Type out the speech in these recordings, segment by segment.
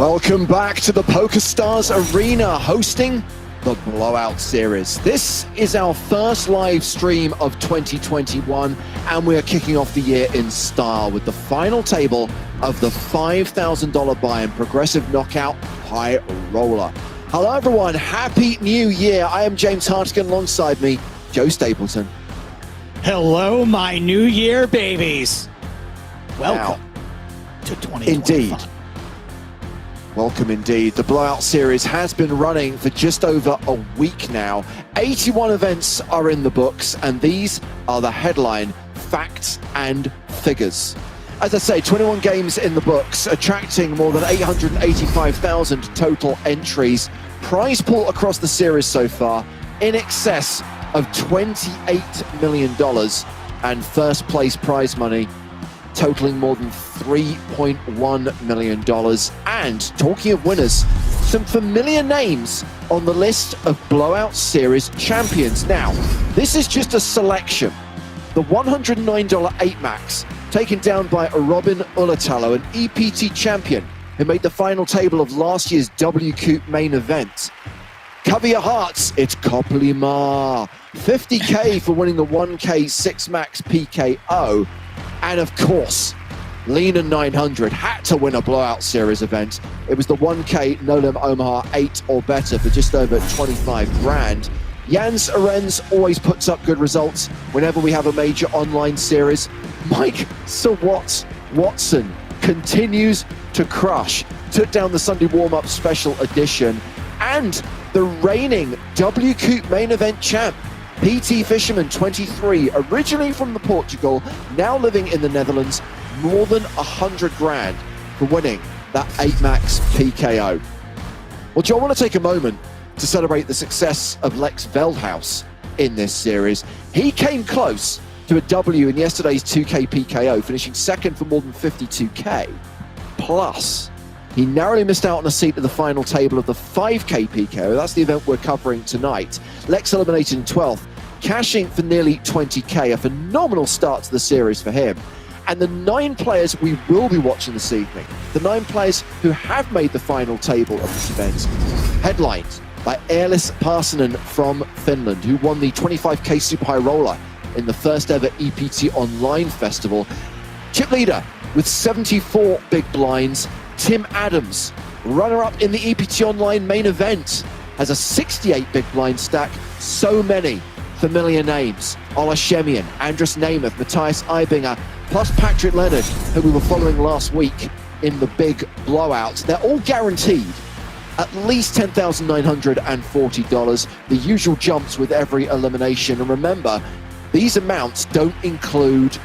Welcome back to the PokerStars Arena, hosting the Blowout Series. This is our first live stream of 2021, and we're kicking off the year in style with the final table of the $5,000 buy-in progressive knockout high roller. Hello everyone, happy new year. I am James Hartigan, alongside me, Joe Stapleton. Hello, my new year babies. Welcome to 2021. Indeed. Welcome indeed. The Blowout Series has been running for just over a week now. 81 events are in the books, and these are the headline facts and figures. As I say, 21 games in the books, attracting more than 885,000 total entries. Prize pool across the series so far in excess of $28 million, and first place prize money totaling more than $3.1 million. And talking of winners, some familiar names on the list of Blowout Series champions. Now, this is just a selection. The $109 8 max taken down by Robin Ulatalo, an EPT champion who made the final table of last year's WCOOP main event. Cover your hearts, it's Koplima. 50K for winning the 1K 6 max PKO. And of course, Lena 900 had to win a Blowout Series event. It was the 1K No-Lim Omaha 8 or better for just over 25 grand. Jans Arens always puts up good results whenever we have a major online series. Mike Sawat Watson continues to crush. Took down the Sunday warm-up special edition. And the reigning WCOOP main event champ, PT Fisherman 23, originally from the Portugal, now living in the Netherlands, more than 100 grand for winning that 8 max PKO. Well, Joe, I want to take a moment to celebrate the success of Lex Veldhuis in this series. He came close to a W in yesterday's 2K PKO, finishing second for more than 52K. Plus, he narrowly missed out on a seat at the final table of the 5K PKO. That's the event we're covering tonight. Lex eliminated in 12th, cashing for nearly 20K, a phenomenal start to the series for him. And the 9 players we will be watching this evening, the 9 players who have made the final table of this event, headlined by Elis Parsonen from Finland, who won the 25K Super High Roller in the first ever EPT Online Festival. Chip leader with 74 big blinds, Tim Adams, runner-up in the EPT Online main event, has a 68 big blind stack. So many familiar names: Ola Shemian, Andras Namath, Matthias Eibinger, plus Patrick Leonard, who we were following last week in the big blowout. They're all guaranteed at least $10,940, the usual jumps with every elimination. And remember, these amounts don't include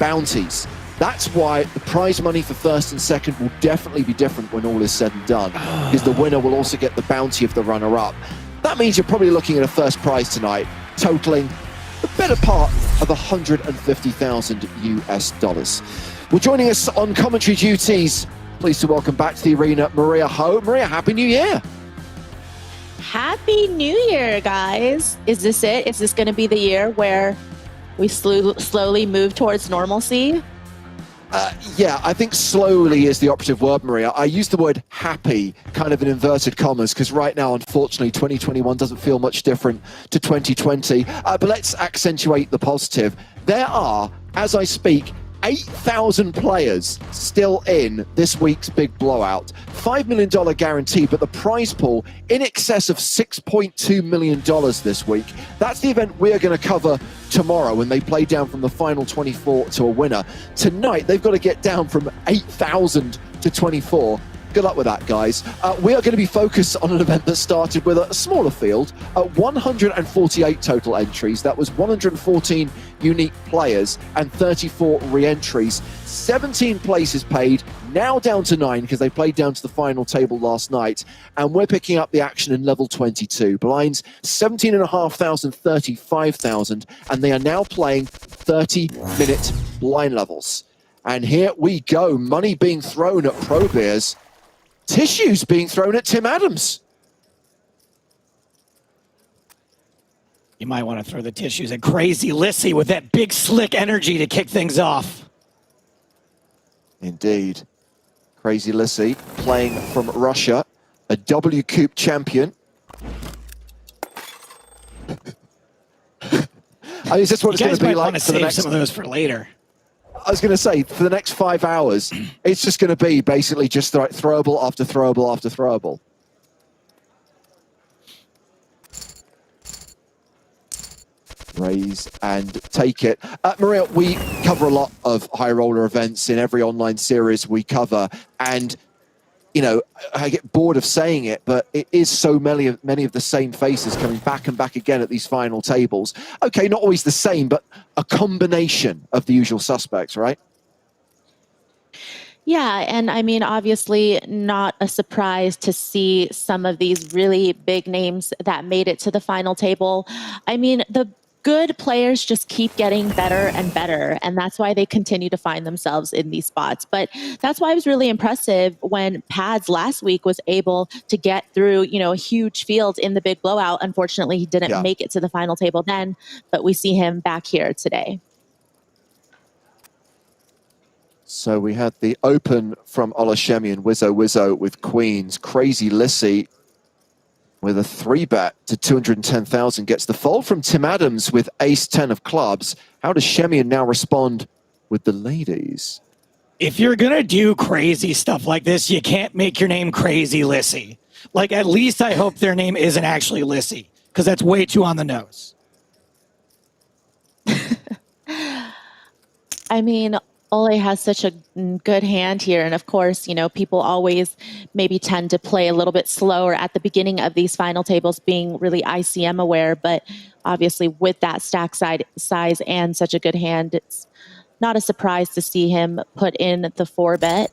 bounties. That's why the prize money for first and second will definitely be different when all is said and done, because the winner will also get the bounty of the runner-up. That means you're probably looking at a first prize tonight, totaling the better part of 150,000 US dollars. Well, joining us on commentary duties, pleased to welcome back to the arena, Maria Ho. Maria, Happy New Year. Happy New Year, guys. Is this it? Is this going to be the year where we slowly move towards normalcy? Yeah, I think slowly is the operative word, Maria. I use the word happy kind of in inverted commas because right now, unfortunately, 2021 doesn't feel much different to 2020. But let's accentuate the positive. There are, as I speak, 8,000 players still in this week's big blowout. $5 million guarantee, but the prize pool in excess of $6.2 million this week. That's the event we're going to cover tomorrow when they play down from the final 24 to a winner. Tonight, they've got to get down from 8,000 to 24. Good luck with that, guys. We are going to be focused on an event that started with a smaller field, 148 total entries. That was 114 unique players and 34 re-entries. 17 places paid, now down to 9 because they played down to the final table last night. And we're picking up the action in level 22. Blinds, 17,500, 35,000, and they are now playing 30-minute blind levels. And here we go, money being thrown at Pro Beers. Tissues being thrown at Tim Adams. You might want to throw the tissues at Crazy Lissy with that big slick energy to kick things off. Indeed. Crazy Lissy playing from Russia, a WCOOP champion. I mean, is this what it's going to be like for the next? Some of those for later. I was going to say, for the next 5 hours, it's just going to be basically just throwable after throwable after throwable. Raise and take it. Maria, we cover a lot of high roller events in every online series we cover, and you know, I get bored of saying it, but it is so many of the same faces coming back and back again at these final tables. Okay, not always the same, but a combination of the usual suspects, right? Yeah, and I mean, obviously not a surprise to see some of these really big names that made it to the final table. I mean, the good players just keep getting better and better, and that's why they continue to find themselves in these spots. But that's why it was really impressive when Pads last week was able to get through, you know, a huge field in the big blowout. Unfortunately, he didn't make it to the final table then, but we see him back here today. So we had the open from Olashemian, Wizzo with queens. Crazy Lissy with a 3-bet to 210,000 gets the fold from Tim Adams with ace-10 of clubs. How does Shemian now respond with the ladies? If you're going to do crazy stuff like this, you can't make your name Crazy Lissy. Like, at least I hope their name isn't actually Lissy, because that's way too on the nose. I mean, Ole has such a good hand here. And of course, you know, people always maybe tend to play a little bit slower at the beginning of these final tables, being really ICM aware. But obviously with that stack size and such a good hand, it's not a surprise to see him put in the 4-bet.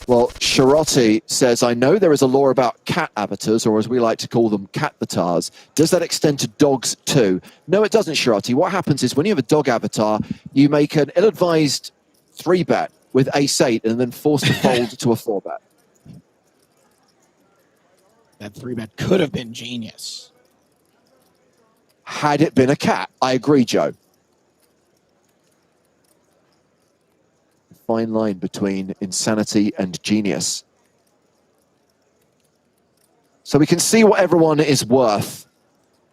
Well, Sharotti says, I know there is a law about cat avatars, or as we like to call them, cat avatars. Does that extend to dogs too? No, it doesn't, Sharotti. What happens is when you have a dog avatar, you make an ill-advised 3-bet with ace-8 and then force to fold to a 4-bet. That 3-bet could have been genius. Had it been a cat. I agree, Joe. Fine line between insanity and genius. So we can see what everyone is worth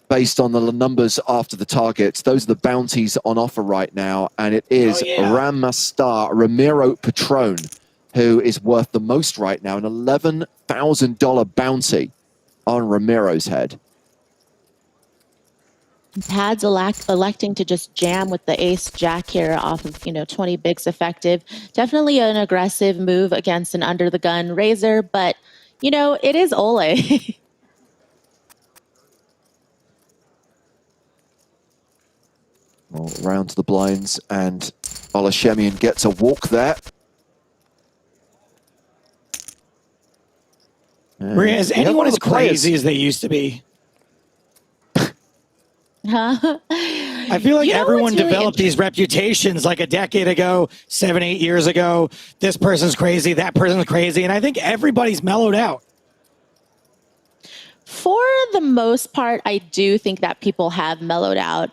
based on the numbers after the targets. Those are the bounties on offer right now, and it is Ramastar Ramiro Patron who is worth the most right now, an $11,000 bounty on Ramiro's head. Pads electing to just jam with the ace-jack here off of, you know, 20 bigs effective. Definitely an aggressive move against an under-the-gun raiser, but, you know, it is Ole. Well, round to the blinds, and Olashemian gets a walk there. Maria, is anyone as crazy as they used to be? I feel like everyone developed these reputations like a decade ago, 7, 8 years ago. This person's crazy, that person's crazy, and I think everybody's mellowed out. For the most part, I do think that people have mellowed out,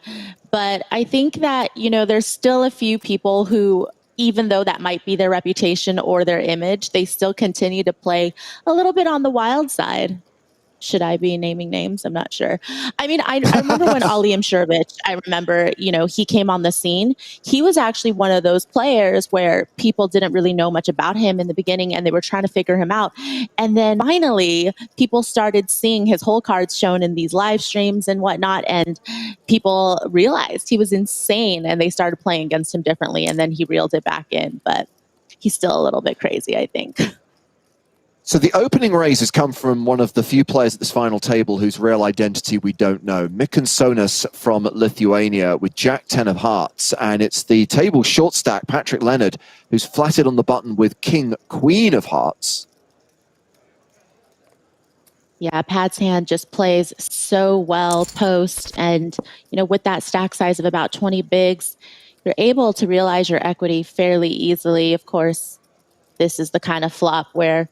but I think that, you know, there's still a few people who, even though that might be their reputation or their image, they still continue to play a little bit on the wild side. Should I be naming names? I'm not sure. I mean, I remember when Ali Imshirovich, I remember, you know, he came on the scene. He was actually one of those players where people didn't really know much about him in the beginning and they were trying to figure him out. And then finally, people started seeing his whole cards shown in these live streams and whatnot. And people realized he was insane and they started playing against him differently. And then he reeled it back in. But he's still a little bit crazy, I think. So the opening raise has come from one of the few players at this final table whose real identity we don't know. Mikansonas from Lithuania with Jack-10 of hearts. And it's the table short stack, Patrick Leonard, who's flatted on the button with King-Queen of hearts. Yeah, Pat's hand just plays so well post. And, you know, with that stack size of about 20 bigs, you're able to realize your equity fairly easily. Of course, this is the kind of flop where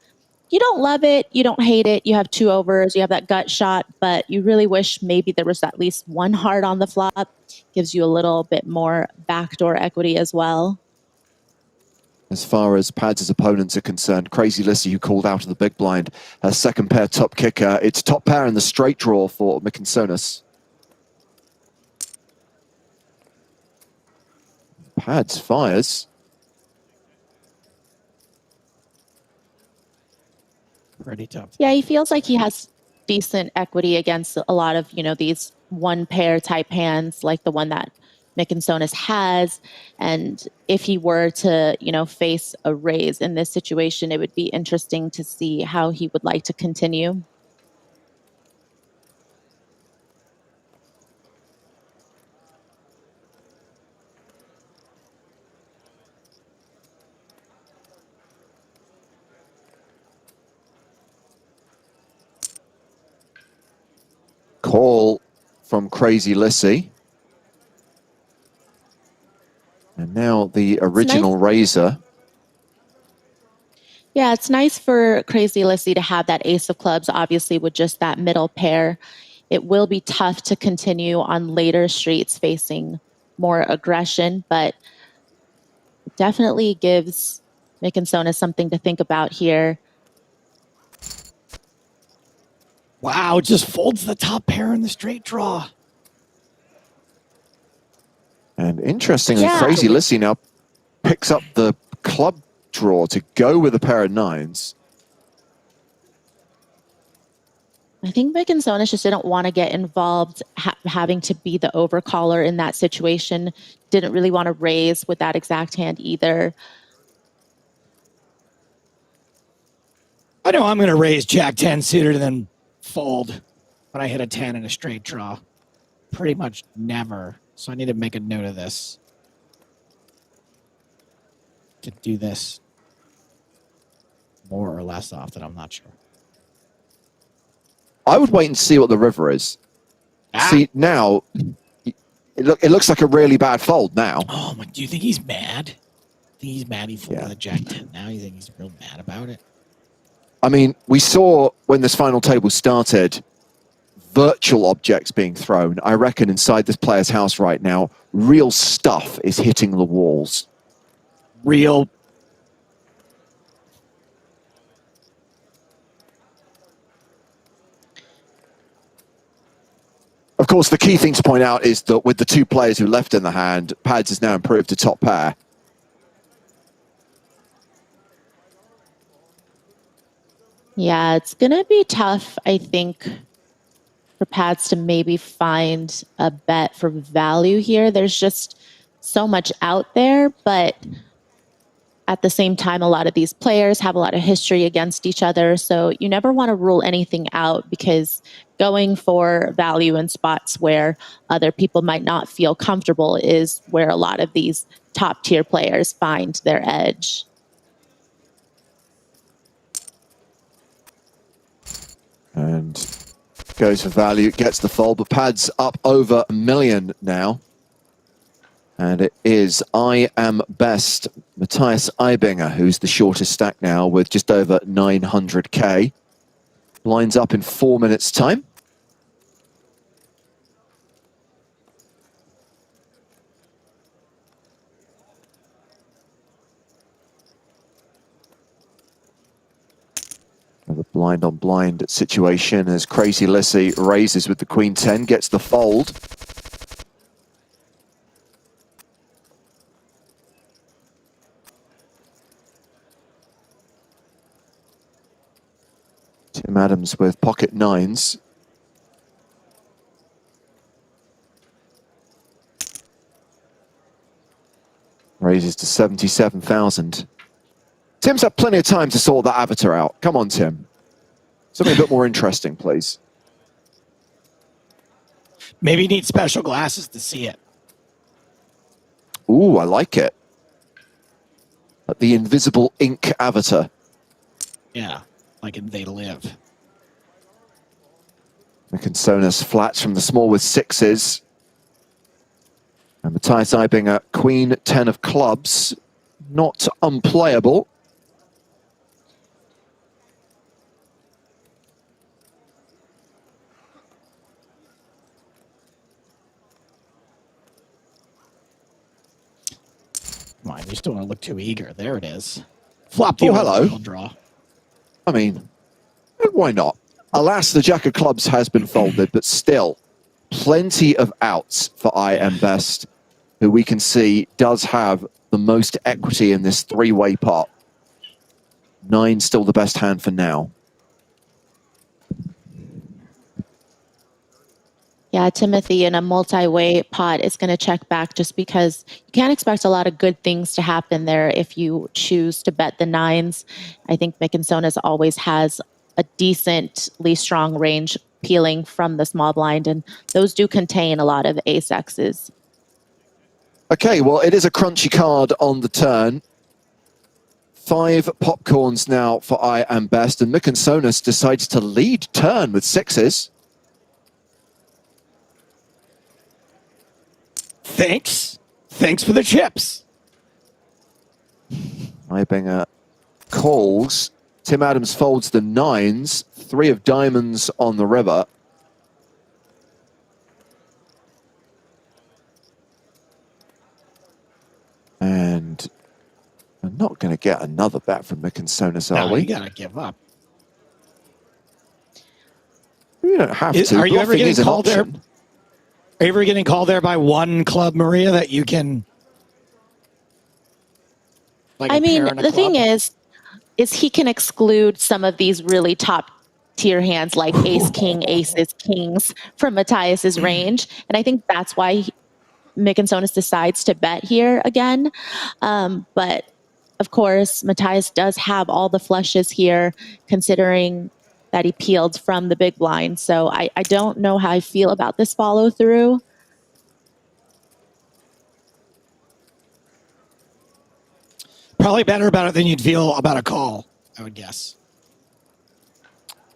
you don't love it, you don't hate it, you have 2 overs, you have that gut shot, but you really wish maybe there was at least 1 heart on the flop. Gives you a little bit more backdoor equity as well. as far as Pads' opponents are concerned. Crazy Lissy, who called out of the big blind, her second pair top kicker. It's top pair in the straight draw for Mikinsonis. Pads fires. Pretty tough. Yeah, he feels like he has decent equity against a lot of, these one pair type hands like the one that Mikinsonis has. And if he were to, face a raise in this situation, it would be interesting to see how he would like to continue. Call from Crazy Lissy. And now the original raiser. Yeah, it's nice for Crazy Lissy to have that ace of clubs, obviously, with just that middle pair. It will be tough to continue on later streets facing more aggression, but it definitely gives Mikinsonis something to think about here. Wow, just folds the top pair in the straight draw. And interestingly, Crazy Lissy now picks up the club draw to go with a pair of nines. I think Mikinsonis just didn't want to get involved having to be the overcaller in that situation. Didn't really want to raise with that exact hand either. I know I'm going to raise Jack 10 suited and then fold when I hit a 10 in a straight draw. Pretty much never. So I need to make a note of this. To do this more or less often, I'm not sure. I would wait and see what the river is. See, now, it looks like a really bad fold now. Oh, do you think he's mad? I think he's mad he folded the Jack 10 now? You think he's real mad about it? I mean, we saw when this final table started, virtual objects being thrown. I reckon inside this player's house right now, real stuff is hitting the walls. Real. Of course, the key thing to point out is that with the two players who left in the hand, Pads has now improved to top pair. Yeah, it's going to be tough, I think, for Pads to maybe find a bet for value here. There's just so much out there, but at the same time, a lot of these players have a lot of history against each other. So you never want to rule anything out, because going for value in spots where other people might not feel comfortable is where a lot of these top tier players find their edge. And goes for value, gets the fold, but Pads up over $1 million now. And it is I Am Best, Matthias Eibinger, who's the shortest stack now with just over 900K. Blinds up in 4 minutes' time. The blind on blind situation as Crazy Lissy raises with the Queen 10, gets the fold. Tim Adams with pocket nines. Raises to 77,000. Tim's had plenty of time to sort that avatar out. Come on, Tim. Something a bit more interesting, please. Maybe you need special glasses to see it. Ooh, I like it. The invisible ink avatar. Yeah, like in They Live. Mikinsonis flats from the small with sixes. And Matthias Eibinger, Queen 10 of clubs. Not unplayable. Come on, You just don't want to look too eager. There it is. Flop the hello. draw. I mean, why not? Alas, the Jack of Clubs has been folded, but still, plenty of outs for I Am Best, who we can see does have the most equity in this three-way pot. 9 still the best hand for now. Yeah, Timothy in a multi-way pot is going to check back just because you can't expect a lot of good things to happen there if you choose to bet the 9s. I think Mickensonas always has a decently strong range peeling from the small blind, and those do contain a lot of ace-X's. Okay, well, it is a crunchy card on the turn. 5 popcorns now for I Am Best, and Mickensonas decides to lead turn with 6s. Thanks for the chips. Eibinger calls. Tim Adams folds the 9s. 3 of diamonds on the river. And we're not going to get another bet from Mickensonas, are we? You gotta give up. We don't have to. Are you ever Bluffing getting is an called there? option. Are you ever getting called there by one club, Maria, that you can? Like I mean, the thing is he can exclude some of these really top tier hands like ace, king, aces, kings from Matthias's range. And I think that's why Mickensonas decides to bet here again. But of course, Matthias does have all the flushes here, considering that he peeled from the big blind. So I don't know how I feel about this follow through. Probably better about it than you'd feel about a call, I would guess.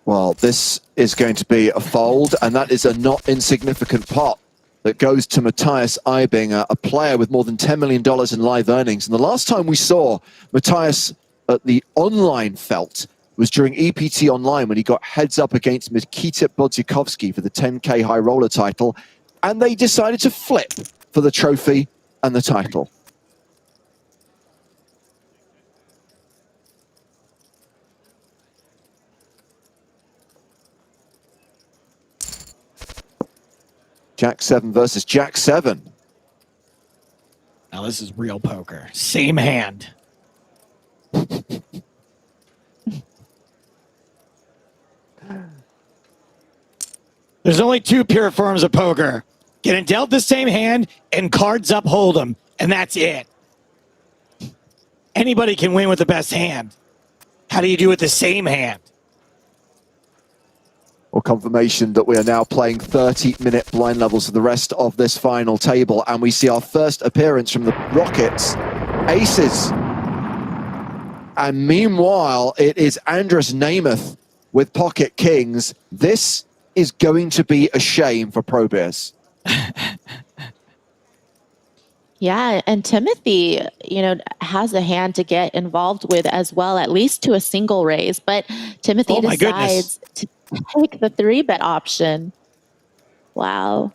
Well, this is going to be a fold, and that is a not insignificant pot that goes to Matthias Eibinger, a player with more than $10 million in live earnings. And the last time we saw Matthias at the online felt was during EPT Online when he got heads up against Mikita Bodzikovsky for the 10K high roller title, and they decided to flip for the trophy and the title. Jack 7 versus Jack 7. Now this is real poker. Same hand. There's only 2 pure forms of poker. Getting dealt the same hand and cards up hold'em, and that's it. Anybody can win with the best hand. How do you do with the same hand? Or confirmation that we are now playing 30-minute blind levels for the rest of this final table, and we see our first appearance from the Rockets. Aces. And meanwhile, it is Andras Namath with pocket kings. This is going to be a shame for ProBears. Yeah, and Timothy, has a hand to get involved with as well, at least to a single raise. But Timothy decides to take the 3-bet option. Wow.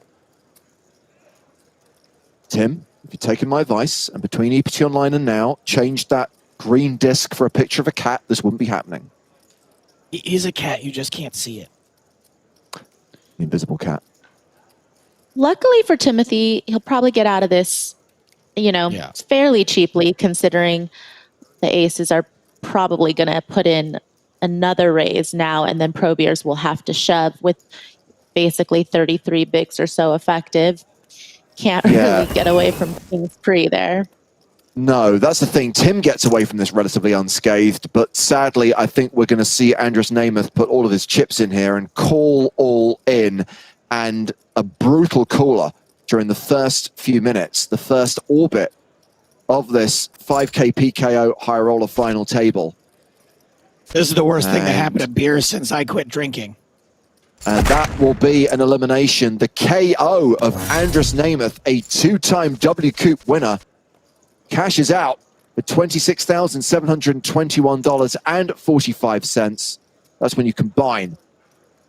Tim, if you've taken my advice, and between EPT Online and now, changed that green disc for a picture of a cat, this wouldn't be happening. He is a cat, you just can't see it. The invisible cat. Luckily for Timothy, he'll probably get out of this, fairly cheaply, considering the aces are probably going to put in another raise now, and then ProBears will have to shove with basically 33 bigs or so effective. Can't really get away from King's Pre there. No, that's the thing. Tim gets away from this relatively unscathed, but sadly, I think we're going to see Andras Namath put all of his chips in here and call all in, and a brutal caller during the first few minutes, the first orbit of this 5K PKO high roller final table. This is the worst thing that happened to beers since I quit drinking. And that will be an elimination. The KO of Andras Namath, a 2-time WCOOP winner, cashes out for $26,721.45. That's when you combine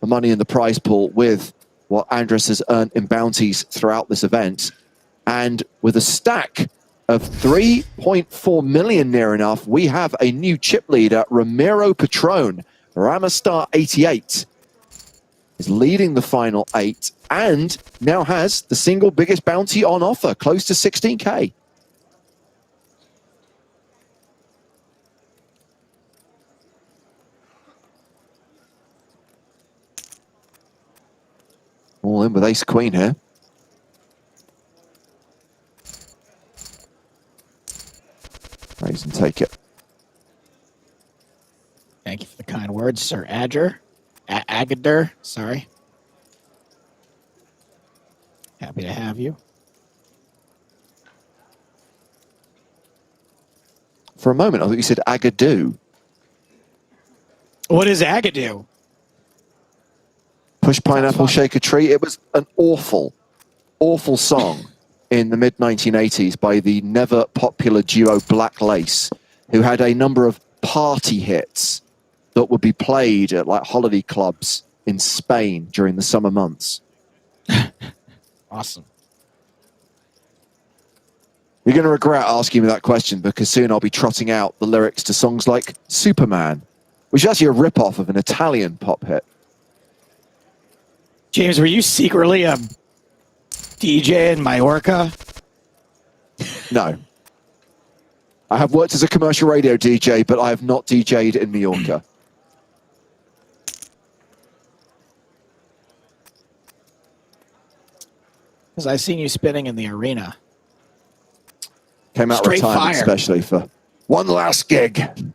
the money in the prize pool with what Andras has earned in bounties throughout this event. And with a stack of 3.4 million near enough, we have a new chip leader, Ramiro Patron. Ramastar 88 is leading the final 8 and now has the single biggest bounty on offer, close to 16K. All in with ace queen here. Raise and take it. Thank you for the kind words, Sir Agadir, sorry. Happy to have you. For a moment, I thought you said Agadoo. What is Agadoo? Push Pineapple, Shake a Tree. It was an awful, awful song in the mid-1980s by the never popular duo Black Lace, who had a number of party hits that would be played at like holiday clubs in Spain during the summer months. Awesome. You're going to regret asking me that question because soon I'll be trotting out the lyrics to songs like Superman, which is actually a rip-off of an Italian pop hit. James, were you secretly a DJ in Mallorca? No. I have worked as a commercial radio DJ, but I have not DJ'd in Mallorca. Because I've seen you spinning in the arena. Came out Straight retirement fire. especially for one last gig.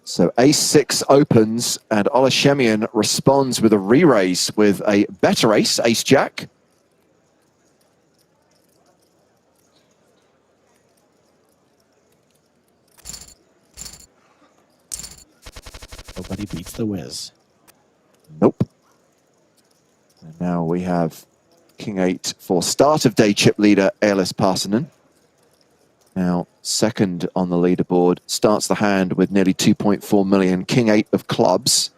So ace-6 opens, and Olashemian responds with a re-raise with a better ace, ace-jack. Nobody beats the whiz. Nope. And now we have king-8 for start of day chip leader, Elis Parsonen. Now, second on the leaderboard, starts the hand with nearly 2.4 million, king-8 of clubs.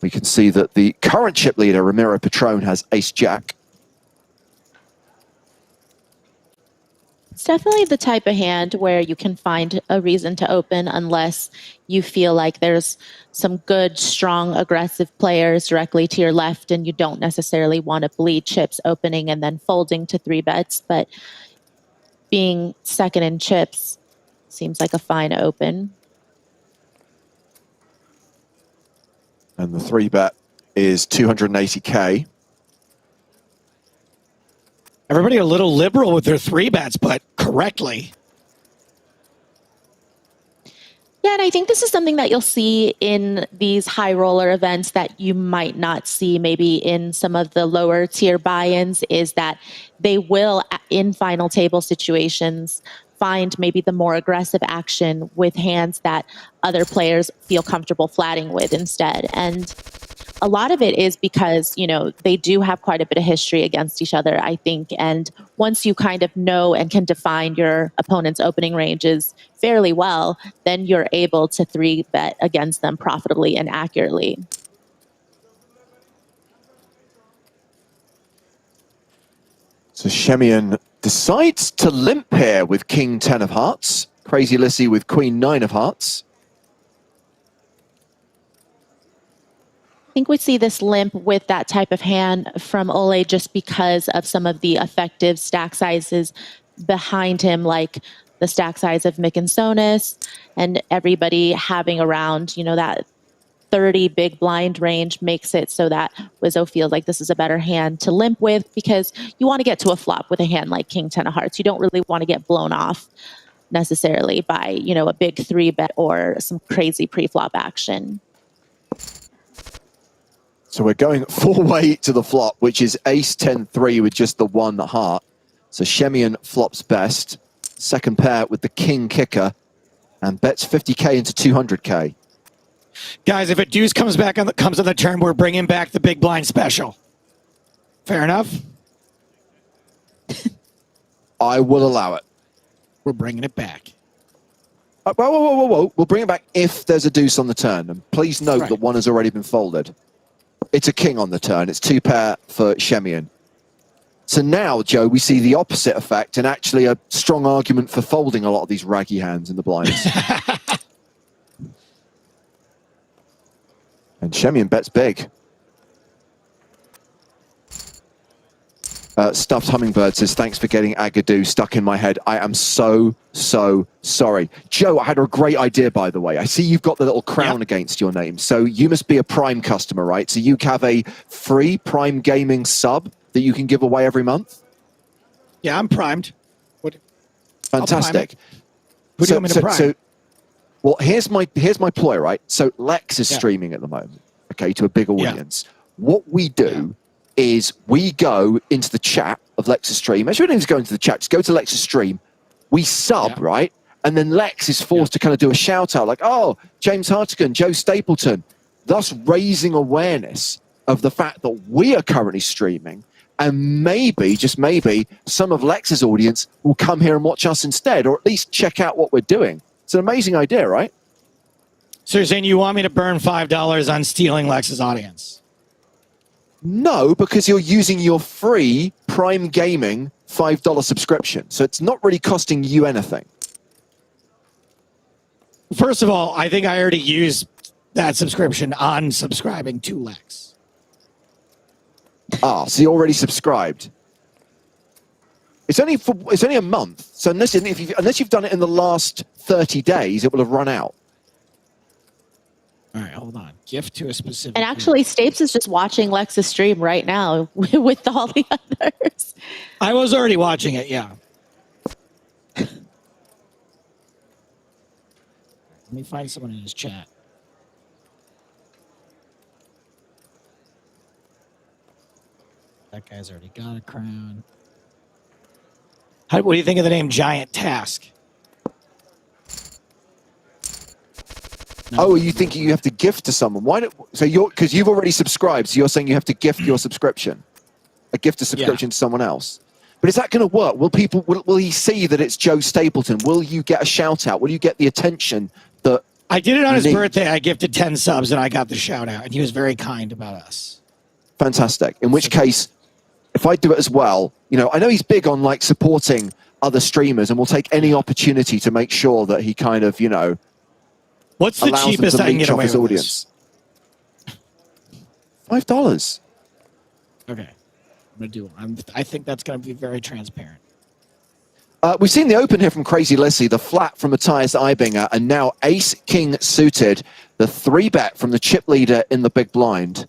We can see that the current chip leader, Ramiro Patron, has ace-jack. It's definitely the type of hand where you can find a reason to open unless you feel like there's some good, strong, aggressive players directly to your left and you don't necessarily want to bleed chips opening and then folding to 3-bets. But being second in chips seems like a fine open. And the 3-bet is 280K. Everybody a little liberal with their 3-bets, but correctly. Yeah, and I think this is something that you'll see in these high roller events that you might not see maybe in some of the lower tier buy-ins, is that they will, in final table situations, find maybe the more aggressive action with hands that other players feel comfortable flatting with instead. And a lot of it is because, you know, they do have quite a bit of history against each other, I think. And once you kind of know and can define your opponent's opening ranges fairly well, then you're able to 3-bet against them profitably and accurately. So Shemian decides to limp here with king 10 of hearts. Crazy Lissy with queen 9 of hearts. I think we see this limp with that type of hand from Ole just because of some of the effective stack sizes behind him, like the stack size of Mick and Sonis, and everybody having around, you know, that 30 big blind range makes it so that Wizzo feels like this is a better hand to limp with, because you want to get to a flop with a hand like king 10 of hearts. You don't really want to get blown off necessarily by, you know, a big 3-bet or some crazy pre-flop action. So we're going full weight to the flop, which is ace 10-3 with just the 1 heart. So Shemian flops best. Second pair with the king kicker and bets 50K into 200K. Guys, if a deuce comes on the turn, we're bringing back the big blind special. Fair enough? I will allow it. We're bringing it back. Whoa. We'll bring it back if there's a deuce on the turn. And please note that one has already been folded. It's a king on the turn. It's 2-pair for Shemian. So now, Joe, we see the opposite effect and actually a strong argument for folding a lot of these raggy hands in the blinds. And Shemian bets big. Stuffed Hummingbird says, thanks for getting Agadoo stuck in my head. I am so sorry. Joe, I had a great idea, by the way. I see you've got the little crown against your name. So you must be a Prime customer, right? So you have a free Prime Gaming sub that you can give away every month? Yeah, I'm primed. Fantastic. Who do you want me to prime? Well, here's my ploy, right? So Lex is streaming at the moment, okay, to a big audience. What we do is we go into the chat of Lex's stream. Actually, we don't need to go into the chat. Just go to Lex's stream. We sub, right? And then Lex is forced to kind of do a shout out like, oh, James Hartigan, Joe Stapleton, thus raising awareness of the fact that we are currently streaming. And maybe, just maybe, some of Lex's audience will come here and watch us instead, or at least check out what we're doing. It's an amazing idea, right? So you're saying you want me to burn $5 on stealing Lex's audience? No, because you're using your free Prime Gaming $5 subscription. So it's not really costing you anything. First of all, I think I already used that subscription on subscribing to Lex. Ah, so you already subscribed. It's only a month. So unless you've done it in the last 30 days, it will have run out. All right, hold on. Gift to a specific. And actually, Stapes is just watching Lex's stream right now with all the others. I was already watching it, yeah. Let me find someone in his chat. That guy's already got a crown. What do you think of the name Giant Task? No. Oh, are you thinking you have to gift to someone? Why don't, so because you've already subscribed, so you're saying you have to gift your subscription, a gift a subscription to someone else. But is that going to work? Will he see that it's Joe Stapleton? Will you get a shout out? Will you get the attention that I did it on his birthday? I gifted 10 subs and I got the shout out, and he was very kind about us. Fantastic. In which case, if I do it as well, you know, I know he's big on like supporting other streamers, and will take any opportunity to make sure that he kind of, you know, what's the cheapest I can get away with audience? $5. Okay, I'm gonna do. I think that's gonna be very transparent. We've seen the open here from Crazy Lissy, the flat from Matthias Eibinger, and now Ace King suited, the 3-bet from the chip leader in the big blind.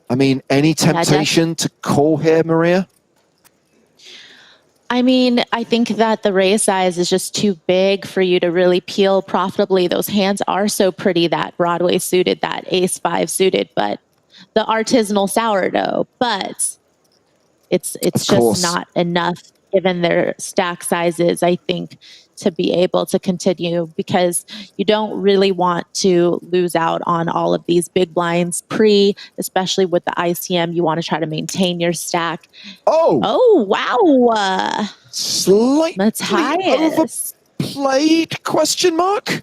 I mean, any temptation to call here, Maria? I mean, I think that the raise size is just too big for you to really peel profitably. Those hands are so pretty, that Broadway suited, that Ace 5 suited, but the artisanal sourdough, but it's just not enough given their stack sizes, I think, to be able to continue, because you don't really want to lose out on all of these big blinds especially with the ICM. You want to try to maintain your stack. Oh, wow. Slightly Matthias. Overplayed, question mark?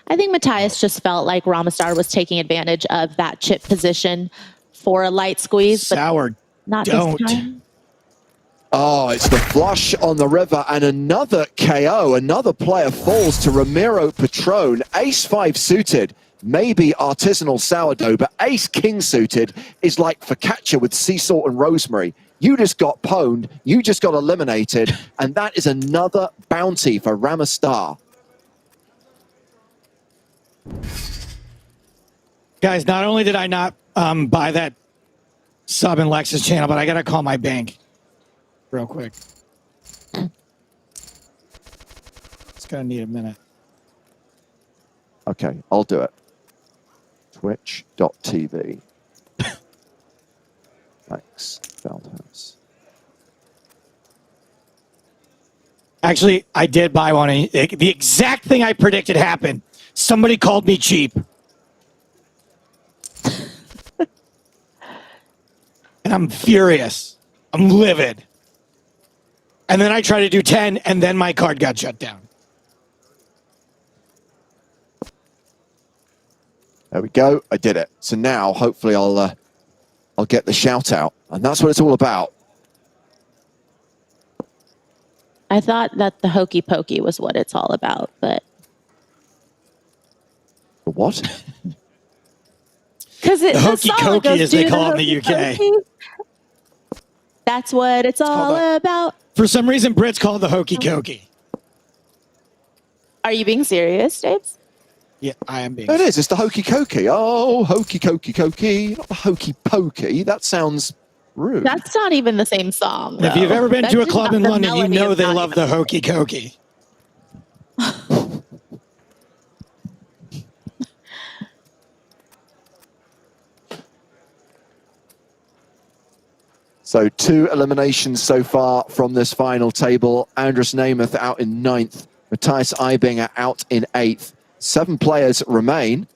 I think Matthias just felt like Ramastar was taking advantage of that chip position for a light squeeze. But not this time. Oh, it's the flush on the river and another KO. Another player falls to Ramiro Patron. Ace 5 suited, maybe artisanal sourdough, but Ace King suited is like focaccia with sea salt and rosemary. You just got pwned, you just got eliminated, and that is another bounty for Ramastar. Guys, not only did I not buy that sub in Lex's channel, but I got to call my bank real quick. It's going to need a minute. Okay, I'll do it. Twitch.tv. Thanks, Feldhouse. Actually, I did buy one. The exact thing I predicted happened. Somebody called me cheap. And I'm furious. I'm livid. And then I tried to do 10, and then my card got shut down. There we go. I did it. So now, hopefully, I'll get the shout out, and that's what it's all about. I thought that the hokey pokey was what it's all about, but The what? because The hokey cokey, as they call it in the UK. That's what it's all about. For some reason, Brits call it the hokey cokey. Are you being serious, Dave? Yeah, I am being. It is. It's the hokey cokey. Oh, hokey cokey cokey. Not the hokey pokey. That sounds rude. That's not even the same song. If you've ever been That's to a just club not in the London, you melody know is they not love even- the hokey cokey. So 2 eliminations so far from this final table. Andrus Namath out in 9th. Matthias Eibinger out in 8th. 7 players remain.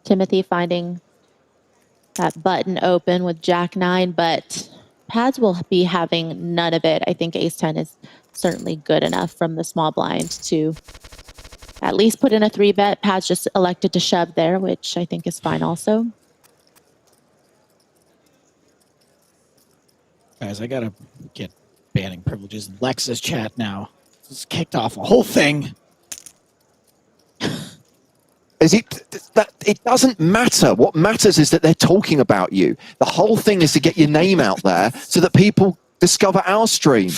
Timothy finding that button open with Jack 9, but Pads will be having none of it. I think Ace 10 is certainly good enough from the small blind to at least put in a 3-bet. Pads just elected to shove there, which I think is fine also. Guys, I gotta get banning privileges in Lex's chat now. It's kicked off a whole thing. Is it that it doesn't matter? What matters is that they're talking about you. The whole thing is to get your name out there so that people discover our stream.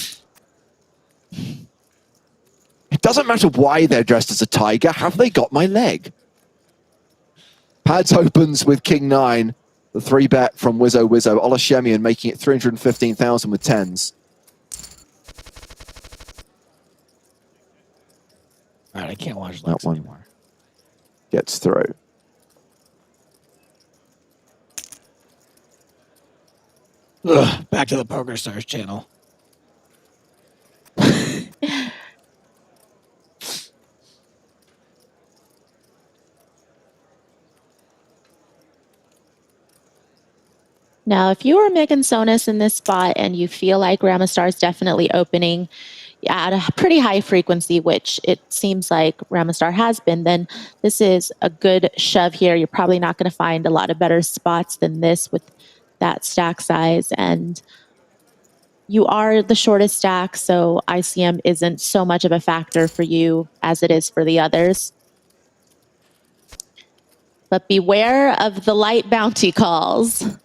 It doesn't matter why they're dressed as a tiger. Have they got my leg? Pads opens with King 9. The 3-bet from Wizzo Wizzo. Olashemian making it 315,000 with 10s. All right, I can't watch Lex anymore. Gets through. Ugh, back to the PokerStars channel. Now, if you are Megan Sonis in this spot and you feel like Ramastar is definitely opening at a pretty high frequency, which it seems like Ramastar has been, then this is a good shove here. You're probably not going to find a lot of better spots than this with that stack size. And you are the shortest stack, so ICM isn't so much of a factor for you as it is for the others. But beware of the light bounty calls.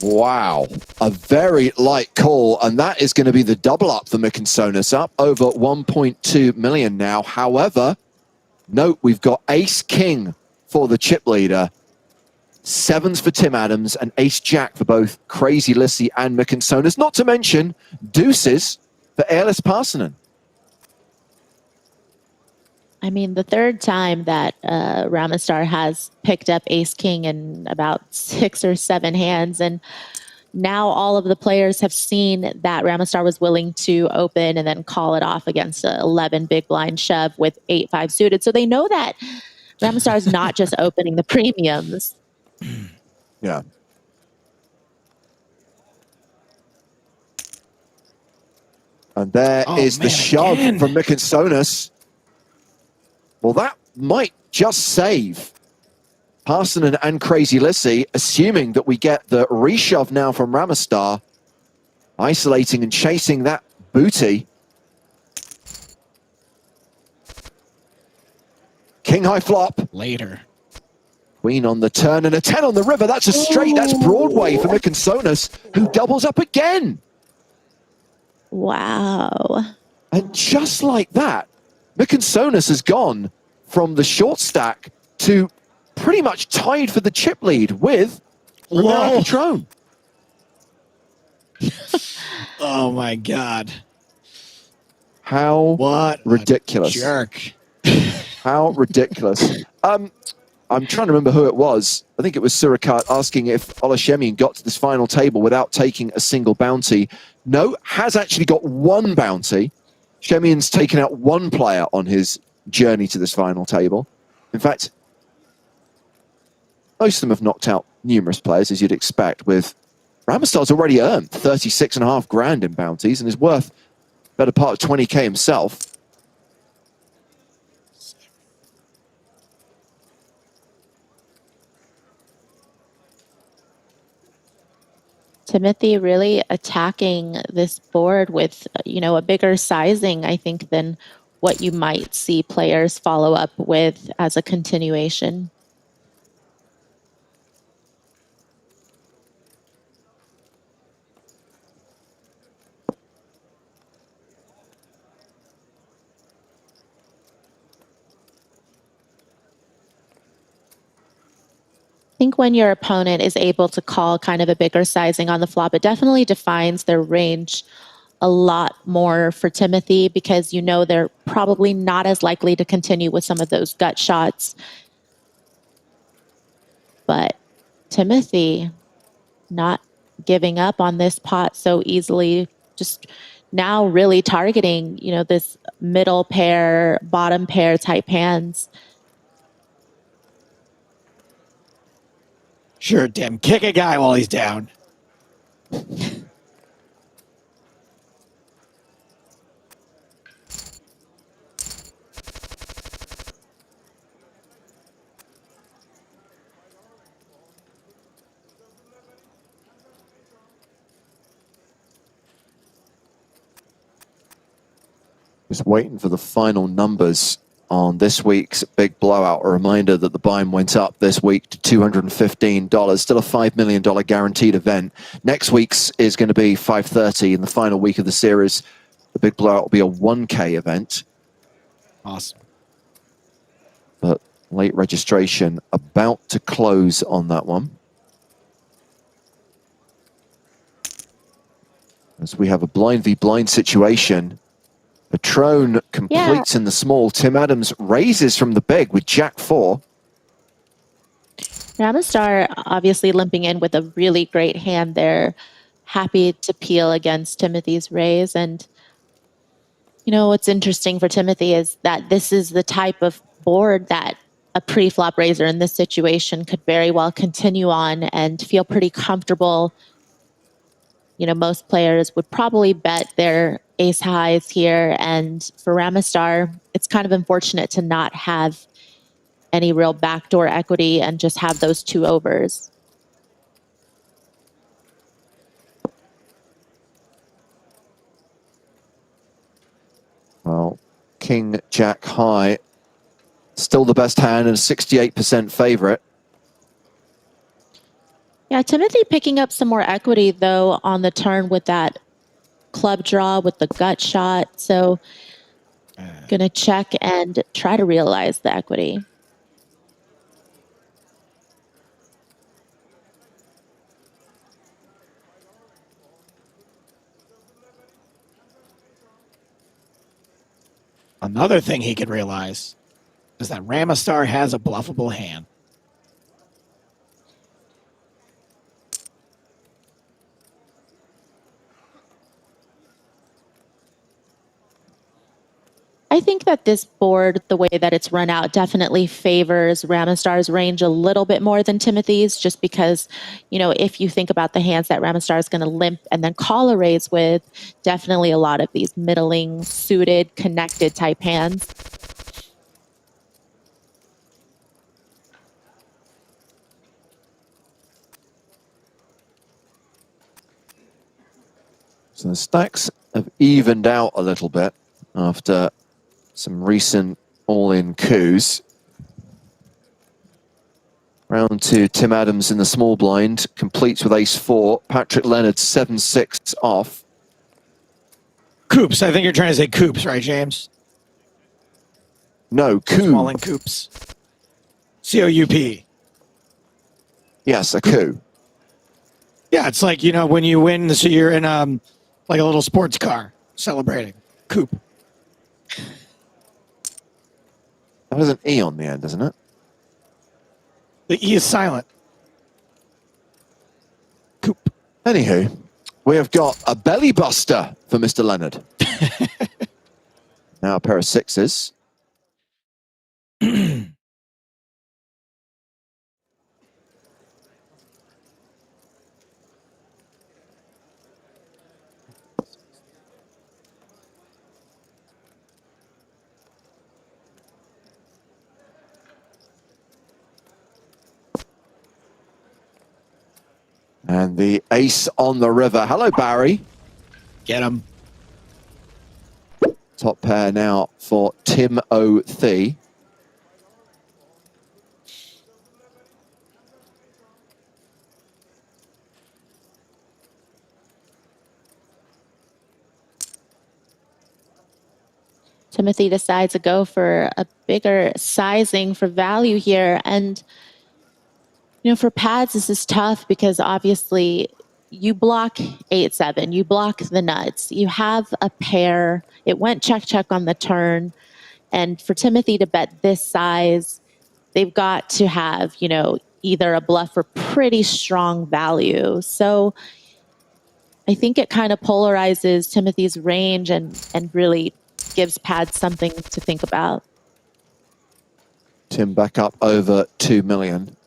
Wow, a very light call, and that is going to be the double up for Mick and Sonis, up over 1.2 million now. However, note we've got Ace King for the chip leader, 7s for Tim Adams, and Ace Jack for both Crazy Lissy and Mick and Sonis, not to mention deuces for Airless Parsonen. I mean, the third time that Ramastar has picked up Ace King in about 6 or 7 hands, and now all of the players have seen that Ramastar was willing to open and then call it off against a 11 big blind shove with 8-5 suited. So they know that Ramastar is not just opening the premiums. Yeah. And there is the shove from Mick and Sonis. Well, that might just save Parsonen and Crazy Lissy, assuming that we get the reshove now from Ramastar, isolating and chasing that booty. King high flop. Later. Queen on the turn and a 10 on the river. That's a straight. That's Broadway for Mick and Sonis, who doubles up again. Wow. And just like that, Mick and Sonis has gone from the short stack to pretty much tied for the chip lead with Romero Patron. Oh my God. How ridiculous. Jerk. How ridiculous. I'm trying to remember who it was. I think it was Surikat asking if Olashemian got to this final table without taking a single bounty. No, has actually got 1 bounty. Shemian's taken out 1 player on his journey to this final table. In fact, most of them have knocked out numerous players, as you'd expect, with Ramistar's already earned 36.5 grand in bounties and is worth better part of 20K himself. Timothy really attacking this board with, a bigger sizing, I think, than what you might see players follow up with as a continuation. I think when your opponent is able to call kind of a bigger sizing on the flop, it definitely defines their range a lot more for Timothy, because they're probably not as likely to continue with some of those gut shots. But Timothy not giving up on this pot so easily, just now really targeting, this middle pair, bottom pair type hands. Sure, Tim. Kick a guy while he's down. Just waiting for the final numbers on this week's big blowout. A reminder that the buy-in went up this week to $215, still a $5 million guaranteed event. Next week's is going to be $530 in the final week of the series. The big blowout will be a 1K event. Awesome. But late registration about to close on that one. As we have a blind v blind situation. Patron completes in the small. Tim Adams raises from the big with Jack-4. Ramistar obviously limping in with a really great hand there. Happy to peel against Timothy's raise. And, what's interesting for Timothy is that this is the type of board that a pre-flop raiser in this situation could very well continue on and feel pretty comfortable. Most players would probably bet their ace highs here. And for Ramistar, it's kind of unfortunate to not have any real backdoor equity and just have those two overs. Well, King Jack high, still the best hand and a 68% favorite. Yeah, Timothy picking up some more equity, though, on the turn with that club draw with the gut shot. So gonna check and try to realize the equity. Another thing he could realize is that Ramistar has a bluffable hand. I think that this board, the way that it's run out, definitely favors Ramistar's range a little bit more than Timothy's, just because, if you think about the hands that Ramistar is going to limp and then call a raise with, definitely a lot of these middling, suited, connected type hands. So the stacks have evened out a little bit after some recent all-in coups. Round two, Tim Adams in the small blind, completes with ace-4. Patrick Leonard 7-6 off. Coops. I think you're trying to say coops, right, James? No, coup. Small in coops. C-O-U-P. Yes, a coup. Yeah, it's like, when you win, so you're in like a little sports car celebrating. Coupe. That has an E on the end, doesn't it? The E is silent. Coupe. Anywho, we have got a belly buster for Mr. Leonard. Now a pair of sixes. And the ace on the river. Hello, Barry. Get him. Top pair now for Tim O. Thee. Timothy decides to go for a bigger sizing for value here. And, you know, for pads, this is tough because obviously you block 8-7, you block the nuts, you have a pair. It went check on the turn. And for Timothy to bet this size, they've got to have, you know, either a bluff or pretty strong value. So I think it kind of polarizes Timothy's range and really gives pads something to think about. Tim back up over 2 million.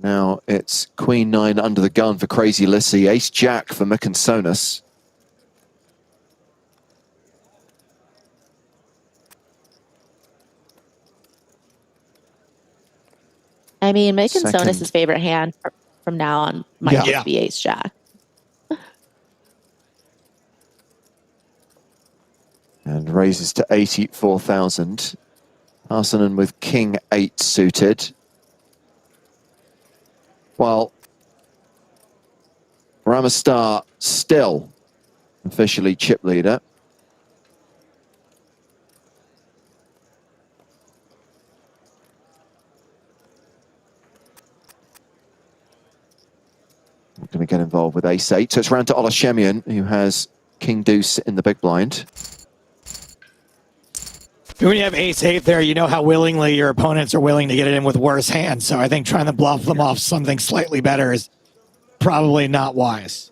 Now it's Queen 9 under the gun for Crazy Lissy. Ace Jack for Mikansonis. I mean, Mikansonis' favorite hand from now on might just be Ace Jack. And raises to 84,000. Arsenan with King 8 suited. Well, Ramastar still officially chip leader. We're going to get involved with Ace 8. So it's round to Olashemian, who has King Deuce in the big blind. When you have Ace 8 there, you know how willingly your opponents are willing to get it in with worse hands. So I think trying to bluff them off something slightly better is probably not wise.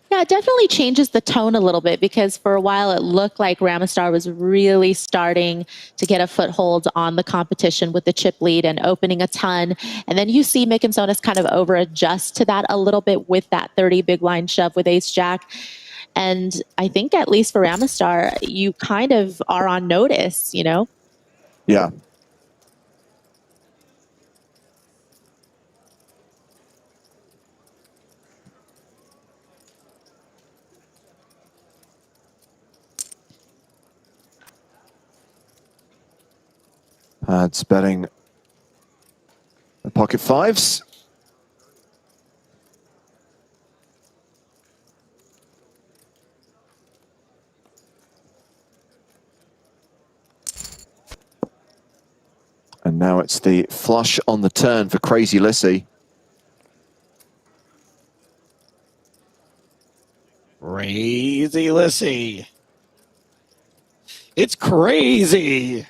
Yeah, it definitely changes the tone a little bit because for a while it looked like Ramastar was really starting to get a foothold on the competition with the chip lead and opening a ton. And then you see Mikansonis kind of over adjust to that a little bit with that 30 big blind shove with Ace Jack. And I think at least for Ramastar, you kind of are on notice, you know? Yeah. Pads betting the pocket fives. And now it's the flush on the turn for Crazy Lissy. Crazy Lissy. It's crazy.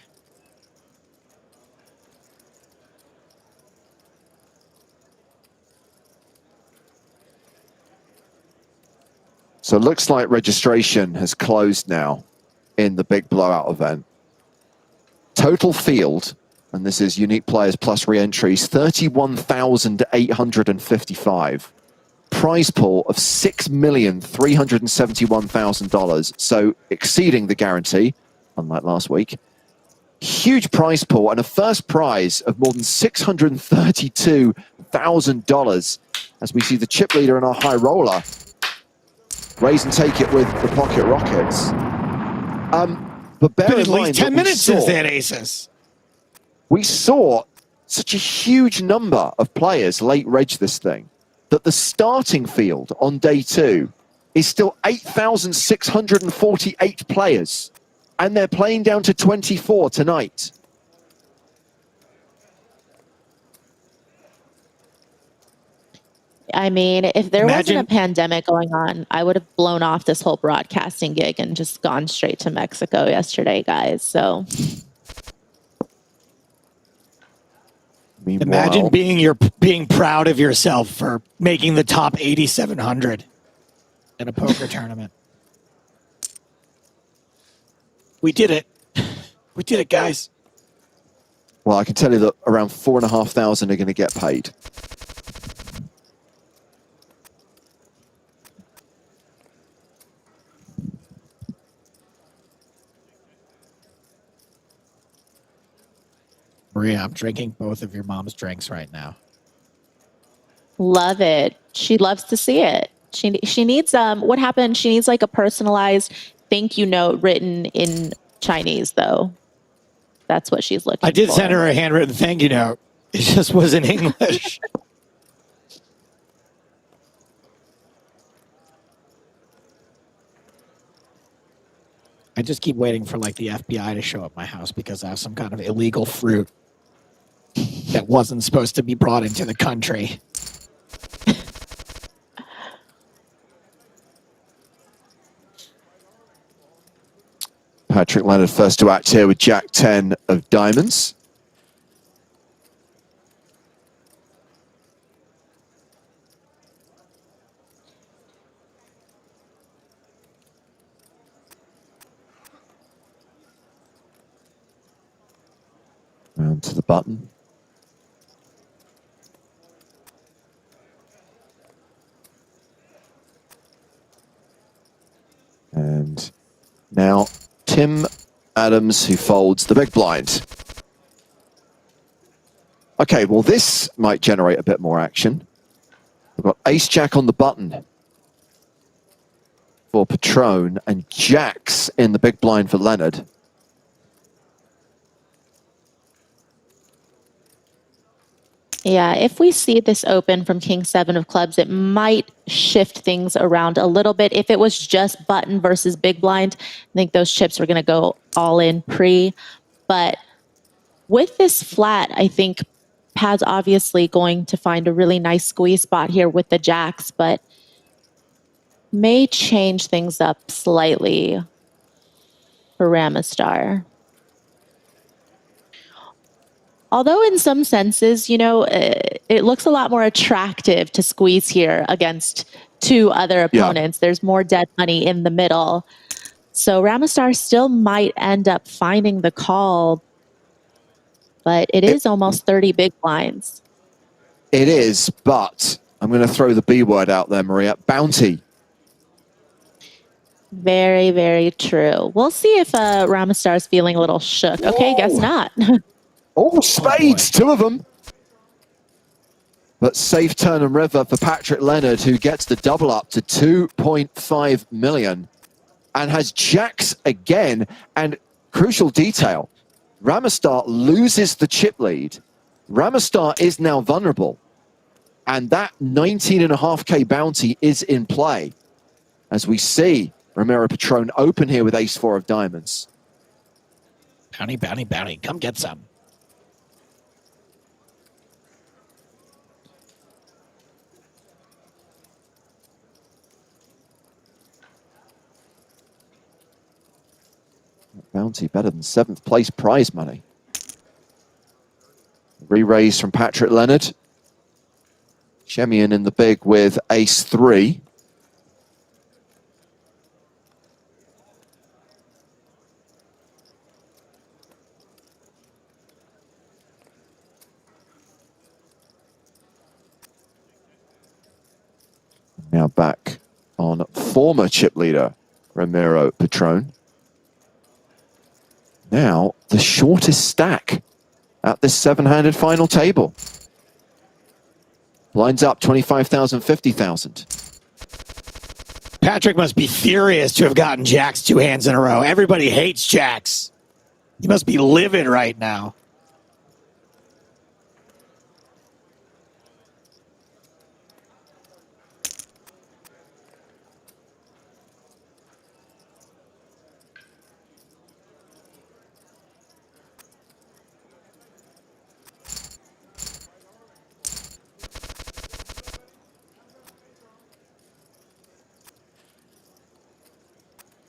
So it looks like registration has closed now in the big blowout event. Total field, and this is unique players plus re-entries, 31,855. Prize pool of $6,371,000. So exceeding the guarantee, unlike last week. Huge prize pool and a first prize of more than $632,000 as we see the chip leader and our high roller raise and take it with the pocket rockets. But bear in mind, 10 minutes since they had aces. We saw such a huge number of players late reg this thing that the starting field on day 2 is still 8,648 players, and they're playing down to 24 tonight. I mean, if there wasn't a pandemic going on, I would have blown off this whole broadcasting gig and just gone straight to Mexico yesterday, guys. So imagine being proud of yourself for making the top 8,700 in a poker tournament. We did it. We did it, guys. Well, I can tell you that around 4,500 are going to get paid. Maria, I'm drinking both of your mom's drinks right now. Love it. She loves to see it. She needs what happened? She needs like a personalized thank you note written in Chinese though. That's what she's looking for. I did send her a handwritten thank you note. It just was in English. I just keep waiting for like the FBI to show up my house because I have some kind of illegal fruit that wasn't supposed to be brought into the country. Patrick Leonard first to act here with Jack 10 of diamonds. Round to the button. And now Tim Adams, who folds the big blind. Okay, well, this might generate a bit more action. We've got ace-jack on the button for Patron and jacks in the big blind for Leonard. Yeah, if we see this open from King 7 of clubs, it might shift things around a little bit. If it was just button versus big blind, I think those chips were going to go all in pre. But with this flat, I think Pat's obviously going to find a really nice squeeze spot here with the jacks, but may change things up slightly for Ramistar. Although in some senses, you know, it looks a lot more attractive to squeeze here against two other opponents. Yeah. There's more dead money in the middle. So Ramistar still might end up finding the call, but it is almost 30 big blinds. It is, but I'm going to throw the B word out there, Maria. Bounty. Very, very true. We'll see if Ramistar's feeling a little shook. Okay, whoa. Guess not. Oh, spades, two of them. But safe turn and river for Patrick Leonard, who gets the double up to 2.5 million and has jacks again. And crucial detail, Ramistar loses the chip lead. Ramistar is now vulnerable. And that 19.5K bounty is in play. As we see Ramiro Patron open here with ace-4 of diamonds. Bounty, bounty, bounty. Come get some. Bounty better than 7th place prize money. Re-raise from Patrick Leonard. Chemian in the big with ace-3. Now back on former chip leader Ramiro Patron. Now the shortest stack at this 7-handed final table. Blinds up 25,000, 50,000. Patrick must be furious to have gotten jacks 2 hands in a row. Everybody hates jacks. He must be livid right now.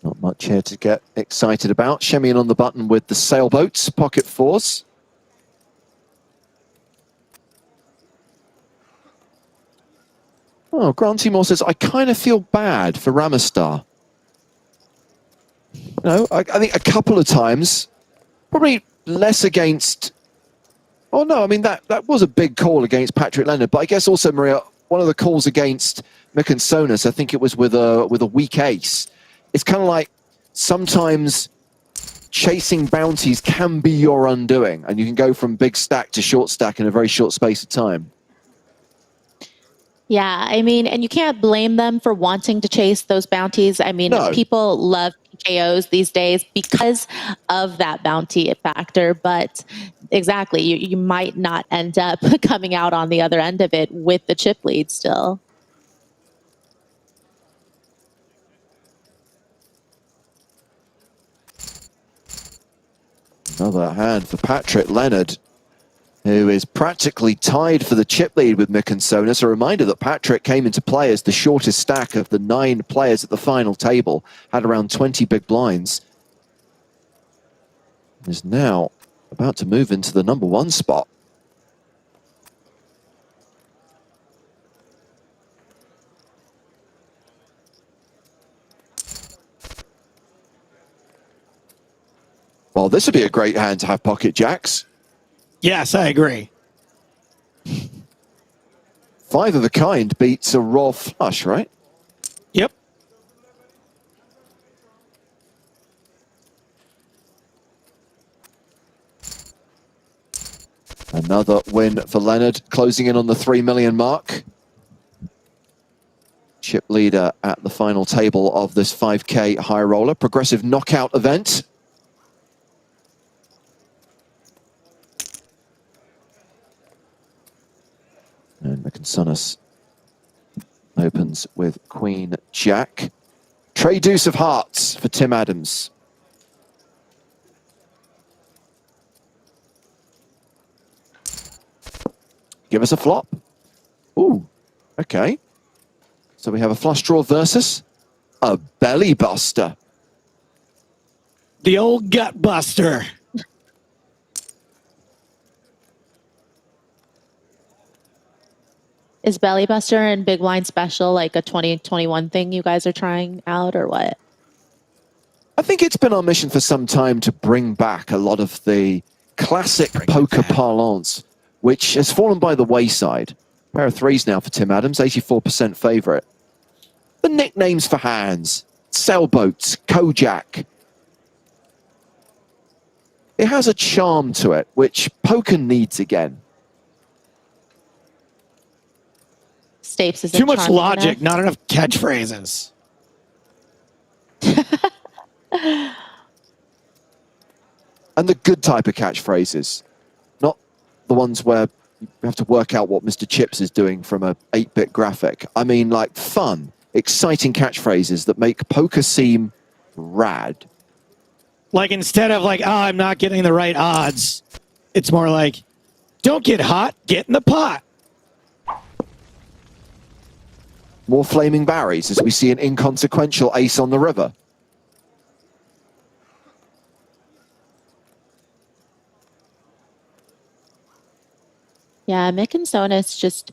Not much here to get excited about. Chemian on the button with the sailboats, pocket 4s. Oh, Grant Timor says, I kind of feel bad for Ramistar. You know, I think a couple of times, probably less against... Oh, no, I mean, that was a big call against Patrick Leonard. But I guess also, Maria, one of the calls against Mikansonis, I think it was with a weak ace. It's kind of like sometimes chasing bounties can be your undoing, and you can go from big stack to short stack in a very short space of time. Yeah, I mean, and you can't blame them for wanting to chase those bounties. I mean, No. people love PKOs these days because of that bounty factor, but exactly, you might not end up coming out on the other end of it with the chip lead still. Another hand for Patrick Leonard, who is practically tied for the chip lead with Mykonos. A reminder that Patrick came into play as the shortest stack of the 9 players at the final table, had around 20 big blinds. Is now about to move into the #1 spot. Well, this would be a great hand to have pocket jacks. Yes, I agree. 5 of a kind beats a raw flush, right? Yep. Another win for Leonard, closing in on the 3 million mark. Chip leader at the final table of this 5K high roller progressive knockout event. And Mykonos opens with Queen Jack. Trey deuce of hearts for Tim Adams. Give us a flop. Ooh, okay. So we have a flush draw versus a belly buster. The old gut buster. Is Belly Buster and Big Blind Special like a 2021 thing you guys are trying out or what? I think it's been our mission for some time to bring back a lot of the classic poker parlance, which has fallen by the wayside. Pair of 3s now for Tim Adams, 84% favorite. The nicknames for hands, sailboats, Kojak. It has a charm to it, which poker needs again. Stapes is Too much logic, not enough catchphrases. And the good type of catchphrases, not the ones where you have to work out what Mr. Chips is doing from a 8-bit graphic. I mean, like fun, exciting catchphrases that make poker seem rad. Like instead of like, oh, I'm not getting the right odds, it's more like, don't get hot, get in the pot. More flaming Barrys as we see an inconsequential ace on the river. Yeah, Mykonos just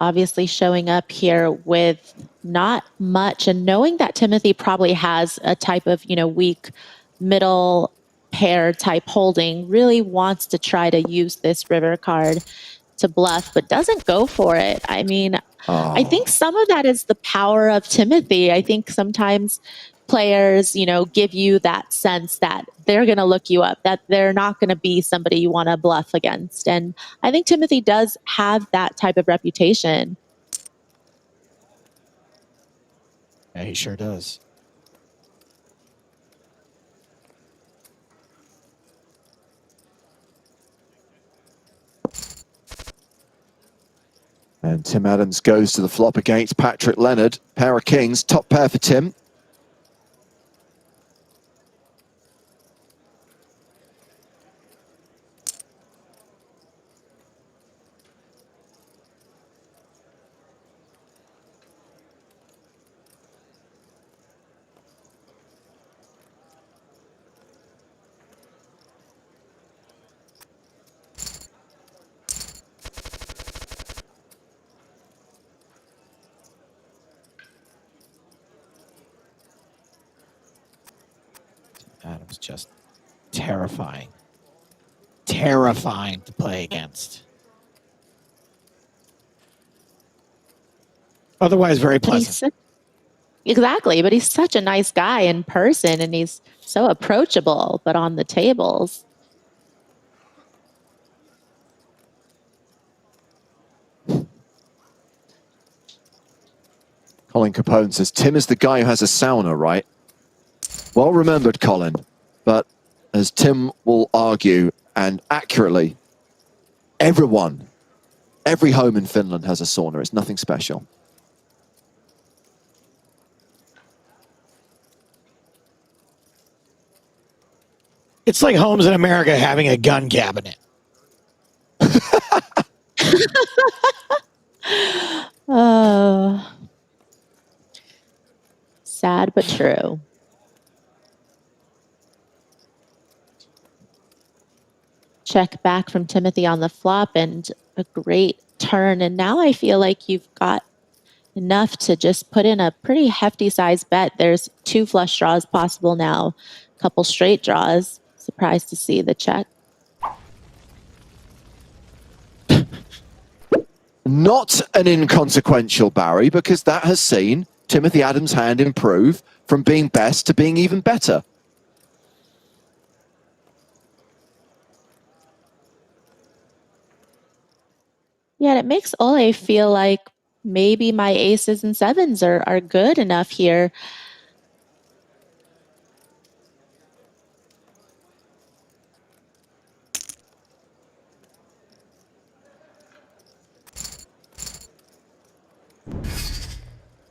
obviously showing up here with not much and knowing that Timothy probably has a type of, weak middle pair type holding, really wants to try to use this river card to bluff, but doesn't go for it. I mean, I think some of that is the power of Timothy. I think sometimes players, give you that sense that they're going to look you up, that they're not going to be somebody you want to bluff against. And I think Timothy does have that type of reputation. Yeah, he sure does. And Tim Adams goes to the flop against Patrick Leonard. Pair of kings, top pair for Tim. Adams just terrifying. Terrifying to play against. Otherwise, very pleasant. Exactly, but he's such a nice guy in person and he's so approachable, but on the tables. Colin Capone says, Tim is the guy who has a sauna, right? Well remembered, Colin. But as Tim will argue, and accurately, every home in Finland has a sauna. It's nothing special. It's like homes in America having a gun cabinet. Oh, sad but true. Check back from Timothy on the flop and a great turn. And now I feel like you've got enough to just put in a pretty hefty size bet. There's 2 flush draws possible now, a couple straight draws. Surprised to see the check. Not an inconsequential Barry, because that has seen Timothy Adams' hand improve from being best to being even better. Yeah, and it makes Ole feel like maybe my aces and sevens are good enough here.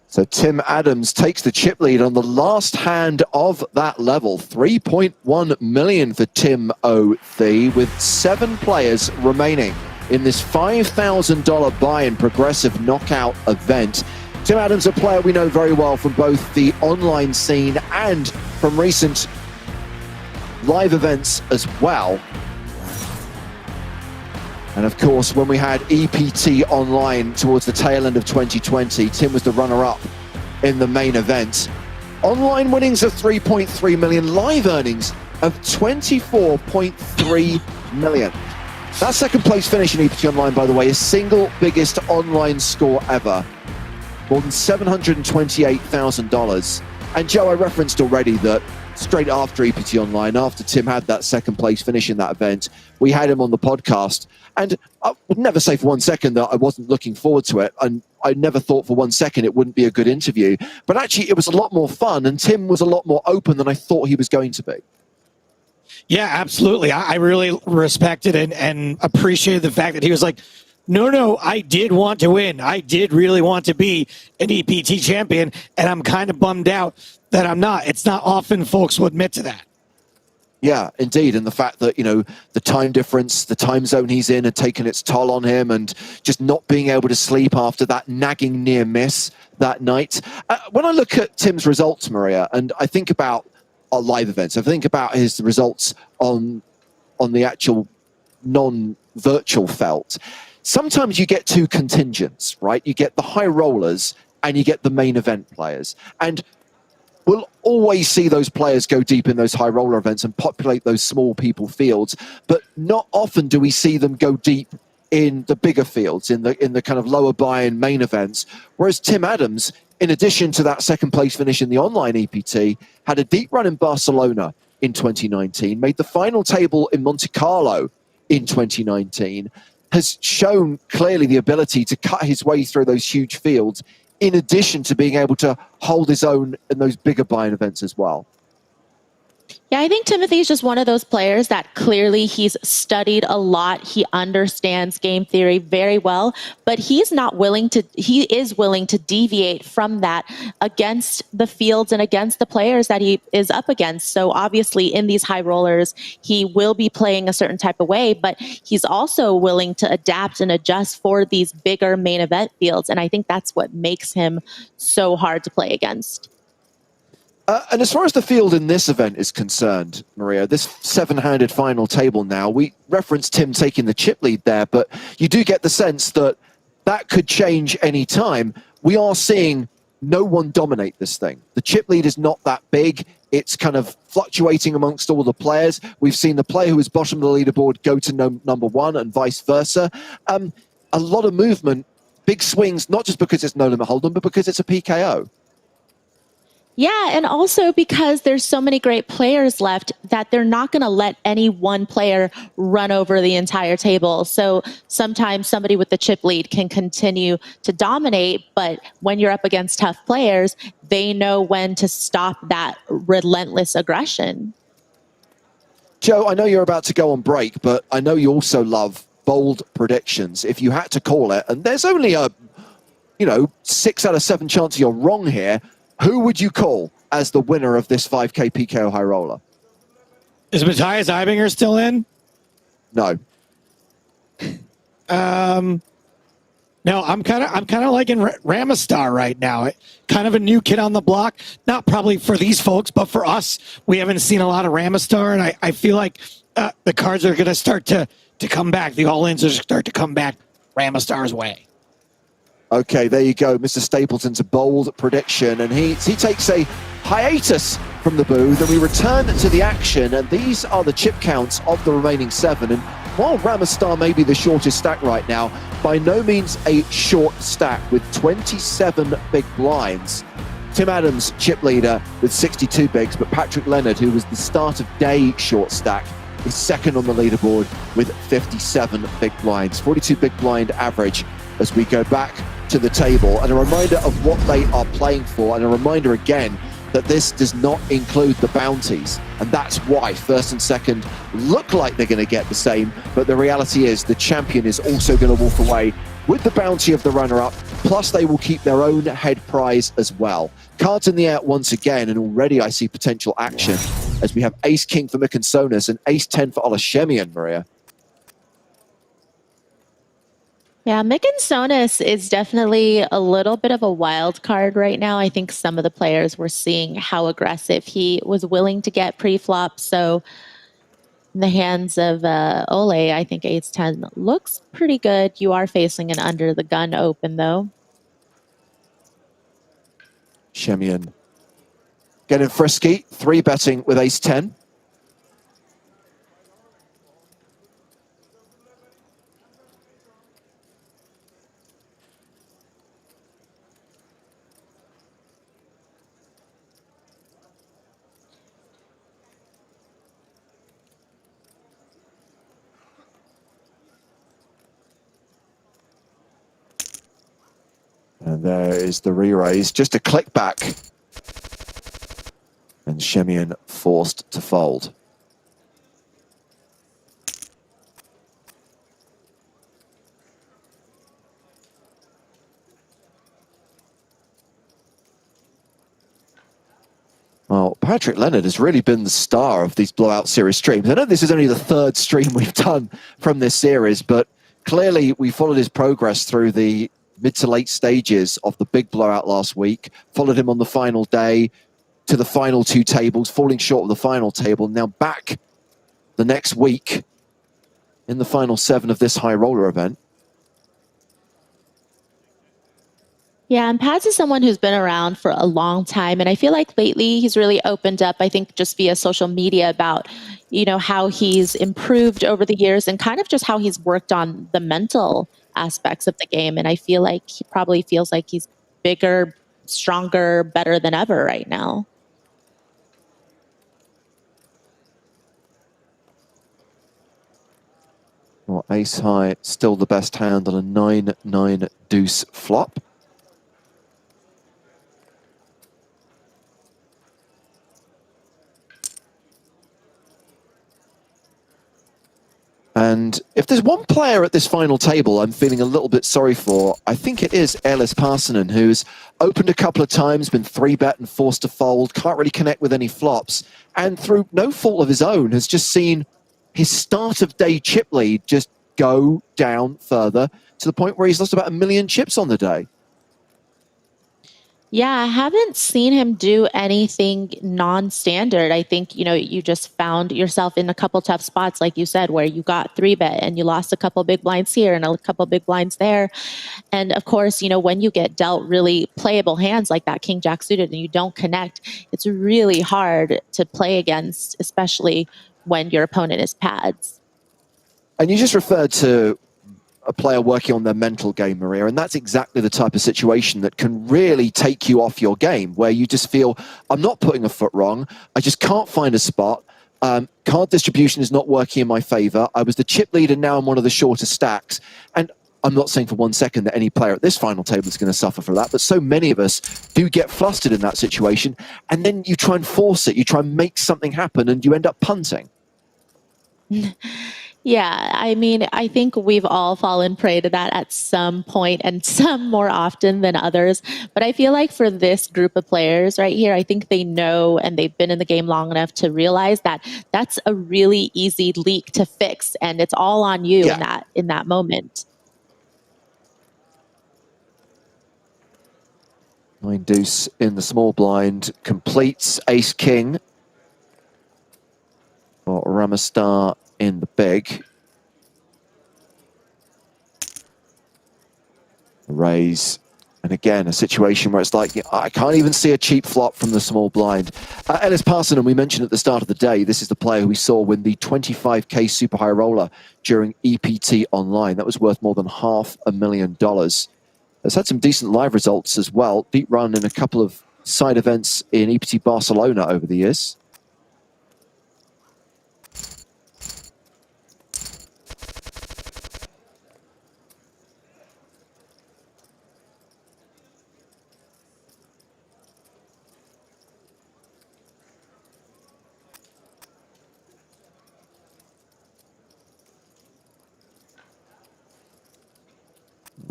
So Tim Adams takes the chip lead on the last hand of that level. 3.1 million for Tim O.Th. with 7 players remaining in this $5,000 buy-in progressive knockout event. Tim Adams, a player we know very well from both the online scene and from recent live events as well. And of course, when we had EPT online towards the tail end of 2020, Tim was the runner-up in the main event. Online winnings of 3.3 million, live earnings of 24.3 million. That second place finish in EPT Online, by the way, is single biggest online score ever. More than $728,000. And Joe, I referenced already that straight after EPT Online, after Tim had that second place finish in that event, we had him on the podcast. And I would never say for 1 second that I wasn't looking forward to it. And I never thought for 1 second it wouldn't be a good interview. But actually, it was a lot more fun. And Tim was a lot more open than I thought he was going to be. Yeah, absolutely. I really respected and appreciated the fact that he was like, no, I did want to win. I did really want to be an EPT champion. And I'm kind of bummed out that I'm not. It's not often folks will admit to that. Yeah, indeed. And the fact that, you know, the time difference, the time zone he's in had taken its toll on him, and just not being able to sleep after that nagging near miss that night. When I look at Tim's results, Maria, and I think about our live events, I think about his results on the actual non-virtual felt. Sometimes you get 2 contingents, right? You get the high rollers and you get the main event players. And we'll always see those players go deep in those high roller events and populate those small people fields, but not often do we see them go deep in the bigger fields, in the kind of lower buy-in main events. Whereas Tim Adams, in addition to that second place finish in the online EPT, had a deep run in Barcelona in 2019, made the final table in Monte Carlo in 2019, has shown clearly the ability to cut his way through those huge fields, in addition to being able to hold his own in those bigger buy-in events as well. Yeah, I think Timothy's just one of those players that clearly he's studied a lot. He understands game theory very well, but he is willing to deviate from that against the fields and against the players that he is up against. So obviously in these high rollers, he will be playing a certain type of way, but he's also willing to adapt and adjust for these bigger main event fields. And I think that's what makes him so hard to play against. And as far as the field in this event is concerned, Maria, this 7-handed final table now, we referenced Tim taking the chip lead there, but you do get the sense that that could change any time. We are seeing no one dominate this thing. The chip lead is not that big. It's kind of fluctuating amongst all the players. We've seen the player who is bottom of the leaderboard go to number 1 and vice versa. A lot of movement, big swings, not just because it's no limit hold'em, but because it's a PKO. Yeah, and also because there's so many great players left that they're not going to let any one player run over the entire table. So sometimes somebody with the chip lead can continue to dominate, but when you're up against tough players, they know when to stop that relentless aggression. Joe, I know you're about to go on break, but I know you also love bold predictions. If you had to call it, and there's only a 6 out of 7 chance you're wrong here, who would you call as the winner of this 5K PKO high roller? Is Matthias Eibinger still in? No. No, I'm kind of liking Ramistar right now. Kind of a new kid on the block. Not probably for these folks, but for us, we haven't seen a lot of Ramistar, and I feel like the cards are going to start to come back. The all-ins are start to come back Ramistar's way. Okay, there you go. Mr. Stapleton's a bold prediction, and he takes a hiatus from the booth, and we return to the action, and these are the chip counts of the remaining 7. And while Ramistar may be the shortest stack right now, by no means a short stack with 27 big blinds. Tim Adams, chip leader with 62 bigs, but Patrick Leonard, who was the start of day short stack, is second on the leaderboard with 57 big blinds, 42 big blind average as we go back to the table. And a reminder of what they are playing for, and a reminder again that this does not include the bounties. And that's why first and second look like they're going to get the same, but the reality is the champion is also going to walk away with the bounty of the runner-up, plus they will keep their own head prize as well. Cards in the air once again, and already I see potential action as we have ace-king for Mikansonis and ace-10 for Olashemian, Maria. Yeah, Mikansonis is definitely a little bit of a wild card right now. I think some of the players were seeing how aggressive he was willing to get pre-flop. So in the hands of Ole, I think ace-10 looks pretty good. You are facing an under the gun open, though. Shemian getting frisky, 3-betting with ace-10. And there is the re-raise, just a click back. And Shemian forced to fold. Well, Patrick Leonard has really been the star of these Blowout Series streams. I know this is only the 3rd stream we've done from this series, but clearly we followed his progress through the mid to late stages of the big blowout last week, followed him on the final day to the final 2 tables, falling short of the final table, now back the next week in the final 7 of this high roller event. Yeah, and Paz is someone who's been around for a long time. And I feel like lately he's really opened up, I think just via social media, about, how he's improved over the years and kind of just how he's worked on the mental aspects of the game. And I feel like he probably feels like he's bigger, stronger, better than ever right now. Well, ace high, still the best hand on a 9-9 deuce flop. And if there's one player at this final table I'm feeling a little bit sorry for, I think it is Ellis Parsonen, who's opened a couple of times, been 3-bet and forced to fold, can't really connect with any flops, and through no fault of his own has just seen his start of day chip lead just go down further to the point where he's lost about 1 million chips on the day. Yeah, I haven't seen him do anything non-standard. I think, you just found yourself in a couple tough spots, like you said, where you got 3-bet and you lost a couple big blinds here and a couple big blinds there. And of course, when you get dealt really playable hands like that King Jack suited and you don't connect, it's really hard to play against, especially when your opponent is pads. And you just referred to a player working on their mental game, Maria, and that's exactly the type of situation that can really take you off your game, where you just feel, I'm not putting a foot wrong, I just can't find a spot, card distribution is not working in my favor, I was the chip leader, now I'm one of the shortest stacks, and I'm not saying for 1 second that any player at this final table is going to suffer for that, but so many of us do get flustered in that situation, and then you try and force it, you try and make something happen, and you end up punting. Yeah, I mean, I think we've all fallen prey to that at some point, and some more often than others. But I feel like for this group of players right here, I think they know and they've been in the game long enough to realize that that's a really easy leak to fix, and it's all on you in that moment. Nine deuce in the small blind completes ace king for Ramastar in the big. Raise, and again a situation where it's like, I can't even see a cheap flop from the small blind. Ellis Parson, and we mentioned at the start of the day, this is the player who we saw win the 25k super high roller during EPT online. That was worth more than $500,000. Has had some decent live results as well. Deep run in a couple of side events in EPT Barcelona over the years.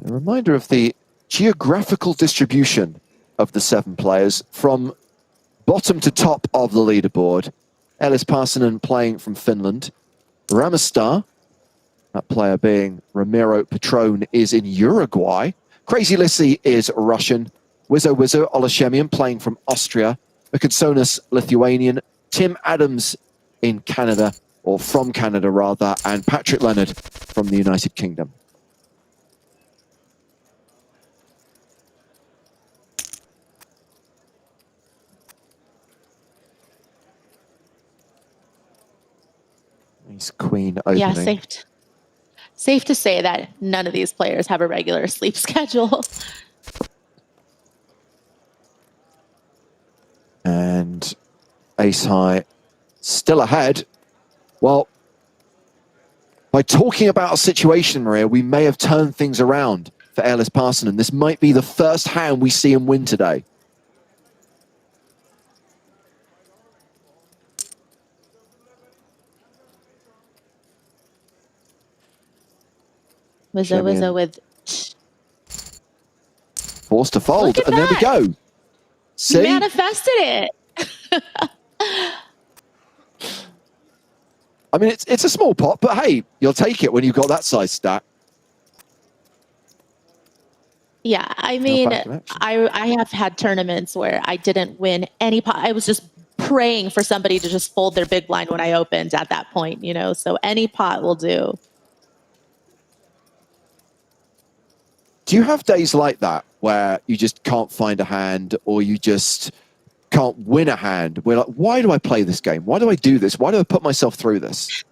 A reminder of the geographical distribution of the 7 players from bottom to top of the leaderboard. Ellis Parsonen playing from Finland. Ramastar, that player being Ramiro Petrone, is in Uruguay. Crazy Lissy is Russian. Wizzo Olashemian playing from Austria. Mikitsonis, Lithuanian. Tim Adams in Canada, or from Canada rather, and Patrick Leonard from the United Kingdom. Ace Queen opening. Yeah, safe to say that none of these players have a regular sleep schedule. And ace high still ahead. Well, by talking about a situation, Maria, we may have turned things around for Ellis Parsonen. This might be the first hand we see him win today. Wizzo with... Forced to fold, and there we go. See? You manifested it. I mean, it's a small pot, but hey, you'll take it when you've got that size stack. Yeah, I mean, I have had tournaments where I didn't win any pot. I was just praying for somebody to just fold their big blind when I opened at that point, you know, so any pot will do. Do you have days like that where you just can't find a hand, or you just can't win a hand? We're like, why do I play this game? Why do I do this? Why do I put myself through this?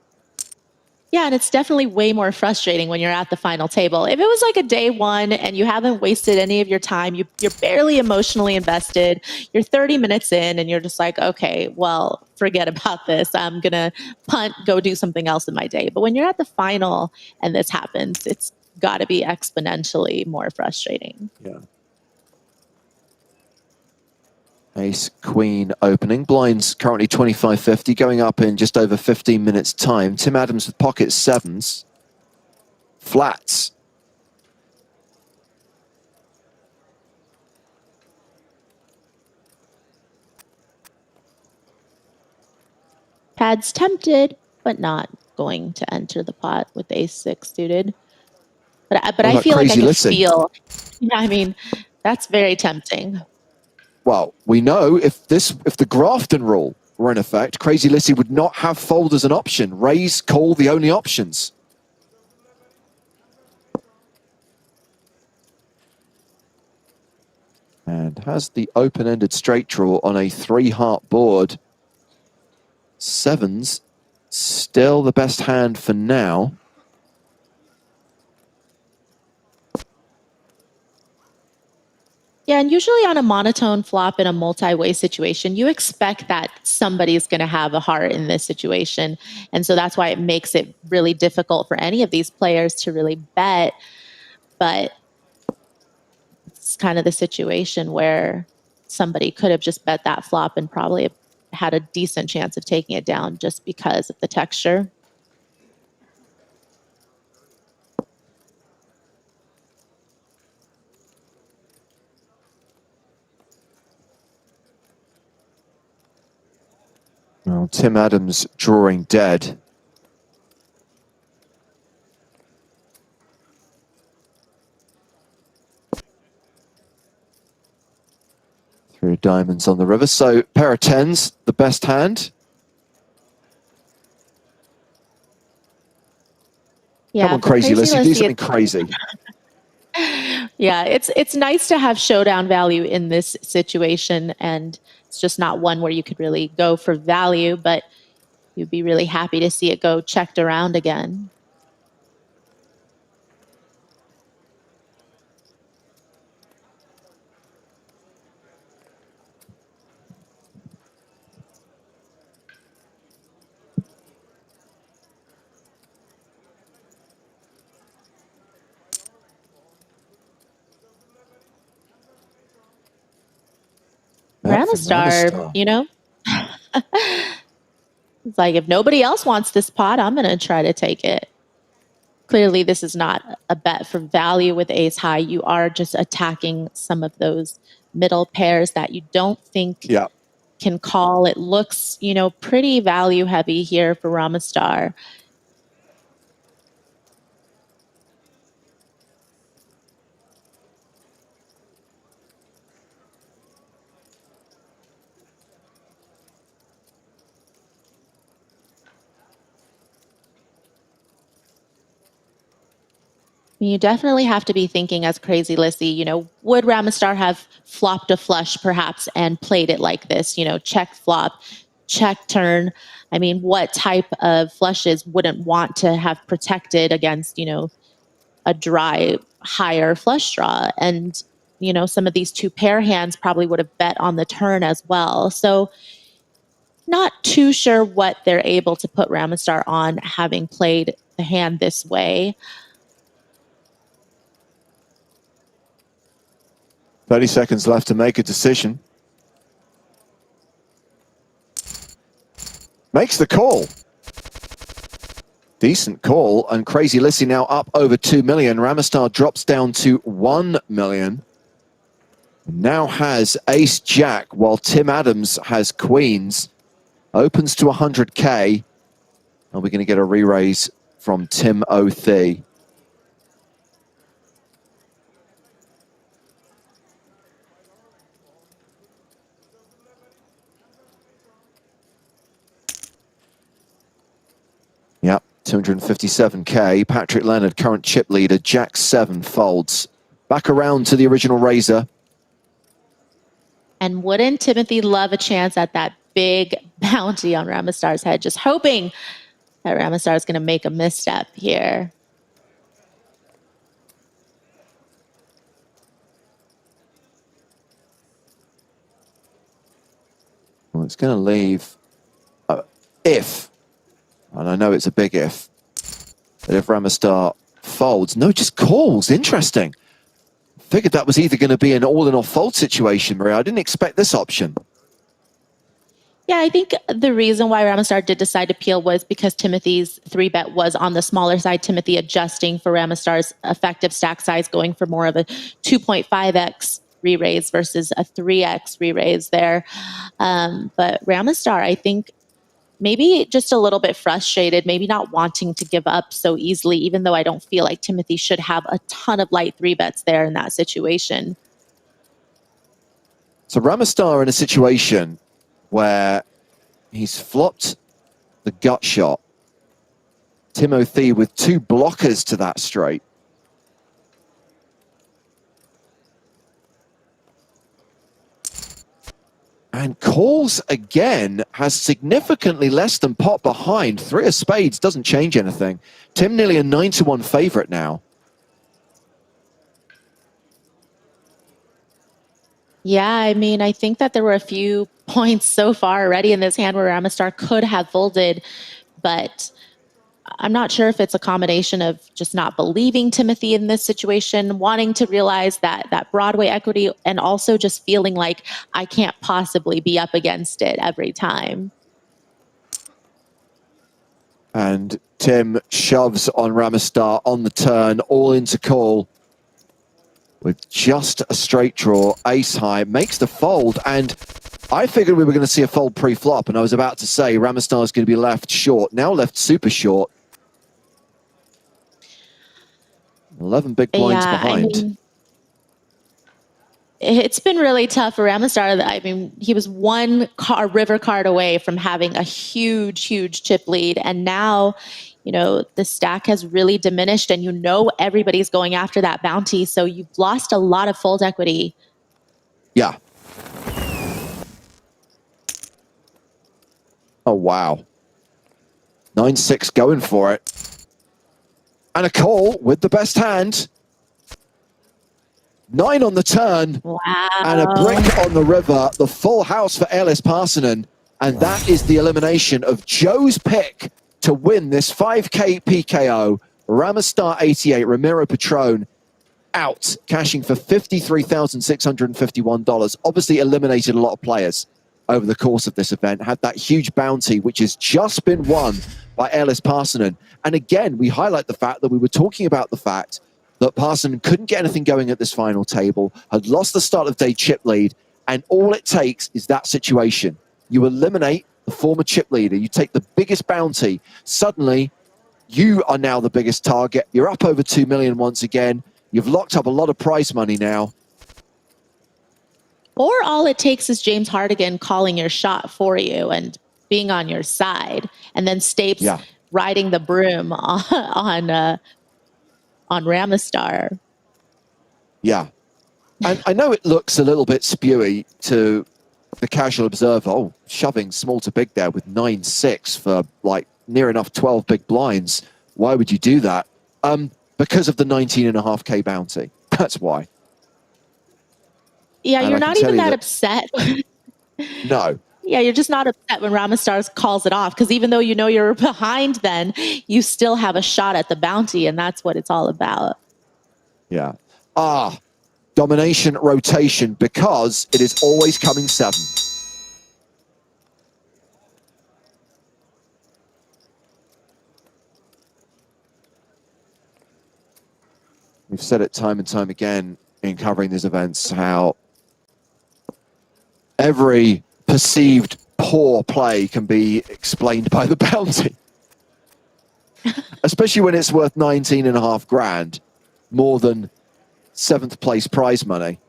Yeah, and it's definitely way more frustrating when you're at the final table. If it was like a day one and you haven't wasted any of your time, you're barely emotionally invested, you're 30 minutes in and you're just like, okay, well, forget about this. I'm going to punt, go do something else in my day. But when you're at the final and this happens, it's got to be exponentially more frustrating. Yeah. Ace Queen opening. Blinds currently 25.50, going up in just over 15 minutes time. Tim Adams with pocket sevens. Flats. Pad's tempted, but not going to enter the pot with ace-6 suited. But I feel like I can feel, yeah, I mean, that's very tempting. Well, we know if the Grafton rule were in effect, Crazy Lissy would not have fold as an option. Raise, call, the only options. And has the open-ended straight draw on a 3-heart board. Sevens, still the best hand for now. Yeah, and usually on a monotone flop in a multi-way situation, you expect that somebody's going to have a heart in this situation. And so that's why it makes it really difficult for any of these players to really bet. But it's kind of the situation where somebody could have just bet that flop and probably have had a decent chance of taking it down just because of the texture. Well, Tim Adams drawing dead. Three diamonds on the river. So pair of tens, the best hand. Yeah, Come on, crazy Lissy, do something crazy. Yeah, it's nice to have showdown value in this situation, and it's just not one where you could really go for value, but you'd be really happy to see it go checked around again. Ramastar, you know? It's like, if nobody else wants this pot, I'm going to try to take it. Clearly, this is not a bet for value with ace high. You are just attacking some of those middle pairs that you don't think can call. It looks, you know, pretty value heavy here for Ramastar. You definitely have to be thinking as Crazy Lissy, you know, would Ramastar have flopped a flush perhaps and played it like this, you know, check flop, check turn? I mean, what type of flushes wouldn't want to have protected against, you know, a dry, higher flush draw? And, you know, some of these two pair hands probably would have bet on the turn as well. So not too sure what they're able to put Ramastar on having played the hand this way. 30 seconds left to make a decision. Makes the call. Decent call, and Crazy Lissy now up over 2 million. Ramastar drops down to 1 million. Now has ace jack, while Tim Adams has queens. Opens to 100K. Are we going to get a re-raise from Tim OT? Yep, 257K. Patrick Leonard, current chip leader. Jack 7 folds. Back around to the original raiser. And wouldn't Timothy love a chance at that big bounty on Ramastar's head? Just hoping that Ramastar is going to make a misstep here. Well, it's going to leave if, and I know it's a big if, that if Ramastar folds, no, just calls. Interesting. Figured that was either going to be an all-in or fold situation, Maria. I didn't expect this option. Yeah, I think the reason why Ramastar did decide to peel was because Timothy's 3-bet was on the smaller side. Timothy adjusting for Ramastar's effective stack size, going for more of a 2.5x re-raise versus a 3x re-raise there. But Ramastar, I think, maybe just a little bit frustrated, maybe not wanting to give up so easily, even though I don't feel like Timothy should have a ton of light 3-bets there in that situation. So Ramastar in a situation where he's flopped the gut shot. Timothy with 2 blockers to that straight. And calls again, has significantly less than pot behind. 3 of spades doesn't change anything. Tim nearly a 9-1 favorite now. Yeah, I mean, I think that there were a few points so far already in this hand where Ramastar could have folded, but I'm not sure if it's a combination of just not believing Timothy in this situation, wanting to realize that Broadway equity, and also just feeling like I can't possibly be up against it every time. And Tim shoves on Ramastar on the turn, all into call with just a straight draw. Ace high makes the fold, and I figured we were going to see a fold pre-flop, and I was about to say Ramastar is going to be left short, now left super short. 11 big blinds Yeah, behind. I mean, it's been really tough for Ramastar. I mean, he was one river card away from having a huge, huge chip lead. And now, you know, the stack has really diminished, and you know everybody's going after that bounty. So you've lost a lot of fold equity. Yeah. Oh, wow. 9-6 going for it. And a call with the best hand. 9 on the turn. Wow. And a brick on the river. The full house for Ellis Parsonen. And that is the elimination of Joe's pick to win this 5K PKO. Ramastar 88, Ramiro Patron out, cashing for $53,651. Obviously eliminated a lot of players over the course of this event. Had that huge bounty, which has just been won by Ellis Parsonen. And again, we highlight the fact that we were talking about the fact that Parsonen couldn't get anything going at this final table, had lost the start of day chip lead, and all it takes is that situation. You eliminate the former chip leader, you take the biggest bounty, suddenly you are now the biggest target. You're up over 2 million once again. You've locked up a lot of prize money now. Or all it takes is James Hardigan calling your shot for you and being on your side, and then Stapes riding the broom on Ramastar. Yeah. And I know it looks a little bit spewy to the casual observer. Oh, shoving small to big there with 9-6 for like near enough 12 big blinds. Why would you do that? Because of the 19.5K bounty. That's why. Yeah, you're not even that upset. No. Yeah, you're just not upset when Ramastar calls it off, because even though you know you're behind, then you still have a shot at the bounty, and that's what it's all about. Yeah. Domination rotation, because it is always coming 7. We've said it time and time again in covering these events, how every perceived poor play can be explained by the bounty. Especially when it's worth 19.5 grand, more than 7th place prize money.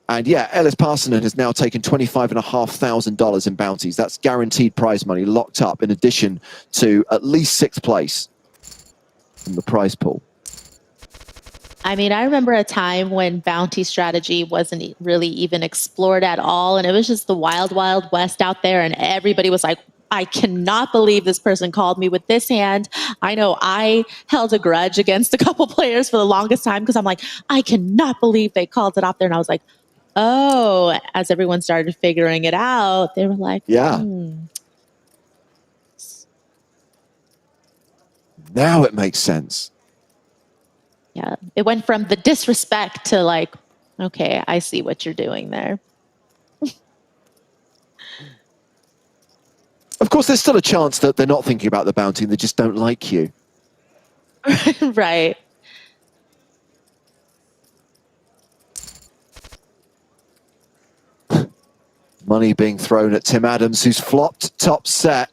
And yeah, Ellis Parsonen has now taken $25,500 in bounties. That's guaranteed prize money locked up, in addition to at least 6th place in the prize pool. I mean, I remember a time when bounty strategy wasn't really even explored at all, and it was just the wild, wild west out there, and everybody was like, I cannot believe this person called me with this hand. I know I held a grudge against a couple players for the longest time, because I'm like, I cannot believe they called it off there. And I was like, oh, as everyone started figuring it out, they were like, yeah. Now it makes sense. Yeah, it went from the disrespect to like, okay, I see what you're doing there. Of course, there's still a chance that they're not thinking about the bounty and they just don't like you. Right. Money being thrown at Tim Adams, who's flopped top set.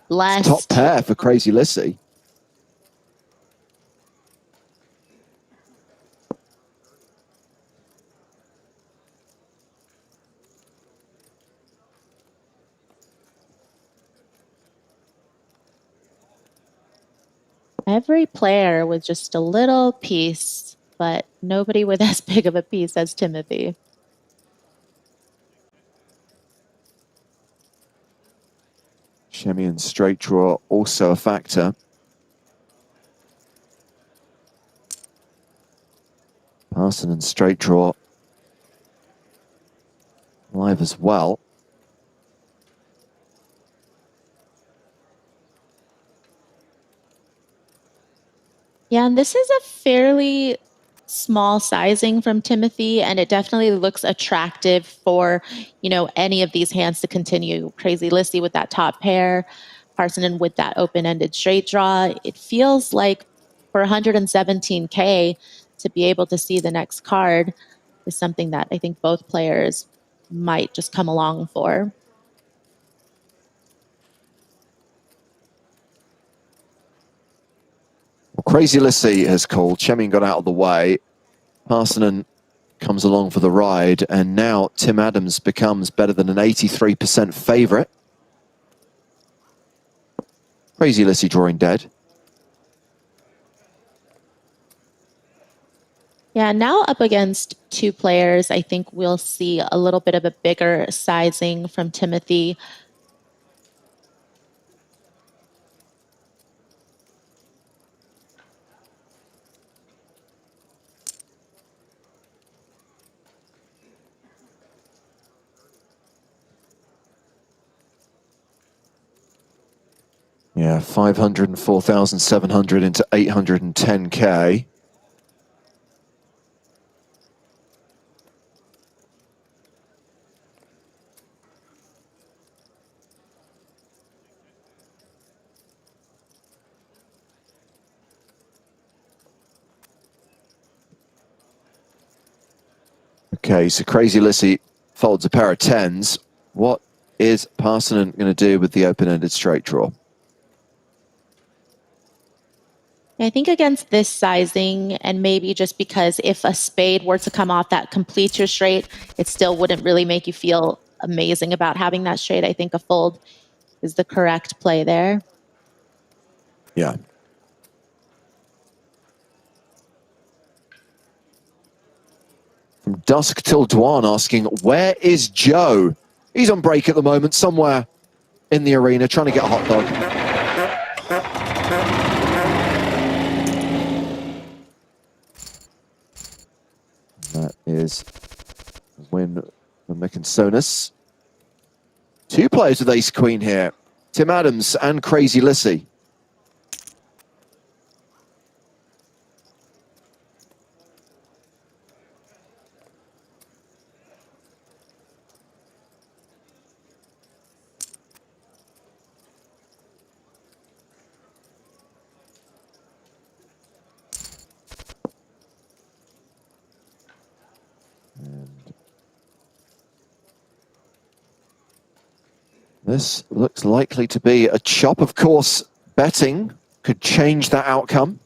Blessed. Top pair for Crazy Lissy. Every player with just a little piece, but nobody with as big of a piece as Timothy. Shemmy and straight draw also a factor. Parson and straight draw live as well. Yeah, and this is a fairly small sizing from Timothy, and it definitely looks attractive for, you know, any of these hands to continue. Crazy Lissy with that top pair, Parsonen with that open-ended straight draw. It feels like for 117K to be able to see the next card is something that I think both players might just come along for. Crazy Lissy has called. Chemin got out of the way. Parsonen comes along for the ride, and now Tim Adams becomes better than an 83% favorite. Crazy Lissy drawing dead. Yeah, now up against two players, I think we'll see a little bit of a bigger sizing from Timothy. Yeah, 504,700 into 810K. Okay, so Crazy Lissy folds a pair of tens. What is Parsonen going to do with the open-ended straight draw? I think against this sizing, and maybe just because if a spade were to come off that completes your straight, it still wouldn't really make you feel amazing about having that straight. I think a fold is the correct play there. Yeah. From dusk till dawn asking, where is Joe? He's on break at the moment, somewhere in the arena, trying to get a hot dog. That is a win for Mikansonis. Two players with ace queen here, Tim Adams and Crazy Lissy. This looks likely to be a chop. Of course, betting could change that outcome.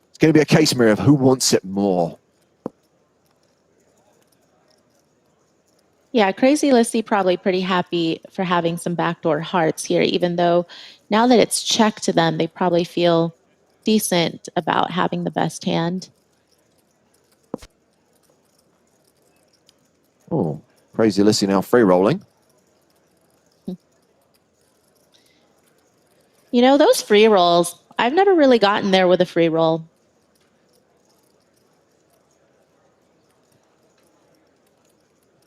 It's going to be a case, Maria, of who wants it more. Yeah, Crazy Lissy probably pretty happy for having some backdoor hearts here, even though now that it's checked to them, they probably feel decent about having the best hand. Oh, Crazy Lissy now free rolling. You know, those free rolls, I've never really gotten there with a free roll.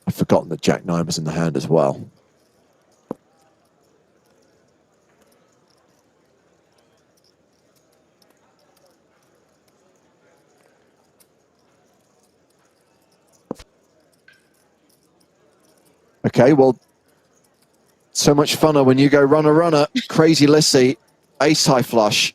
I've forgotten that Jack-9 was in the hand as well. Okay, well, so much funner when you go runner, runner. Crazy Lissy, ace high flush.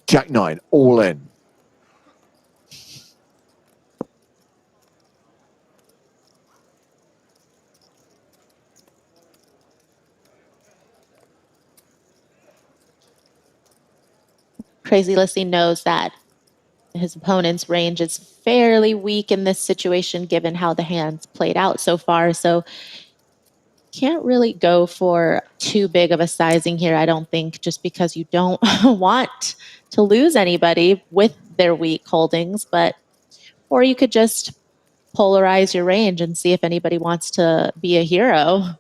Jack-9, all in. Crazy Lissy knows that his opponent's range is fairly weak in this situation, given how the hand's played out so far. So can't really go for too big of a sizing here, I don't think, just because you don't want to lose anybody with their weak holdings. But, or you could just polarize your range and see if anybody wants to be a hero.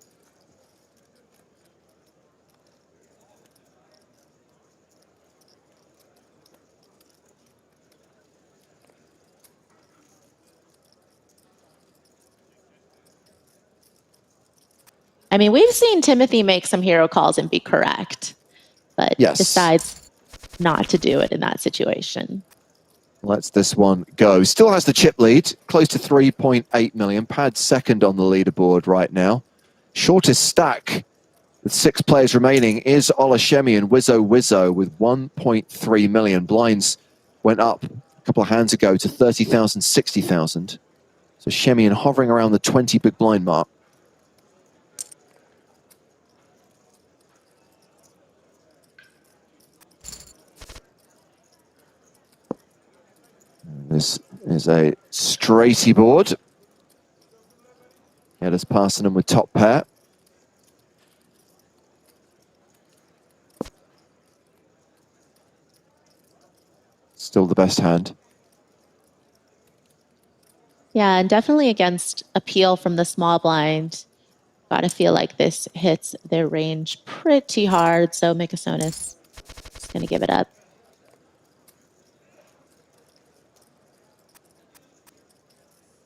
I mean, we've seen Timothy make some hero calls and be correct, but Yes. decides not to do it in that situation. Lets this one go. Still has the chip lead, close to 3.8 million. Pad second on the leaderboard right now. Shortest stack with 6 players remaining is Olashemi and Wizzo with 1.3 million. Blinds went up a couple of hands ago to 30,000, 60,000. So Shemian hovering around the 20 big blind mark. This is a straighty board. Geddes passing him with top pair. Still the best hand. Yeah, and definitely against appeal from the small blind. Gotta feel like this hits their range pretty hard, so Mikasonis is gonna give it up.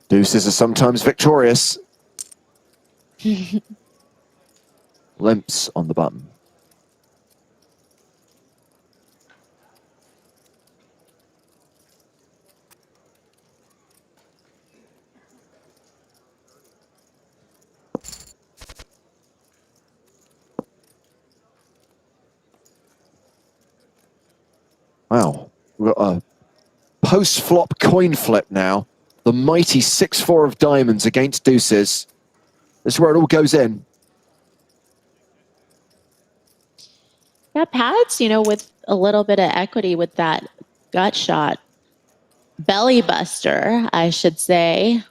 Deuces are sometimes victorious. Limps on the button. Wow, we've got a post-flop coin flip now. The mighty 6-4 of diamonds against deuces. This is where it all goes in. Yeah, pads, you know, with a little bit of equity with that gut shot. Belly buster, I should say.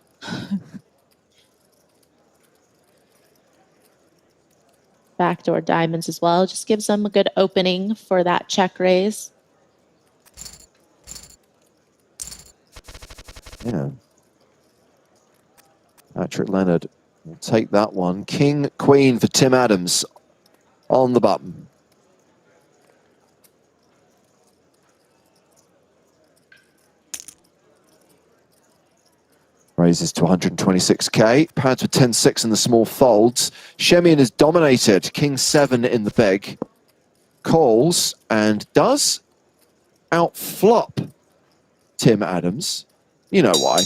Backdoor diamonds as well. Just gives them a good opening for that check raise. Yeah. Patrick Leonard will take that one. King, queen for Tim Adams on the button. Raises to 126k. Pads with 10-6 in the small folds. Shemian is dominated. King 7 in the big. Calls and does outflop Tim Adams. You know why.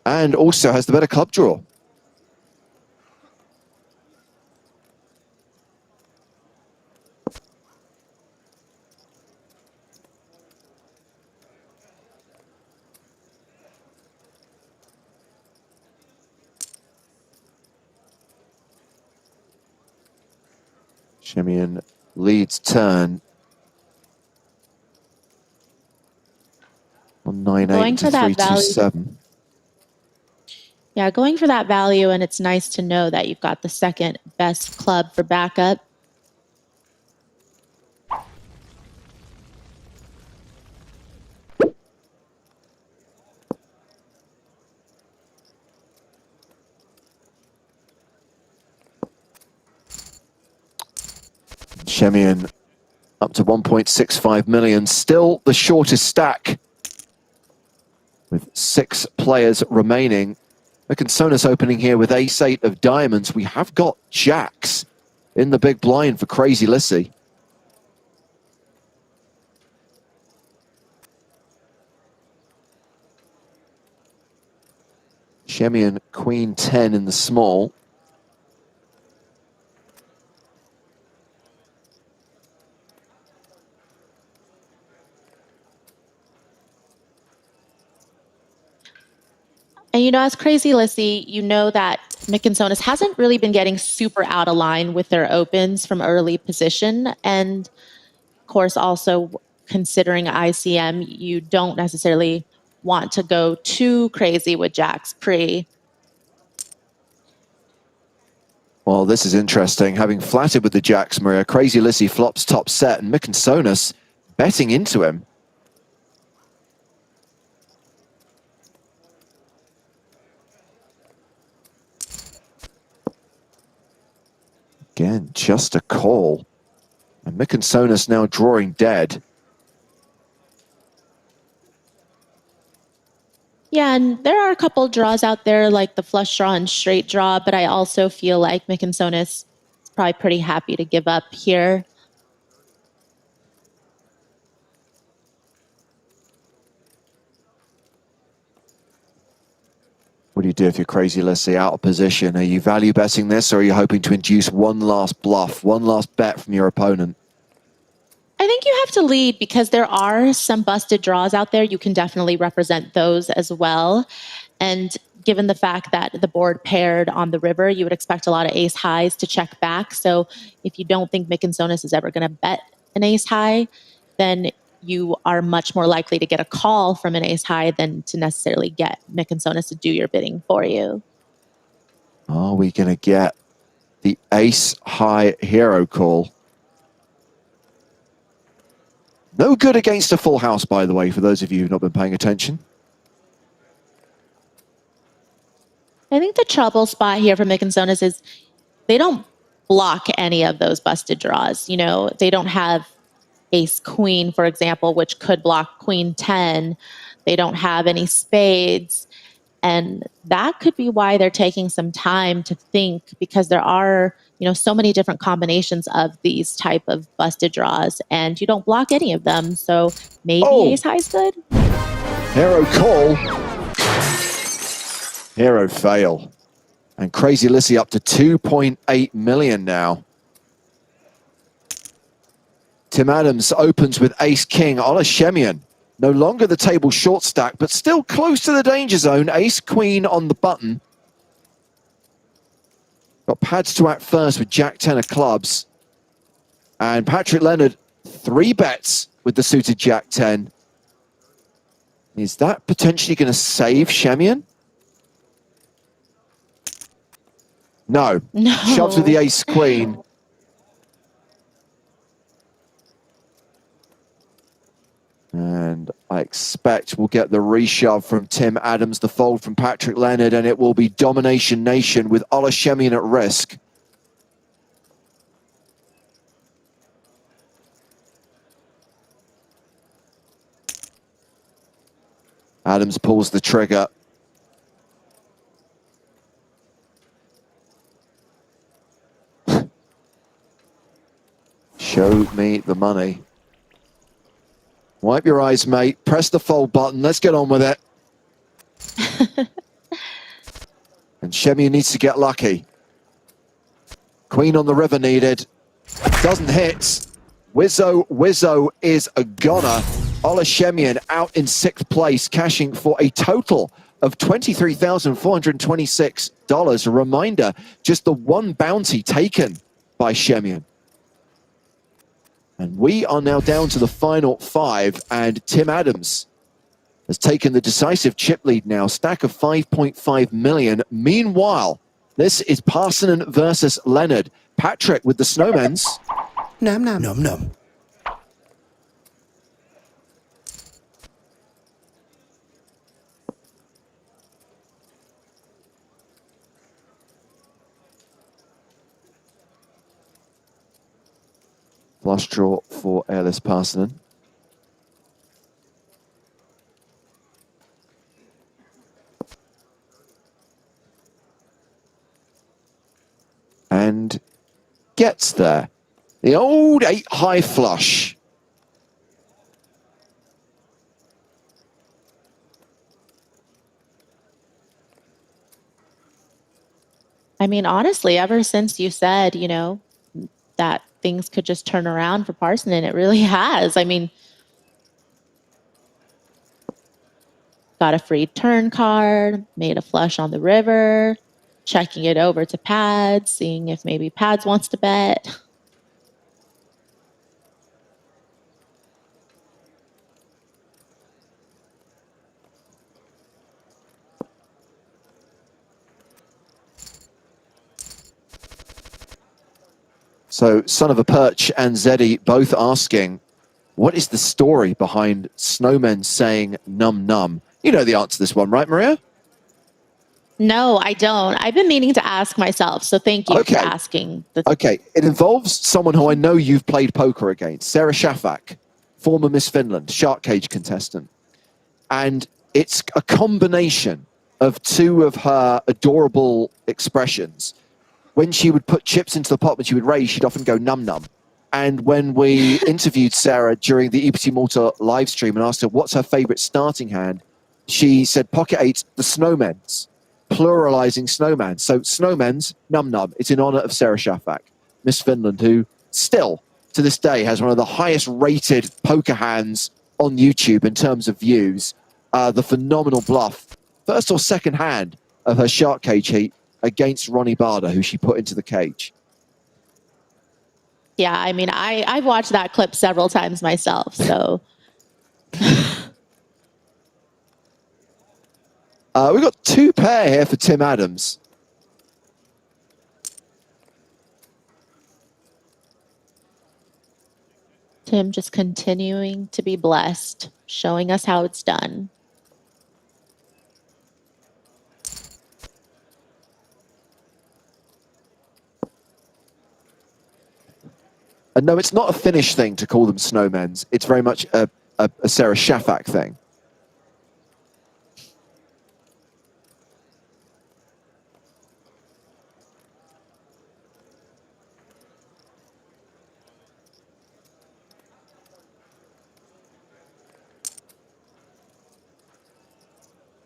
And also has the better club draw. Shemian leads turn on 9-8 to 3-2-7. Yeah, going for that value, and it's nice to know that you've got the second best club for backup. Shemian up to 1.65 million, still the shortest stack with 6 players remaining. Mikasonis opening here with ace-8 of diamonds. We have got jacks in the big blind for Crazy Lissy. Shemian queen 10 in the small. And you know, as Crazy Lissy, you know that Mikasonis hasn't really been getting super out of line with their opens from early position. And of course, also considering ICM, you don't necessarily want to go too crazy with jacks pre. Well, this is interesting. Having flatted with the jacks, Maria, Crazy Lissy flops top set, and Mikasonis betting into him. Again, just a call. And Mikasonis now drawing dead. Yeah, Yeah, and there are a couple draws out there like the flush draw and straight draw, but I also feel like Mickinsonis is probably pretty happy to give up here. What do you do if you're Crazy Lissy out of position? Are you value betting this, or are you hoping to induce one last bluff, one last bet from your opponent? I think you have to lead because there are some busted draws out there. You can definitely represent those as well. And given the fact that the board paired on the river, you would expect a lot of ace highs to check back. So if you don't think Mickinsonis is ever going to bet an ace high, then you are much more likely to get a call from an ace high than to necessarily get Mickinsonis to do your bidding for you. Are we going to get the ace high hero call? No good against a full house, by the way, for those of you who've not been paying attention. I think the trouble spot here for Mickinsonis is they don't block any of those busted draws. You know, they don't have ace queen, for example, which could block queen 10. They don't have any spades. And that could be why they're taking some time to think, because there are, you know, so many different combinations of these type of busted draws, and you don't block any of them. So maybe ace high's good. Hero call. Hero fail. And Crazy Lissy up to 2.8 million now. Tim Adams opens with ace king. Olashemian, no longer the table short stack, but still close to the danger zone. Ace queen on the button. Got pads to act first with jack 10 of clubs. And Patrick Leonard, 3 bets with the suited jack 10. Is that potentially going to save Shemian? No. No. Shoves with the ace queen. And I expect we'll get the reshove from Tim Adams, the fold from Patrick Leonard, and it will be Domination Nation with Olashemian at risk. Adams pulls the trigger. Show me the money. Wipe your eyes, mate. Press the fold button. Let's get on with it. And Shemian needs to get lucky. Queen on the river needed. Doesn't hit. Wizzo is a goner. Olashemian out in 6th place, cashing for a total of $23,426. A reminder, just the one bounty taken by Shemian. And we are now down to the final 5, and Tim Adams has taken the decisive chip lead now, stack of 5.5 million. Meanwhile, this is Parsonen versus Leonard. Patrick with the snowmans. Nom nom nom nom. Flush draw for airless Parsonen. And gets there. The old 8 high flush. I mean, honestly, ever since you said, you know, that things could just turn around for Parsonen, it really has. I mean, got a free turn card, made a flush on the river, checking it over to Pads, seeing if maybe Pads wants to bet. So, Son of a Perch and Zeddy both asking, what is the story behind snowmen saying num num? You know the answer to this one, right, Maria? No, I don't. I've been meaning to ask myself, so thank you for asking. Okay, it involves someone who I know you've played poker against, Sarah Shafak, former Miss Finland, Shark Cage contestant. And it's a combination of two of her adorable expressions. When she would put chips into the pot, when she would raise, she'd often go num num. And when we interviewed Sarah during the EPT Malta live stream and asked her what's her favorite starting hand, she said pocket eight, the snowmen's, pluralizing snowman. So snowmen's, num num. It's in honor of Sarah Shafak, Miss Finland, who still to this day has one of the highest rated poker hands on YouTube in terms of views. The phenomenal bluff, first or second hand of her shark cage heat against Ronnie Barder, who she put into the cage. Yeah, I mean, I've watched that clip several times myself, so. We've got two pair here for Tim Adams. Tim just continuing to be blessed, showing us how it's done. And no, it's not a Finnish thing to call them snowmen's. It's very much a Sarah Shafak thing.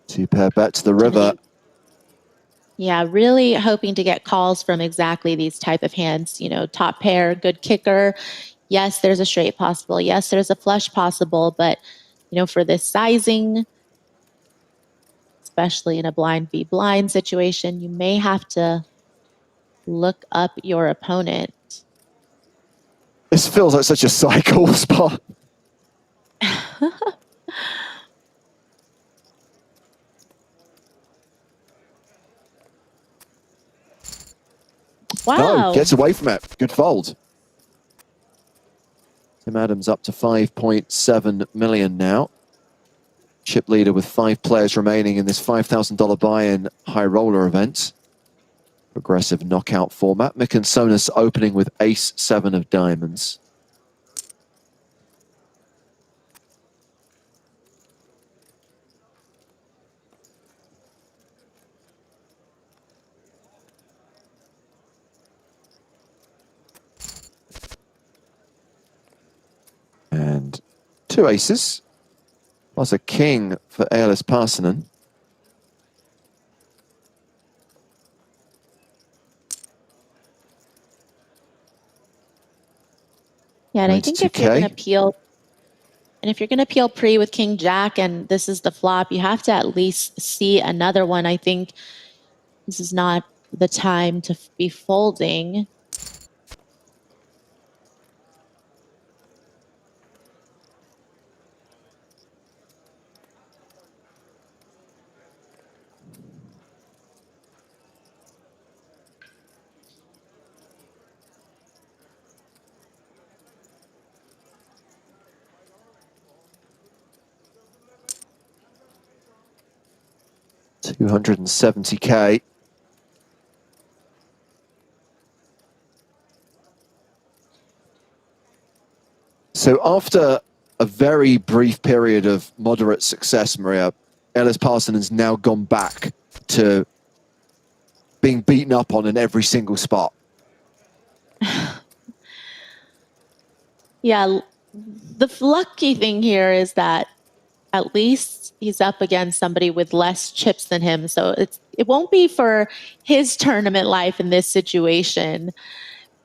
Two pair bet to the river. Yeah, really hoping to get calls from exactly these type of hands. You know, top pair, good kicker. Yes, there's a straight possible. Yes, there's a flush possible. But, you know, for this sizing, especially in a blind v blind situation, you may have to look up your opponent. This feels like such a cycle spot. Wow. No, gets away from it. Good fold. Tim Adams up to 5.7 million now. Chip leader with 5 players remaining in this $5,000 buy-in high roller event. Progressive knockout format. Mikansonis opening with ace-7 of diamonds. And 2 aces, plus a king for Eilers Parsonen. Yeah, and I think if you're 92K. going to peel, and if you're going to peel pre with King Jack and this is the flop, you have to at least see another one. I think this is not the time to be folding. $270K. So after a very brief period of moderate success, Maria, Eilers Parsonen's now gone back to being beaten up on in every single spot. Yeah, the lucky thing here is that at least he's up against somebody with less chips than him. So it won't be for his tournament life in this situation.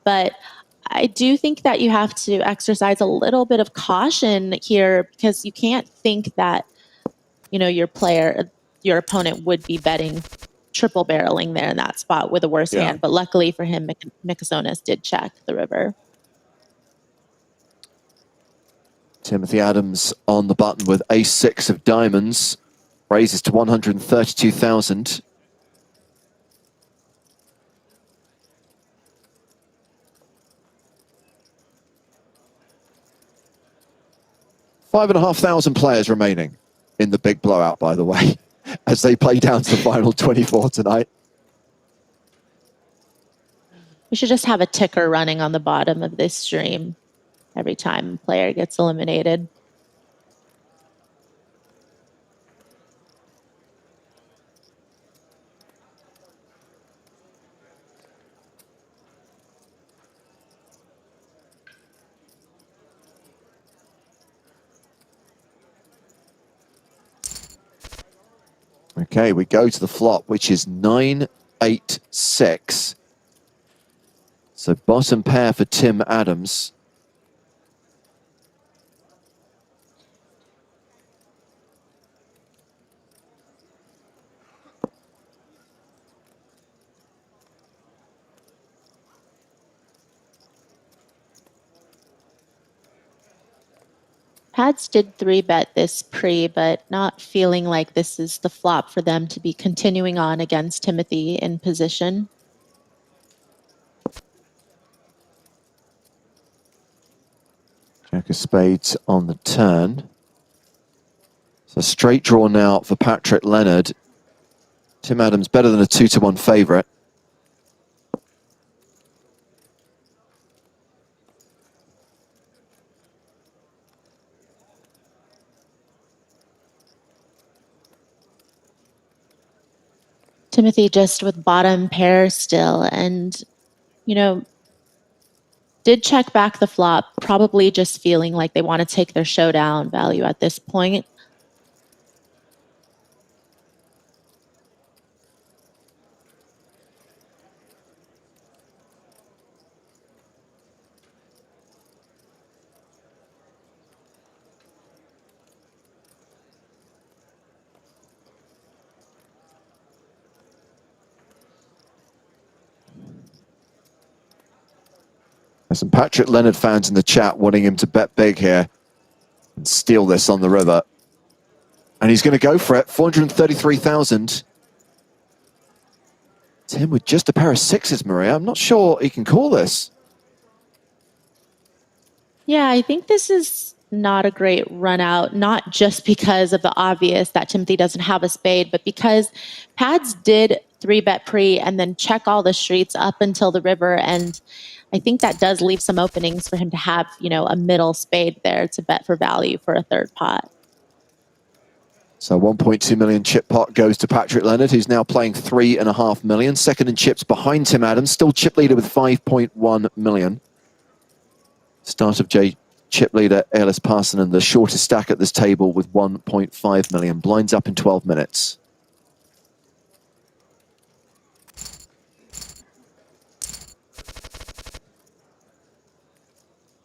But I do think that you have to exercise a little bit of caution here because you can't think that, you know, your opponent would be betting triple barreling there in that spot with a worse hand. But luckily for him, Mikansonis did check the river. Timothy Adams on the button with ace-6 of diamonds. Raises to 132,000. $5,500 players remaining in the big blowout, by the way, as they play down to the final 24 tonight. We should just have a ticker running on the bottom of this stream every time a player gets eliminated. Okay, we go to the flop, which is 9-8-6. So bottom pair for Tim Adams. Pads did 3-bet this pre, but not feeling like this is the flop for them to be continuing on against Timothy in position. Jack of spades on the turn. So straight draw now for Patrick Leonard. Tim Adams better than a 2-1 favourite. Timothy just with bottom pair still, and, you know, did check back the flop, probably just feeling like they want to take their showdown value at this point. There's some Patrick Leonard fans in the chat wanting him to bet big here and steal this on the river. And he's going to go for it, 433,000. Tim with just a pair of sixes, Maria. I'm not sure he can call this. Yeah, I think this is not a great run out, not just because of the obvious that Timothy doesn't have a spade, but because Pads did 3-bet pre and then check all the streets up until the river. And I think that does leave some openings for him to have, you know, a middle spade there to bet for value for a third pot. So 1.2 million chip pot goes to Patrick Leonard, who's now playing 3.5 million. Second in chips behind Tim Adams, still chip leader with 5.1 million. Start of J chip leader Ellis Parsonen, the shortest stack at this table with 1.5 million. Blinds up in 12 minutes.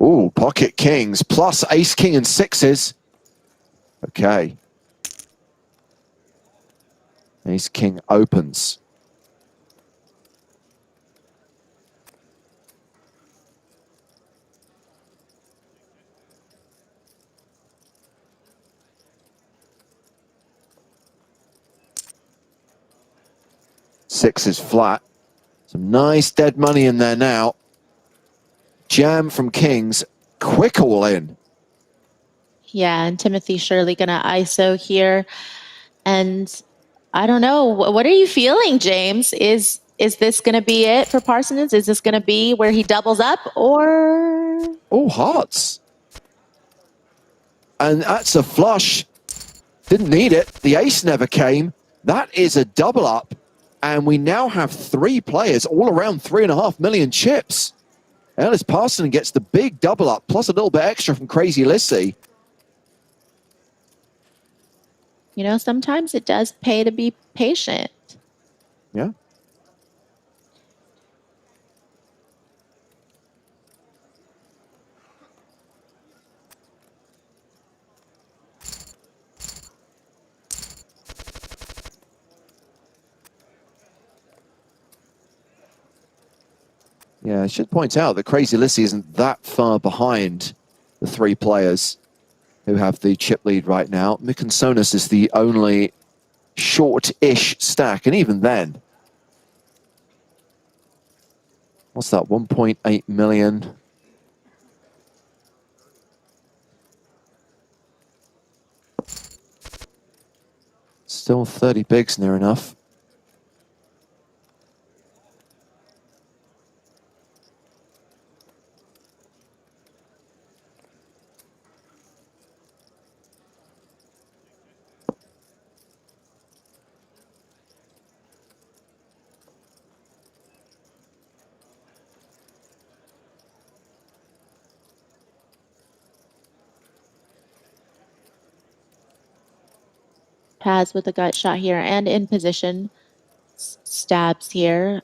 Ooh, pocket kings plus ace, king, and sixes. Okay. Ace, king opens. Six is flat. Some nice dead money in there now. Jam from kings, quick all in. Yeah, and Timothy surely gonna ISO here. And I don't know, what are you feeling, James? Is this gonna be it for Parsons? Is this gonna be where he doubles up, or? Oh, hearts. And that's a flush. Didn't need it. The ace never came. That is a double up. And we now have three players all around 3.5 million chips. Ellis Parson gets the big double up, plus a little bit extra from Crazy Lissy. You know, sometimes it does pay to be patient. Yeah. Yeah, I should point out that Crazy Lissy isn't that far behind the three players who have the chip lead right now. Mikansonis is the only short-ish stack, and even then, what's that, 1.8 million? Still 30 bigs near enough. Pads with a gut shot here and in position. Stabs here.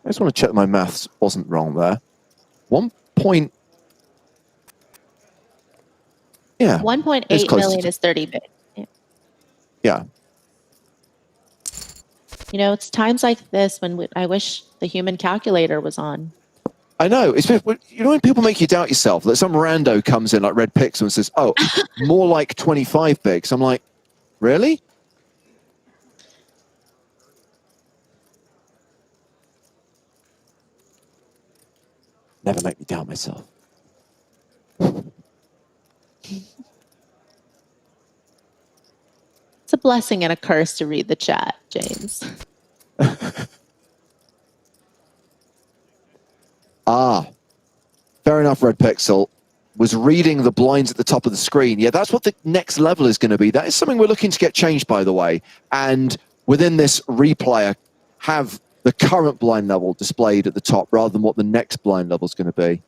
I just want to check my maths wasn't wrong there. 1 point. Yeah. 1.8 million is 30 big. Yeah. You know, it's times like this when I wish the human calculator was on. I know. It's been, you know when people make you doubt yourself, that some rando comes in like Red Pixel and says, oh, more like 25 bigs. I'm like, really? Never make me doubt myself. It's a blessing and a curse to read the chat, James. Fair enough, Red Pixel was reading the blinds at the top of the screen. Yeah, that's what the next level is going to be. That is something we're looking to get changed, by the way. And within this replayer, have the current blind level displayed at the top rather than what the next blind level is going to be.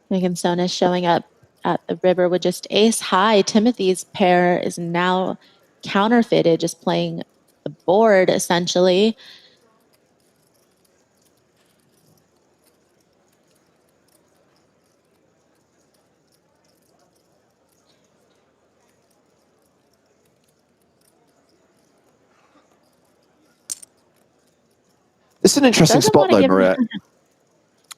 Megan Sonis showing up at the river with just ace high. Timothy's pair is now counterfeited, just playing the board essentially. This is an interesting spot though, Maria.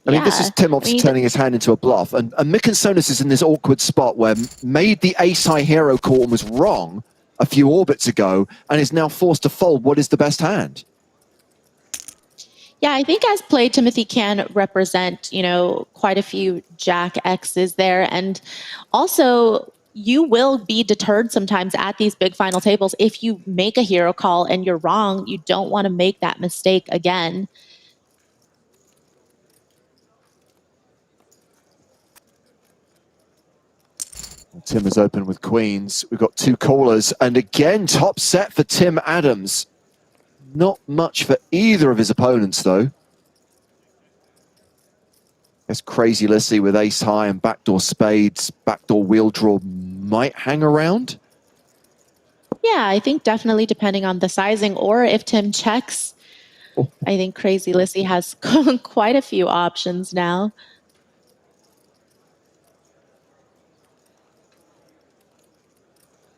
I mean, this is Tim obviously turning his hand into a bluff. And Sonis is in this awkward spot where made the ace-high hero call and was wrong a few orbits ago and is now forced to fold what is the best hand. Yeah, I think as played, Timothy can represent, you know, quite a few Jack X's there. And also, you will be deterred sometimes at these big final tables. If you make a hero call and you're wrong, you don't want to make that mistake again. Tim is open with queens. We've got two callers. And again, top set for Tim Adams. Not much for either of his opponents, though. Guess Crazy Lissy with ace high and backdoor spades, backdoor wheel draw might hang around. Yeah, I think definitely depending on the sizing, or if Tim checks, I think Crazy Lissy has quite a few options now.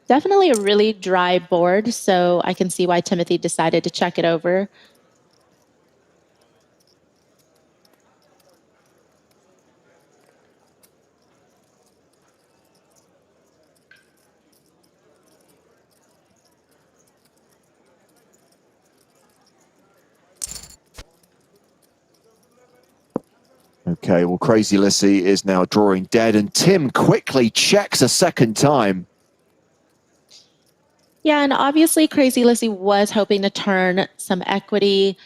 Definitely a really dry board, so I can see why Timothy decided to check it over. Okay, well, Crazy Lissy is now drawing dead, and Tim quickly checks a second time. Yeah, and obviously Crazy Lissy was hoping to turn some equity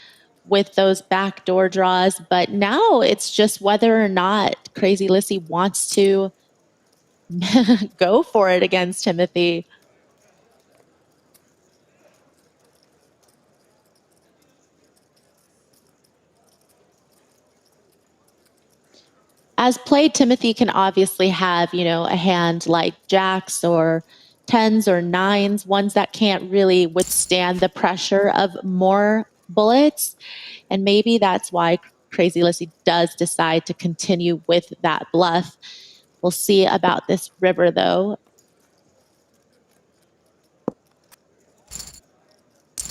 with those backdoor draws, but now it's just whether or not Crazy Lissy wants to go for it against Timothy. As played, Timothy can obviously have, you know, a hand like jacks or tens or nines, ones that can't really withstand the pressure of more bullets. And maybe that's why Crazy Lissy does decide to continue with that bluff. We'll see about this river, though.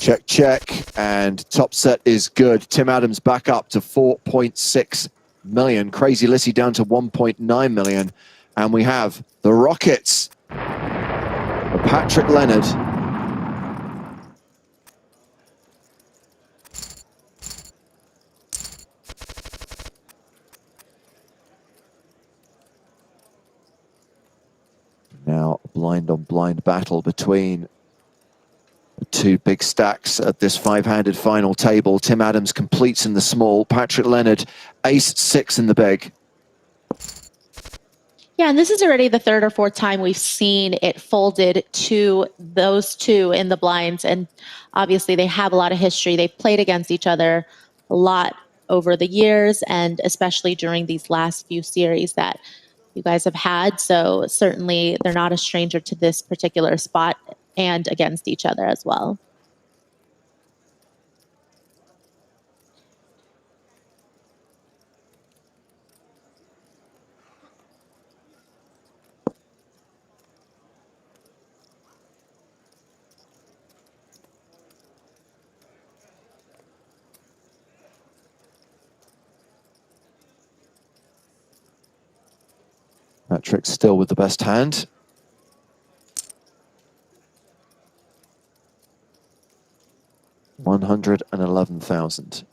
Check, check, and top set is good. Tim Adams back up to 4.6 million. Crazy Lissy down to 1.9 million. And we have the Rockets. Patrick Leonard. Now a blind on blind battle between the two big stacks at this five-handed final table. Tim Adams completes in the small. Patrick Leonard, ace-6 in the big. Yeah, and this is already the third or fourth time we've seen it folded to those two in the blinds. And obviously they have a lot of history. They've played against each other a lot over the years, and especially during these last few series that you guys have had. So certainly they're not a stranger to this particular spot and against each other as well. Patrick still with the best hand. $111,000.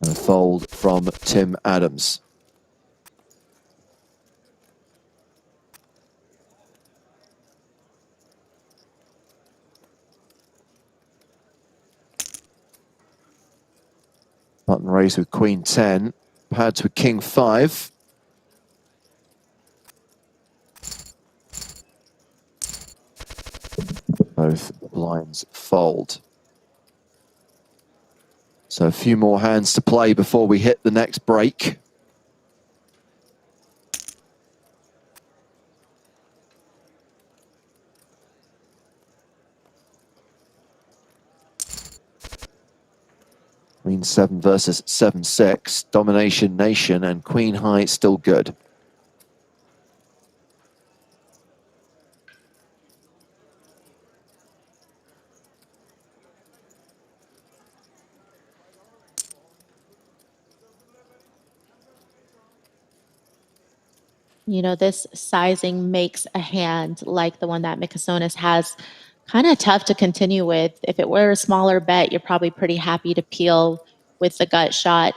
And a fold from Tim Adams. Button raise with Queen 10. Pads with King 5. Both blinds fold. So a few more hands to play before we hit the next break. Queen 7 versus 7-6. Domination Nation, and Queen High still good. You know, this sizing makes a hand like the one that Mikasonis has kind of tough to continue with. If it were a smaller bet, you're probably pretty happy to peel with the gut shot.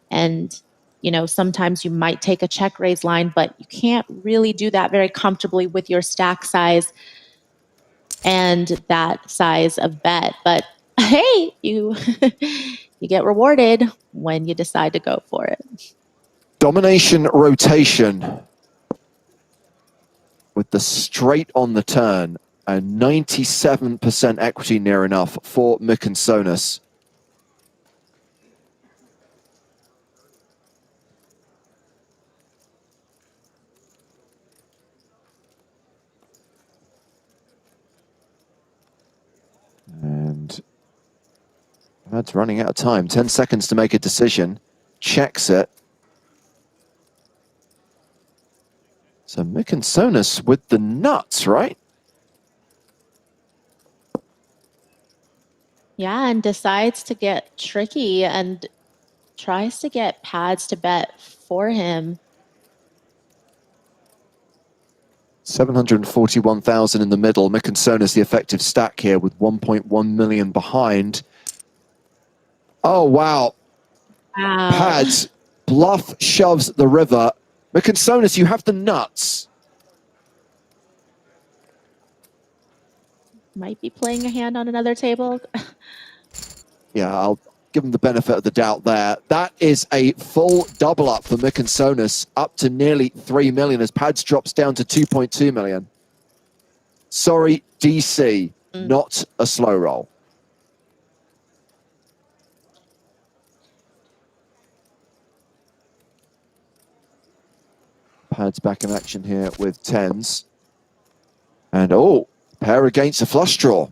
And, you know, sometimes you might take a check raise line, but you can't really do that very comfortably with your stack size and that size of bet. But hey, you you get rewarded when you decide to go for it. Domination rotation with the straight on the turn, and 97% equity near enough for Mikasonis. And that's running out of time. 10 seconds to make a decision. Checks it. So Mikasonis with the nuts, right? Yeah, and decides to get tricky and tries to get pads to bet for him. 741,000 in the middle. Mikasonis the effective stack here with 1.1 million behind. Oh, wow. Wow. Pads, bluff shoves the river. Mikasonis, you have the nuts. Might be playing a hand on another table. Yeah, I'll give him the benefit of the doubt there. That is a full double up for Mikasonis, up to nearly 3 million as Pads drops down to 2.2 million. Sorry, DC, not a slow roll. Pads back in action here with 10s. And oh, pair against a flush draw.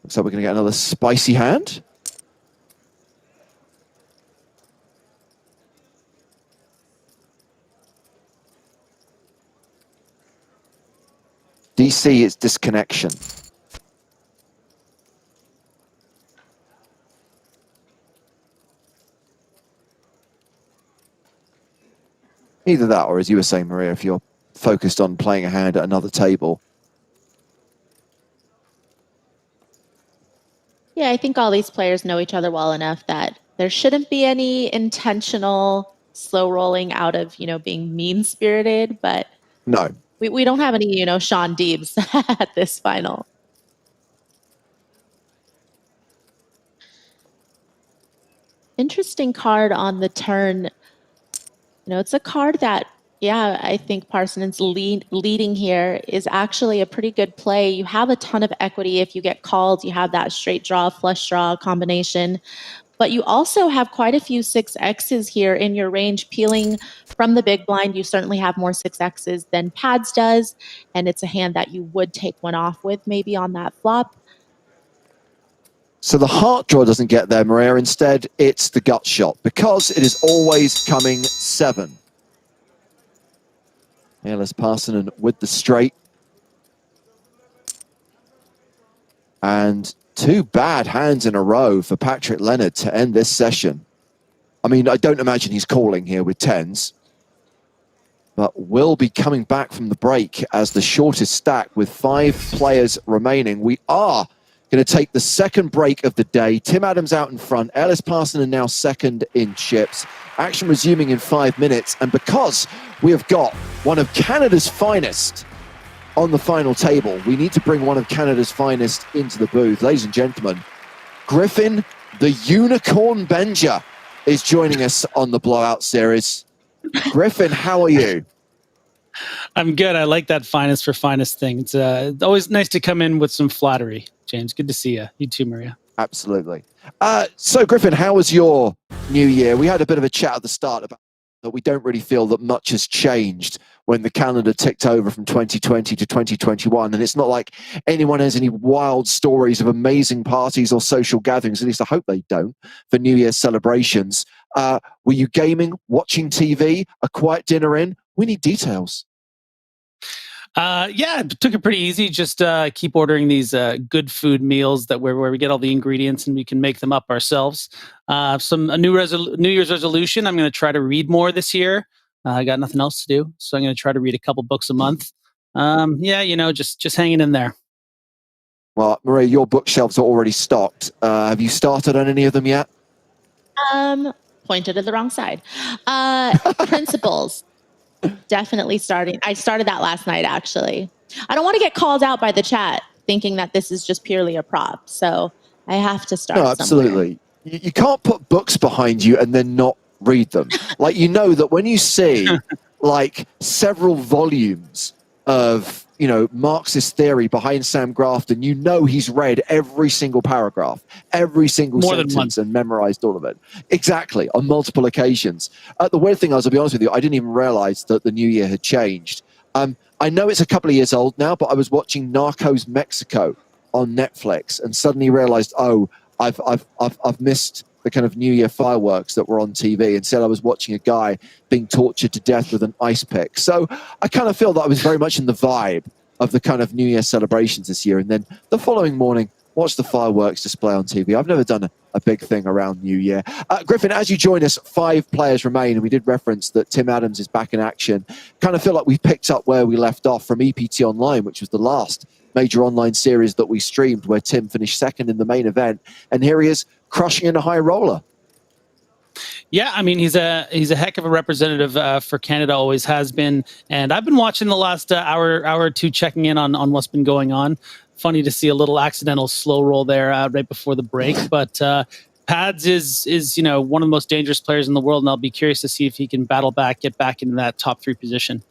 Looks like we're going to get another spicy hand. DC is disconnection. Either that, or as you were saying, Maria, if you're focused on playing a hand at another table. Yeah, I think all these players know each other well enough that there shouldn't be any intentional slow rolling out of, being mean-spirited, but No. we don't have any, Sean Deebs at this final. Interesting card on the turn. It's a card that, yeah, I think Parsons leading here is actually a pretty good play. You have a ton of equity. If you get called, you have that straight draw, flush draw combination. But you also have quite a few 6Xs here in your range. Peeling from the big blind, you certainly have more 6Xs than Pads does. And it's a hand that you would take one off with maybe on that flop. So the heart draw doesn't get there, Maria. Instead, it's the gut shot, because it is always coming 7. Elias Parsonen with the straight. And 2 bad hands in a row for Patrick Leonard to end this session. I mean, I don't imagine he's calling here with 10s, but will be coming back from the break as the shortest stack with 5 players remaining. We are going to take the second break of the day. Tim Adams out in front. Elias Parsonen now second in chips. Action resuming in 5 minutes. And because we have got one of Canada's finest on the final table, we need to bring one of Canada's finest into the booth. Ladies and gentlemen, Griffin, the Unicorn Benger, is joining us on the Blowout Series. Griffin, how are you? I'm good. I like that finest for finest thing. It's always nice to come in with some flattery, James. Good to see you. You too, Maria. Absolutely. So, Griffin, how was your new year? We had a bit of a chat at the start about that we don't really feel that much has changed when the calendar ticked over from 2020 to 2021. And it's not like anyone has any wild stories of amazing parties or social gatherings, at least I hope they don't, for New Year's celebrations. Were you gaming, watching TV, a quiet dinner in? We need details. Yeah, took it pretty easy. Just keep ordering these good food meals that where we get all the ingredients and we can make them up ourselves. A New Year's resolution. I'm going to try to read more this year. I got nothing else to do, so I'm going to try to read a couple books a month. Yeah, just hanging in there. Well, Maria, your bookshelves are already stocked. Have you started on any of them yet? Pointed at the wrong side. Principles. Definitely starting. I started that last night, actually. I don't want to get called out by the chat thinking that this is just purely a prop. So I have to start. No, absolutely. You can't put books behind you and then not read them. Like, you know that when you see like several volumes of, Marxist theory behind Sam Grafton, he's read every single paragraph, every single sentence and memorized all of it. Exactly, on multiple occasions. The weird thing is, I'll be honest with you, I didn't even realize that the new year had changed. I know it's a couple of years old now, but I was watching Narcos Mexico on Netflix and suddenly realized, oh, I've missed the kind of New Year fireworks that were on TV. Instead, I was watching a guy being tortured to death with an ice pick. So I kind of feel that I was very much in the vibe of the kind of New Year celebrations this year. And then the following morning, watch the fireworks display on TV. I've never done a big thing around New Year. Griffin, as you join us, 5 players remain, and we did reference that Tim Adams is back in action. Kind of feel like we've picked up where we left off from EPT Online, which was the last major online series that we streamed, where Tim finished second in the main event. And here he is, crushing in a high roller. Yeah, I mean, he's a heck of a representative for Canada, always has been. And I've been watching the last hour or two, checking in on what's been going on. Funny to see a little accidental slow roll there right before the break. But Pads is one of the most dangerous players in the world, and I'll be curious to see if he can get back into that top 3 position.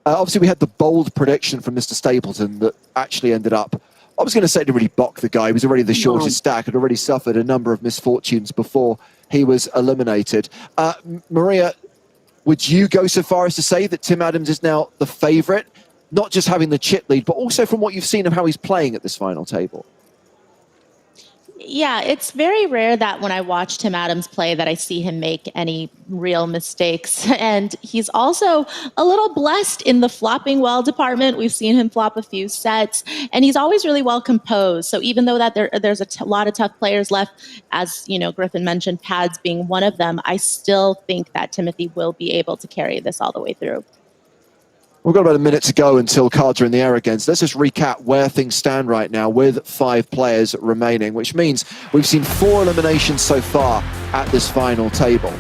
Obviously, we had the bold prediction from Mr. Stapleton that actually ended up, I was going to say, to really bock the guy. He was already the shortest stack, had already suffered a number of misfortunes before he was eliminated. Maria, would you go so far as to say that Tim Adams is now the favourite, not just having the chip lead, but also from what you've seen of how he's playing at this final table? Yeah, it's very rare that when I watch Tim Adams play that I see him make any real mistakes. And he's also a little blessed in the flopping well department. We've seen him flop a few sets, and he's always really well composed. So even though that there's a lot of tough players left, as you know, Griffin mentioned, Pads being one of them, I still think that Timothy will be able to carry this all the way through. We've got about a minute to go until cards are in the air again. So let's just recap where things stand right now with 5 players remaining, which means we've seen 4 eliminations so far at this final table.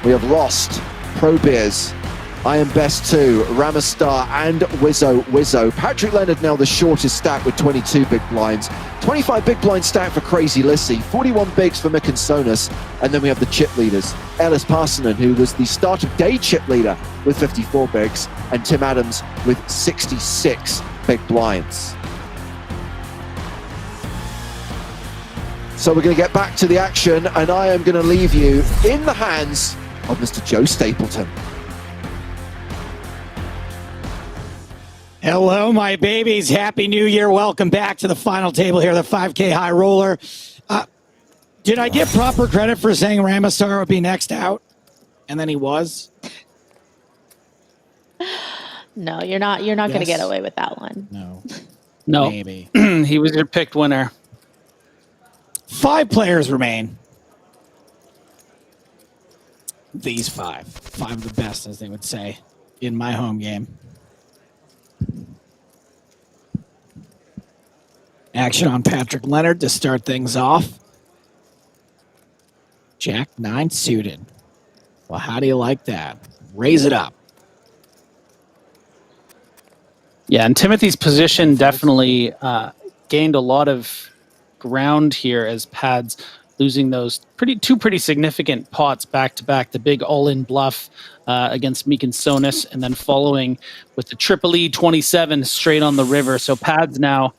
We have lost Pro Beers, I Am Best 2, Ramastar, and Wizzo. Patrick Leonard now the shortest stack with 22 big blinds. 25 big blind stack for Crazy Lissy, 41 bigs for Mick and Sonus, and then we have the chip leaders. Ellis Parsonen, who was the start of day chip leader with 54 bigs, and Tim Adams with 66 big blinds. So we're going to get back to the action, and I am going to leave you in the hands of Mr. Joe Stapleton. Hello, my babies. Happy New Year. Welcome back to the final table here, the 5K high roller. Did I get proper credit for saying Ramastar would be next out? And then he was? No, you're not going to get away with that one. No. Maybe. He was your picked winner. 5 players remain. These 5. 5 of the best, as they would say, in my home game. Action on Patrick Leonard to start things off. Jack 9 suited. Well, how do you like that? Raise it up. Yeah, and Timothy's position definitely gained a lot of ground here as Pads losing those two pretty significant pots back to back. The big all-in bluff against Meek and Sonus, and then following with the triple E 27 straight on the river. So Pads now,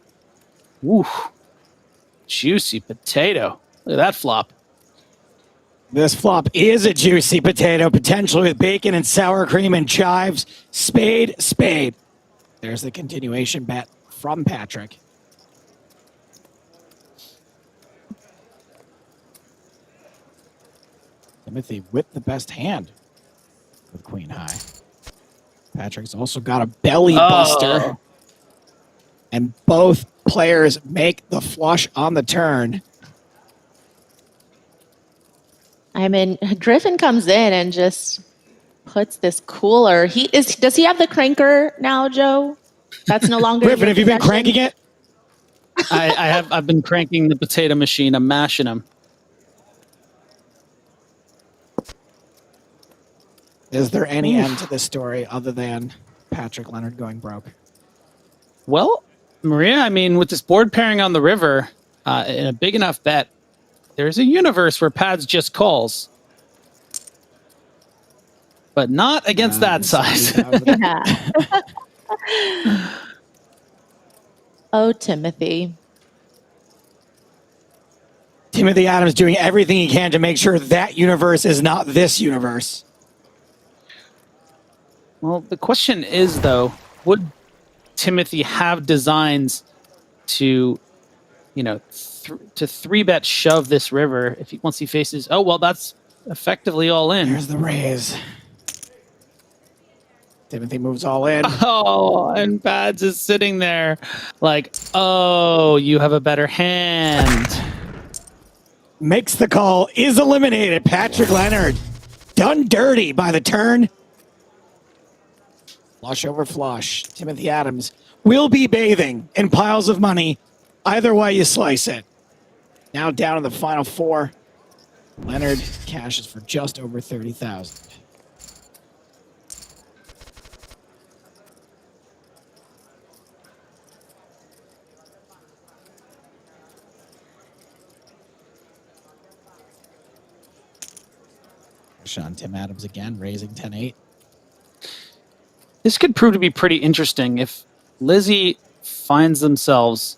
woo, juicy potato. Look at that flop. This flop is a juicy potato, potentially with bacon and sour cream and chives. Spade, spade. There's the continuation bet from Patrick. Timothy with the best hand with Queen High. Patrick's also got a belly buster. And both players make the flush on the turn. I mean, Griffin comes in and just puts this cooler. Does he have the cranker now, Joe? That's no longer. Griffin, have you been cranking it? I've been cranking the potato machine. I'm mashing them. Is there any end to this story other than Patrick Leonard going broke? Well, Maria, I mean, with this board pairing on the river, in a big enough bet, there's a universe where Pads just calls. But not against that size. Yeah. Oh, Timothy. Timothy Adams doing everything he can to make sure that universe is not this universe. Well, the question is, though, would Timothy have designs to, to 3-bet shove this river once he faces? Oh, well, that's effectively all in. There's the raise. Timothy moves all in. Oh, and Pads is sitting there like, oh, you have a better hand. Makes the call, is eliminated. Patrick Leonard done dirty by the turn. Flush over flush. Timothy Adams will be bathing in piles of money either way you slice it. Now down to the final 4. Leonard cashes for just over 30,000. On Tim Adams again, raising 10-8. This could prove to be pretty interesting if Lizzie finds themselves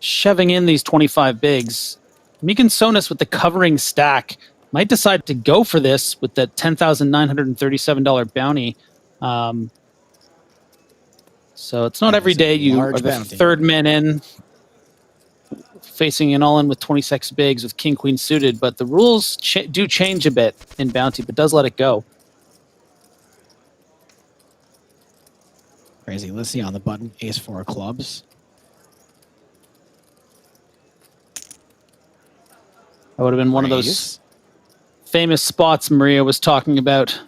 shoving in these 25 bigs. Meek and Sonus with the covering stack might decide to go for this with the $10,937 bounty. So it's not That every is a day you large are the bounty. third man in, facing an all-in with 26 bigs with king queen suited, but the rules do change a bit in bounty, but does let it go. Crazy Lissy on the button, ace four of clubs. That would have been one of those Raise. famous spots Maria was talking about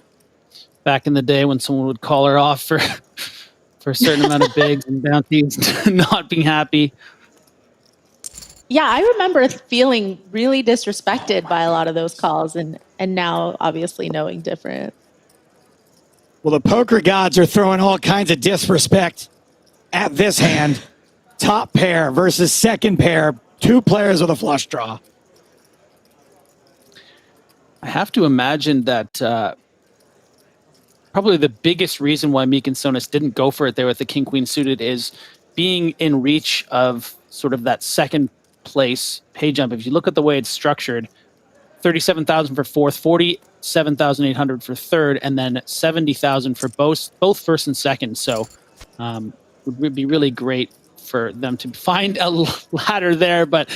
back in the day when someone would call her off for for a certain amount of bigs and bounties not being happy. Yeah, I remember feeling really disrespected by a lot of those calls, and now obviously knowing different. Well, the poker gods are throwing all kinds of disrespect at this hand. Top pair versus second pair. Two players with a flush draw. I have to imagine that probably the biggest reason why Meek and Sonis didn't go for it there with the king queen suited is being in reach of sort of that second place pay jump. If you look at the way it's structured, 37,000 for fourth, 47,800 for third, and then 70,000 for both first and second. So would be really great for them to find a ladder there, but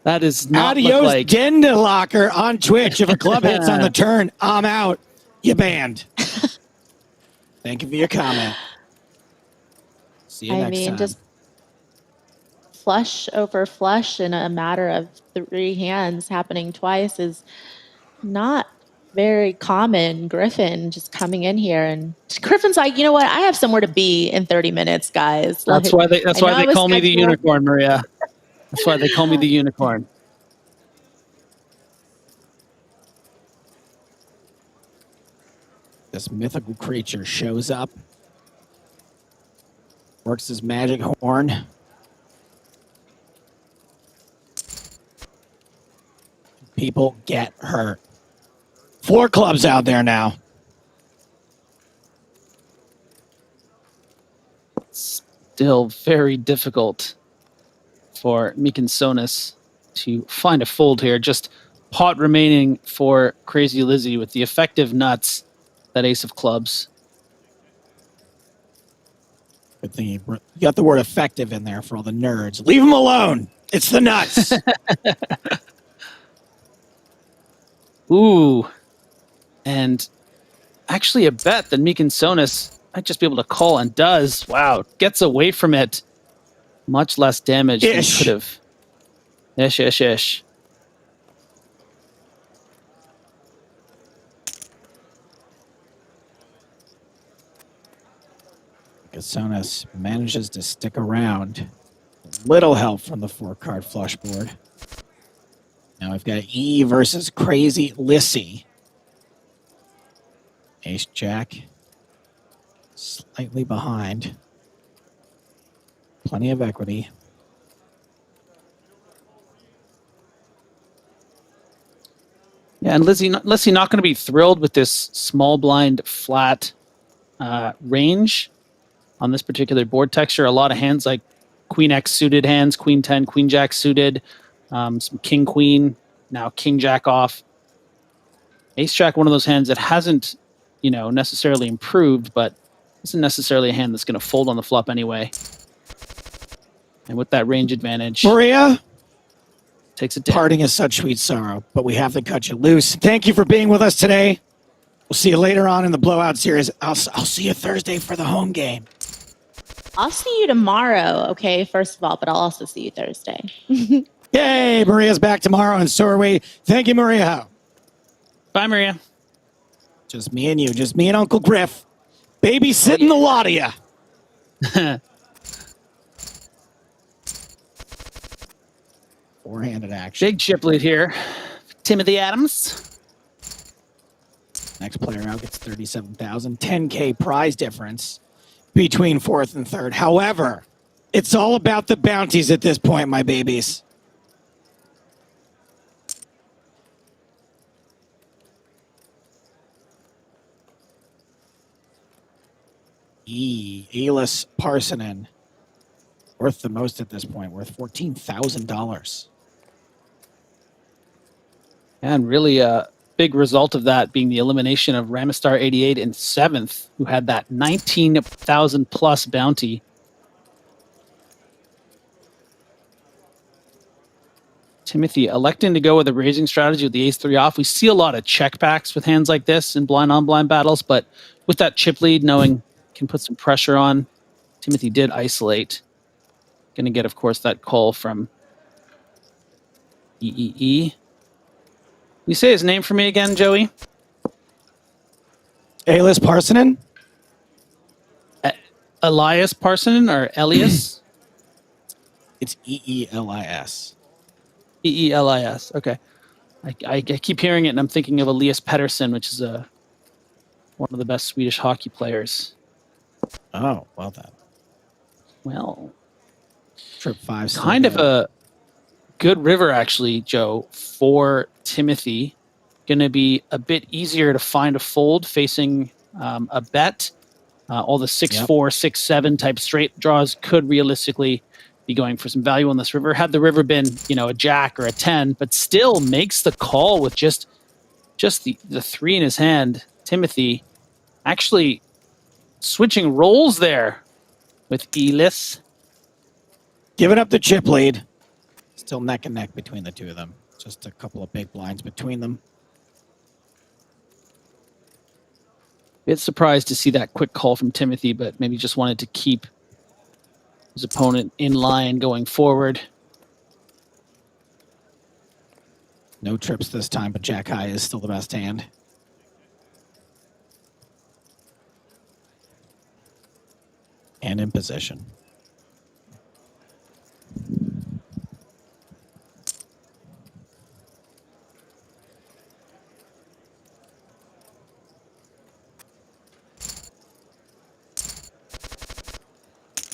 that is not Adios, like Dendalocker on Twitch. If a club hits on the turn, I'm out. You banned. Thank you for your comment. See you I next mean, time. just flush over flush in a matter of 3 hands happening twice is not very common. Griffin just coming in here, and Griffin's like, you know what? I have somewhere to be in 30 minutes, guys. That's Like, why they call me the unicorn, Maria. That's why they call me the unicorn. This mythical creature shows up, works his magic horn. People get hurt. 4 clubs out there now. Still very difficult for Meek and Sonis to find a fold here. Just pot remaining for Crazy Lizzie with the effective nuts, that ace of clubs. Good thing you got the word effective in there for all the nerds. Leave them alone. It's the nuts. Ooh. And actually a bet that Meek and Sonis might just be able to call, and does. Wow. Gets away from it. Much less damage than Ish. could have. Ish, ish, ish. Casonis manages to stick around. Little help from the 4-card flush board. Now we've got E versus Crazy Lissy. Ace Jack. Slightly behind. Plenty of equity. Yeah, and Lizzie not going to be thrilled with this small blind flat range on this particular board texture. A lot of hands like Queen X suited hands, Queen 10, Queen Jack suited, some King Queen, now King Jack off. Ace Jack, one of those hands that hasn't, necessarily improved, but isn't necessarily a hand that's going to fold on the flop anyway. And with that range advantage, Maria, takes it down. parting is such sweet sorrow, but we have to cut you loose. Thank you for being with us today. We'll see you later on in the Blowout Series. I'll see you Thursday for the home game. I'll see you tomorrow, okay, first of all, but I'll also see you Thursday. Yay, Maria's back tomorrow, and so are we. Thank you, Maria. Bye, Maria. Just me and you. Just me and Uncle Griff. Babysitting the lot of you. Four-handed action. Big chip lead here. Timothy Adams. Next player out gets 37,000. 10K prize difference between fourth and third. However, it's all about the bounties at this point, my babies. Elis Parsonen. Worth the most at this point. Worth $14,000. And really big result of that being the elimination of Ramistar 88 in 7th, who had that 19,000 plus bounty. Timothy electing to go with a raising strategy with the ace-3 off. We see a lot of checkbacks with hands like this in blind-on-blind battles, but with that chip lead, knowing can put some pressure on, Timothy did isolate. Going to get, of course, that call from EEE. You say his name for me again, Joey? Elias Parsonen? Elias Parsonen or Elias? It's EELIS. EELIS. Okay. I keep hearing it, and I'm thinking of Elias Pettersson, which is one of the best Swedish hockey players. Oh, well then. Well, Trip 5. kind of a good river, actually, Joe, for Timothy. Going to be a bit easier to find a fold facing a bet. All the 6-4, 6-7 type straight draws could realistically be going for some value on this river. Had the river been, a jack or a 10, but still makes the call with just the 3 in his hand. Timothy actually switching roles there with Elias. Giving up the chip lead. Still neck and neck between the two of them. Just a couple of big blinds between them. Bit surprised to see that quick call from Timothy, but maybe just wanted to keep his opponent in line going forward. No trips this time, but Jack High is still the best hand. And in position.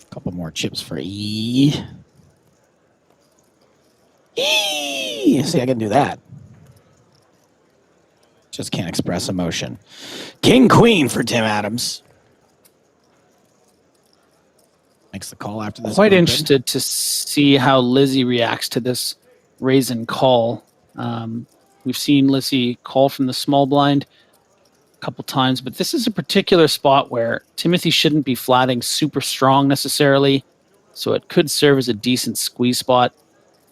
Couple more chips for E. See, I can do that. Just can't express emotion. King Queen for Tim Adams. Makes the call after this. Quite interested to see how Lizzie reacts to this raise and call. We've seen Lizzie call from the small blind a couple times, but this is a particular spot where Timothy shouldn't be flatting super strong necessarily, so it could serve as a decent squeeze spot.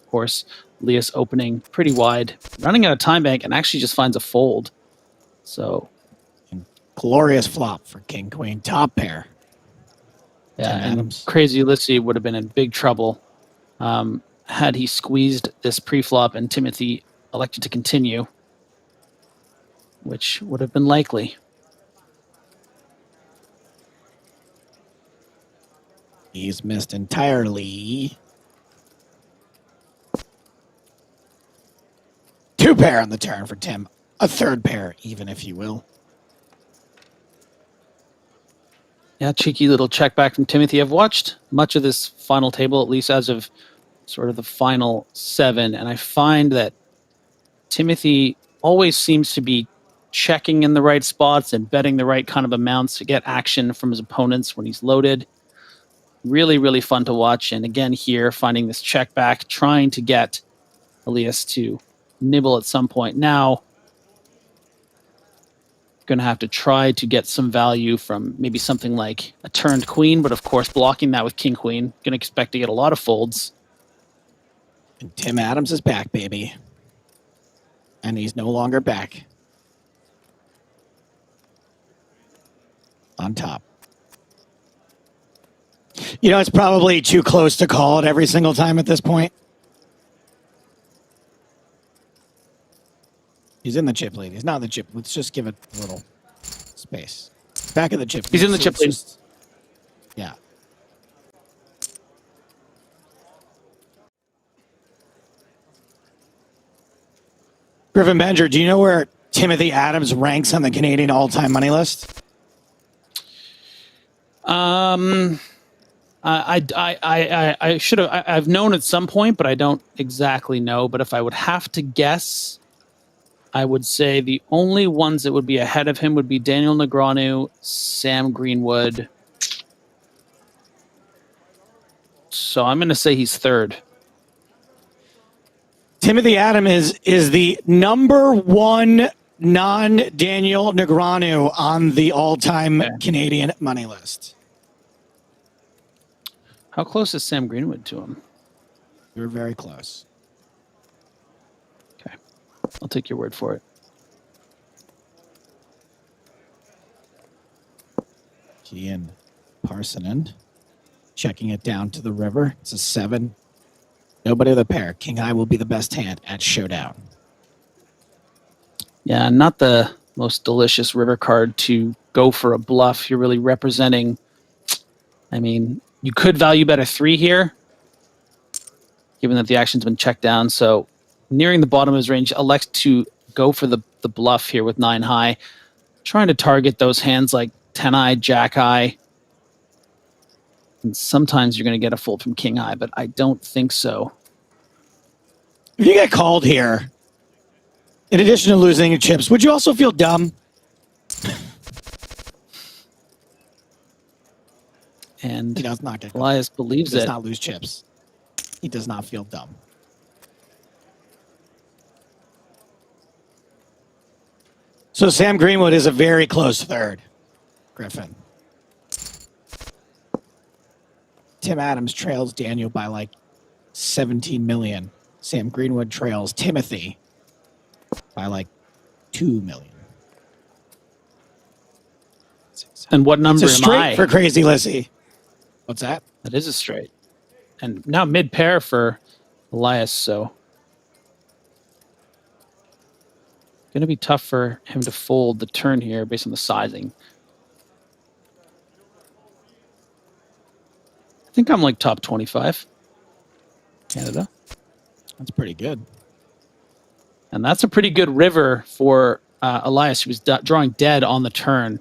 Of course, Elias opening pretty wide, running out of time bank, and actually just finds a fold. So, glorious flop for King Queen, top pair. Yeah, and Crazy Lissy would have been in big trouble had he squeezed this pre-flop and Timothy elected to continue, which would have been likely. He's missed entirely. Two pair on the turn for Tim. A third pair, even, if you will. Yeah, cheeky little check back from Timothy. I've watched much of this final table, at least as of sort of the final 7, and I find that Timothy always seems to be checking in the right spots and betting the right kind of amounts to get action from his opponents when he's loaded. Really, really fun to watch. And again here, finding this check back, trying to get Elias to nibble at some point. Now, going to have to try to get some value from maybe something like a turned queen, but of course blocking that with king queen. Going to expect to get a lot of folds. And Tim Adams is back, baby. And he's no longer back. On top. It's probably too close to call it every single time at this point. He's in the chip lead. He's not in the chip. Let's just give it a little space. Back of the chip lead. He's in the chip lead. Yeah. Griffin Benger, do you know where Timothy Adams ranks on the Canadian all-time money list? I should have. I've known at some point, but I don't exactly know. But if I would have to guess, I would say the only ones that would be ahead of him would be Daniel Negreanu, Sam Greenwood. So I'm going to say he's third. Timothy Adams is the number 1 non-Daniel Negreanu on the all-time Canadian money list. How close is Sam Greenwood to him? You're very close. Okay. I'll take your word for it. Ian Parsonen checking it down to the river. It's a 7. Nobody with a pair. King High will be the best hand at Showdown. Yeah, not the most delicious river card to go for a bluff. You're really representing, I mean, you could value bet a 3 here, given that the action's been checked down. So nearing the bottom of his range, elects to go for the bluff here with 9 high, trying to target those hands like 10 high, jack high. And sometimes you're going to get a fold from king high, but I don't think so. If you get called here, in addition to losing your chips, would you also feel dumb? And He does not get called. Elias believes He does it. not lose chips. He does not feel dumb. So Sam Greenwood is a very close third. Griffin. Tim Adams trails Daniel by like 17 million. Sam Greenwood trails Timothy by like 2 million. And what number It's a am straight I? for Crazy Lizzie. What's that? That is a straight. And now mid pair for Elias, so going to be tough for him to fold the turn here based on the sizing. I think I'm like top 25 Canada. That's pretty good. And that's a pretty good river for Elias, who was drawing dead on the turn.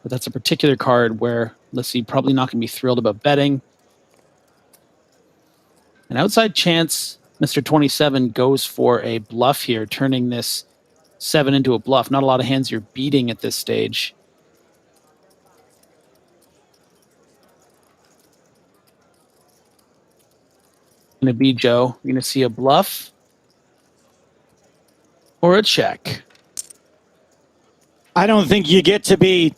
But that's a particular card where, let's see, probably not going to be thrilled about betting. An outside chance, Mr. 27 goes for a bluff here, turning this 7 into a bluff. Not a lot of hands you're beating at this stage. Going to be Joe. You're going to see a bluff or a check. I don't think you get to be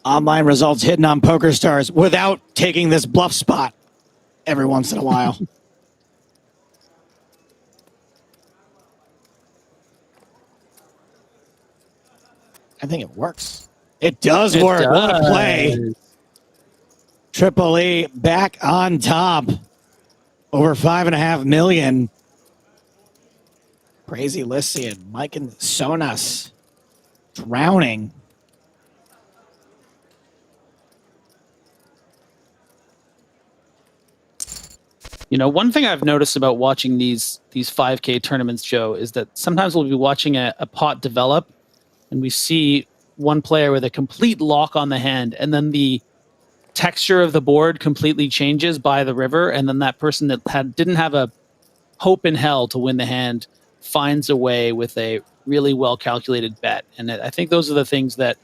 online results hidden on PokerStars without taking this bluff spot every once in a while. I think it works. It does work. It What a does. play. Triple E back on top. Over 5.5 million. Crazy Lissy and Mike and Sonas drowning. You know, one thing I've noticed about watching these 5K tournaments, Joe, is that sometimes we'll be watching a pot develop and we see one player with a complete lock on the hand, and then the texture of the board completely changes by the river, and then that person that didn't have a hope in hell to win the hand finds a way with a really well calculated bet. And I think those are the things that,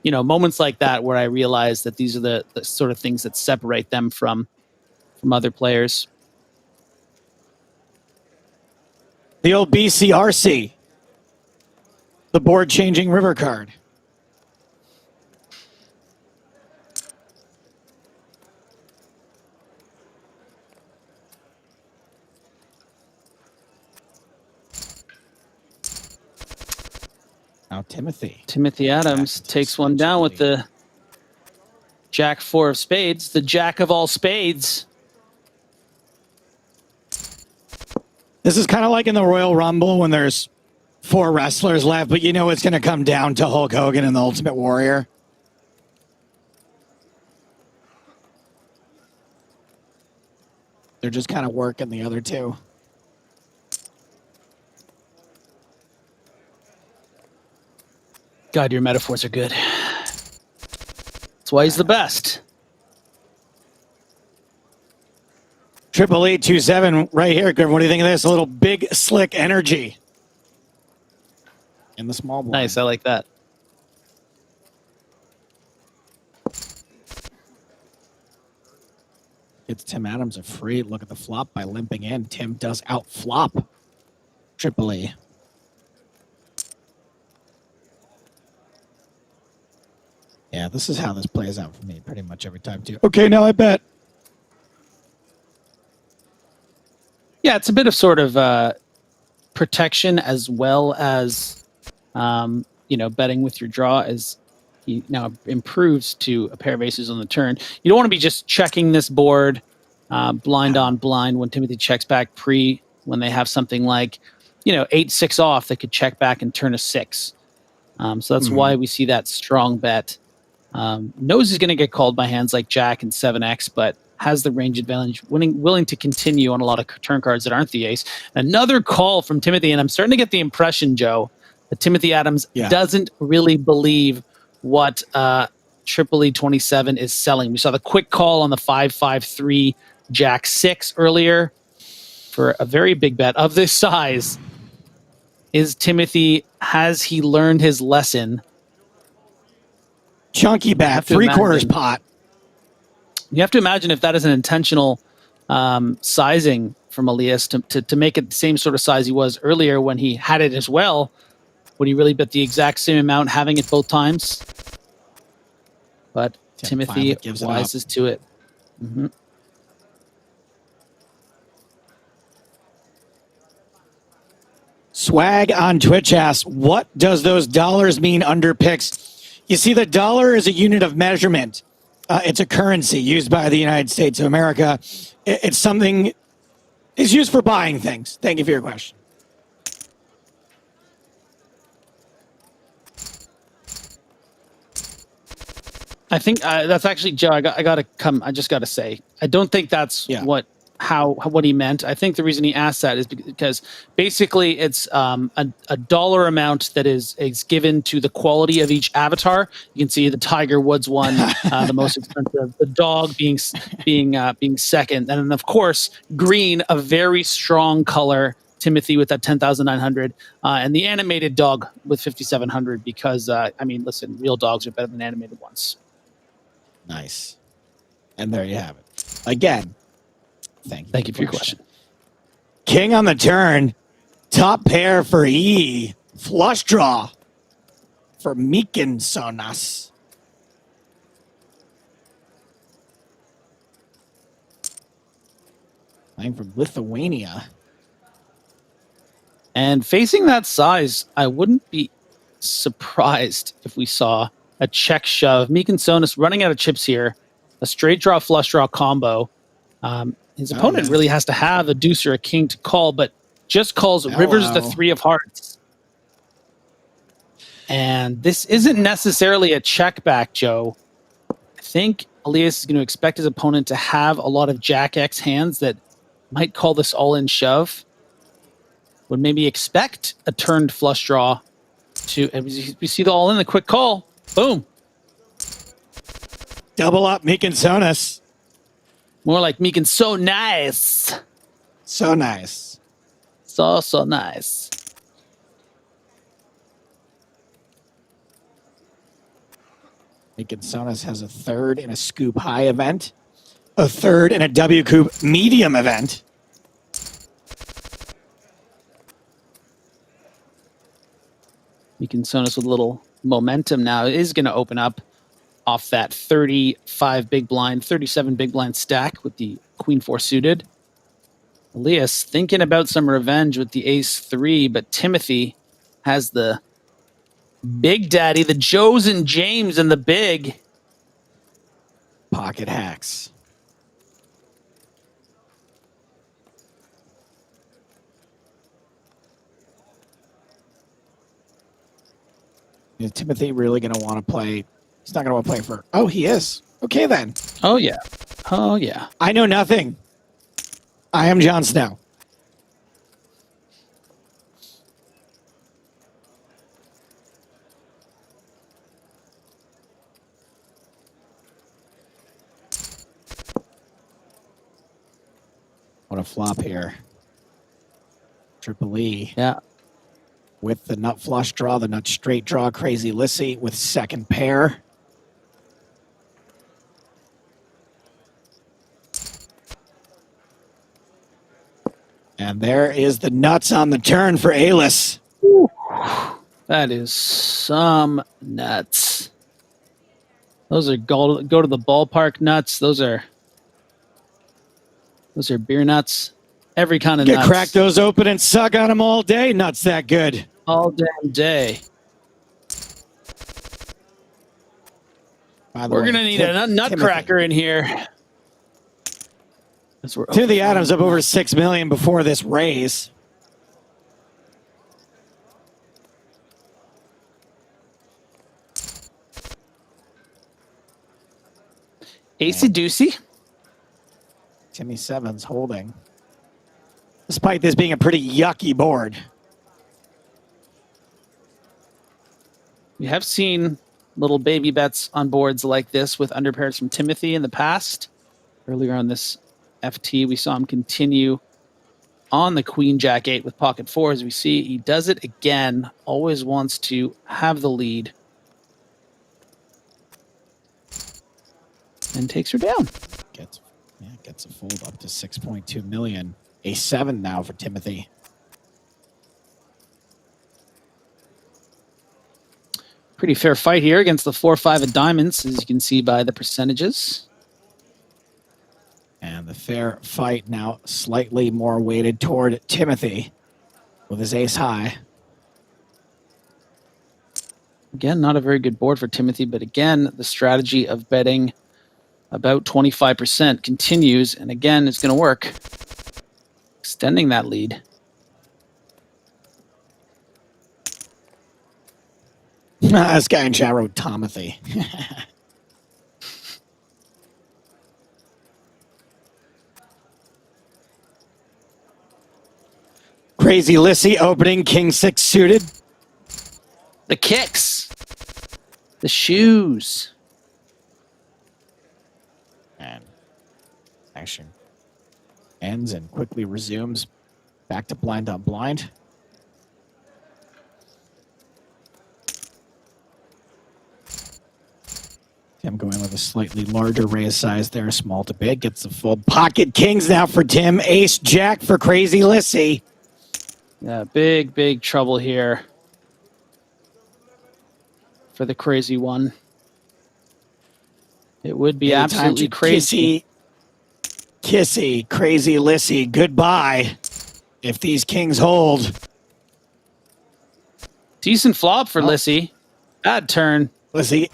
you know, moments like that where I realize that these are the sort of things that separate them from other players. The old BCRC. The board changing river card. Now Timothy Adams takes one down with the Jack 4 of spades, the Jack of all spades. This is kind of like in the Royal Rumble when there's 4 wrestlers left, but you know it's going to come down to Hulk Hogan and the Ultimate Warrior. They're just kind of working the other 2. God, your metaphors are good. That's why he's the best. Triple E 27 right here. What do you think of this? A little big, slick energy in the small blind. Nice, I like that. It's Tim Adams a free look at the flop by limping in. Tim does out flop Triple E. this is how this plays out for me pretty much every time, too. Okay, now I bet. Yeah, it's a bit of sort of protection as well as, betting with your draw as he now improves to a pair of aces on the turn. You don't want to be just checking this board blind on blind when Timothy checks back when they have something like, 8-6 off that could check back and turn a 6. So that's why we see that strong bet. Knows he's going to get called by hands like Jack and 7X, but has the range advantage, willing to continue on a lot of turn cards that aren't the ace. Another call from Timothy, and I'm starting to get the impression, Joe, that Timothy Adams doesn't really believe what Triple E 27 is selling. We saw the quick call on the 5-5-3 Jack 6 earlier for a very big bet of this size. Has he learned his lesson? Chunky bet, 3/4 pot. You have to imagine if that is an intentional sizing from Elias to make it the same sort of size he was earlier when he had it as well. Would he really bet the exact same amount having it both times? But Timothy wises to it. Swag on Twitch asks, what does those dollars mean under picks? You see, the dollar is a unit of measurement. It's a currency used by the United States of America. It's something, it's used for buying things. Thank you for your question. I think that's actually, Joe, I just got to say, I don't think that's what he meant. I think the reason he asked that is because basically it's a dollar amount that is given to the quality of each avatar. You can see the Tiger Woods one, the most expensive, the dog being second, and then of course green, a very strong color. Timothy with that 10,900, and the animated dog with 5,700. Because listen, real dogs are better than animated ones. Nice, and there you have it. Again. Thank you for your question. King on the turn. Top pair for E. Flush draw for Mykinsonas. Playing from Lithuania. And facing that size, I wouldn't be surprised if we saw a check shove. Mykinsonas running out of chips here. A straight draw, flush draw combo. His opponent really has to have a deuce or a king to call, but just calls rivers the 3 of hearts. And this isn't necessarily a check back, Joe. I think Elias is going to expect his opponent to have a lot of Jack X hands that might call this all-in shove. Would maybe expect a turned flush draw and we see the all-in, the quick call. Boom. Double up Mykinsonas. More like Meekin, so nice. So nice. So nice. Mykinsonas has a 3rd in a SCOOP High event, a 3rd in a WCOOP medium event. Mykinsonas with a little momentum now is going to open up off that 35 big blind, 37 big blind stack with the Queen 4 suited. Elias thinking about some revenge with the Ace 3, but Timothy has the Big Daddy, the Joes and James and the big. Pocket hacks. Is Timothy really going to want to play? He's not going to want to play for... Oh, he is. Okay, then. Oh, yeah. Oh, yeah. I know nothing. I am Jon Snow. What a flop here. Triple E. Yeah. With the nut flush draw, the nut straight draw, Crazy Lissy with second pair. And there is the nuts on the turn for Alis. That is some nuts. Those are go to the ballpark nuts. Those are beer nuts. Every kind of You nuts. could crack those open and suck on them all day. Nuts that good. All damn day. By the We're way, going to need a nutcracker in here. Timothy Adams up over 6 million before this raise. Acey Deucey. Timmy Sevens holding. Despite this being a pretty yucky board. We have seen little baby bets on boards like this with underpairs from Timothy in the past. Earlier on this FT, we saw him continue on the Queen Jack 8 with pocket fours. We see he does it again, always wants to have the lead. And takes her down. Gets a fold up to 6.2 million. A 7 now for Timothy. Pretty fair fight here against the 4-5 of diamonds, as you can see by the percentages. And the fair fight now slightly more weighted toward Timothy with his ace high. Again, not a very good board for Timothy, but again, the strategy of betting about 25% continues, and again, it's going to work. Extending that lead. This guy in chat wrote Tomothy. Crazy Lissy opening King 6 suited. The kicks. The shoes. And action ends and quickly resumes back to blind on blind. Tim going with a slightly larger raise size there, small to big. Gets the full pocket kings now for Tim. Ace Jack for Crazy Lissy. Yeah, big trouble here for the crazy one. It would be absolutely crazy. Kissy, Crazy Lissy, goodbye. If these kings hold. Decent flop for Lissy. Bad turn. Lissy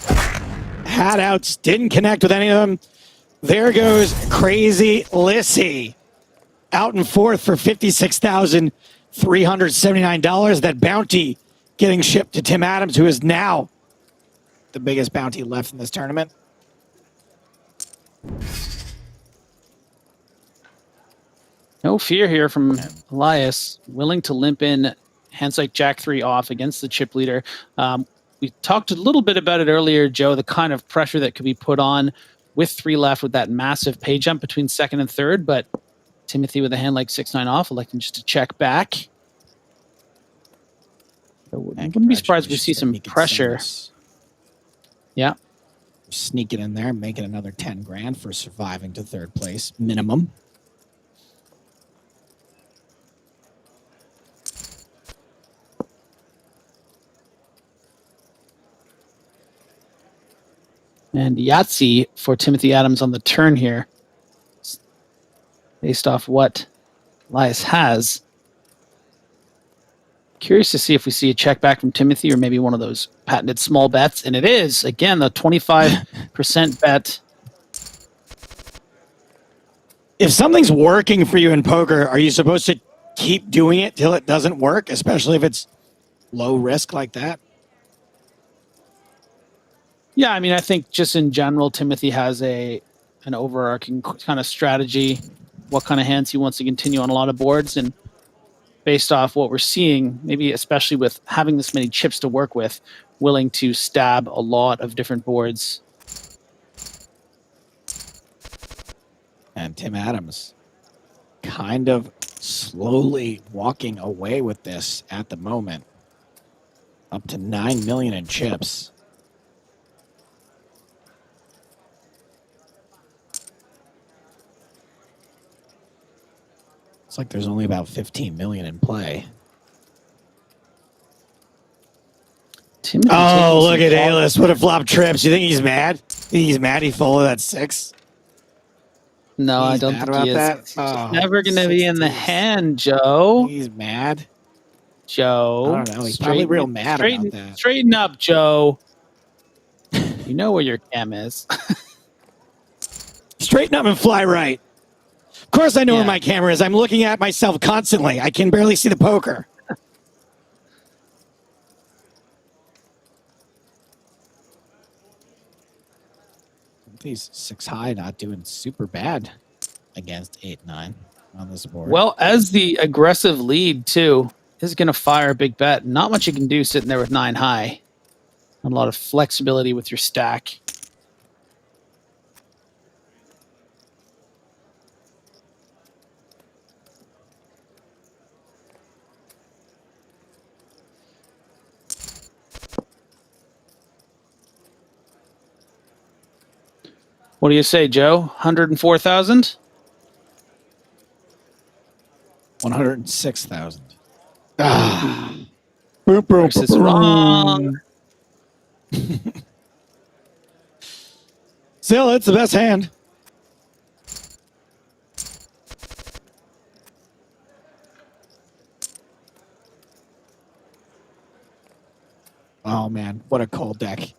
had outs, didn't connect with any of them. There goes Crazy Lissy. Out in fourth for $56,379. That bounty getting shipped to Tim Adams, who is now the biggest bounty left in this tournament. No fear here from Elias, willing to limp in hands like Jack 3 off against the chip leader. We talked a little bit about it earlier, Joe, the kind of pressure that could be put on with 3 left with that massive pay jump between second and third, but Timothy with a hand like 6-9 off, electing just to check back. I wouldn't be surprised if we see some pressure. Yeah. Sneak it in there, make it another 10 grand for surviving to third place, minimum. And Yahtzee for Timothy Adams on the turn here. Based off what Elias has. Curious to see if we see a check back from Timothy or maybe one of those patented small bets. And it is, again, the 25% bet. If something's working for you in poker, are you supposed to keep doing it till it doesn't work, especially if it's low risk like that? Yeah, I mean, I think just in general, Timothy has an overarching kind of strategy, what kind of hands he wants to continue on a lot of boards. And based off what we're seeing, maybe especially with having this many chips to work with, willing to stab a lot of different boards. And Tim Adams kind of slowly walking away with this at the moment. Up to 9 million in chips. It's like there's only about 15 million in play. Timothy Oh, taking look at some calls. A-list. What a flop trips. You think he's mad? Think he's mad he folded that 6? No, I He's don't mad think about he is. that? He's Oh, never going to be in the 60s. hand, Joe. He's mad. Joe. I don't know. He's probably real mad about that. Straighten up, Joe. You know where your cam is. Straighten up and fly right. Of course I know where Yeah. my camera is. I'm looking at myself constantly. I can barely see the poker. He's 6 high, not doing super bad against 8-9 on this board. Well, as the aggressive lead, too, is going to fire a big bet. Not much you can do sitting there with 9 high. Not a lot of flexibility with your stack. What do you say, Joe? 104,000? 106,000. Ah. Boop, boop, This is wrong. Still, it's the best hand. Oh, man. What a cold deck.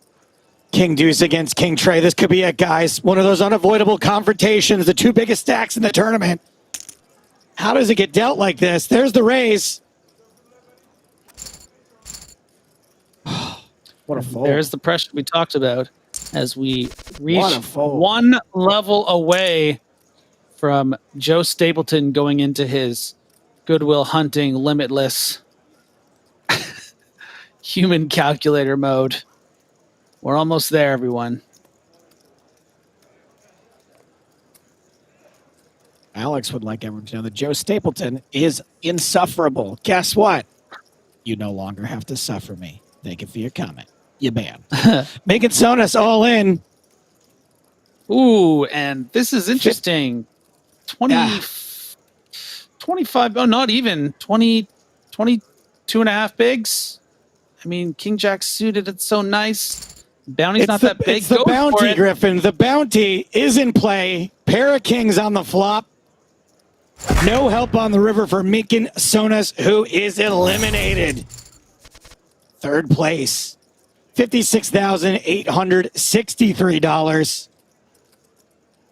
King Deuce against King Trey. This could be it, guys. One of those unavoidable confrontations. The 2 biggest stacks in the tournament. How does it get dealt like this? There's the raise. What a fold. There's the pressure we talked about as we reach What a fold. one level away from Joe Stapleton going into his Goodwill Hunting limitless human calculator mode. We're almost there, everyone. Alex would like everyone to know that Joe Stapleton is insufferable. Guess what? You no longer have to suffer me. Thank you for your comment. You banned. Making Sonas all in. Ooh, and this is interesting. 20, Yeah. 25, oh, not even. 20, 22 and a half bigs. I mean, King Jack suited, it's so nice. Bounty's not that big. It's the Go for bounty, it. Griffin. The bounty is in play. Pair of kings on the flop. No help on the river for Meekin Sonas, who is eliminated. Third place. $56,863.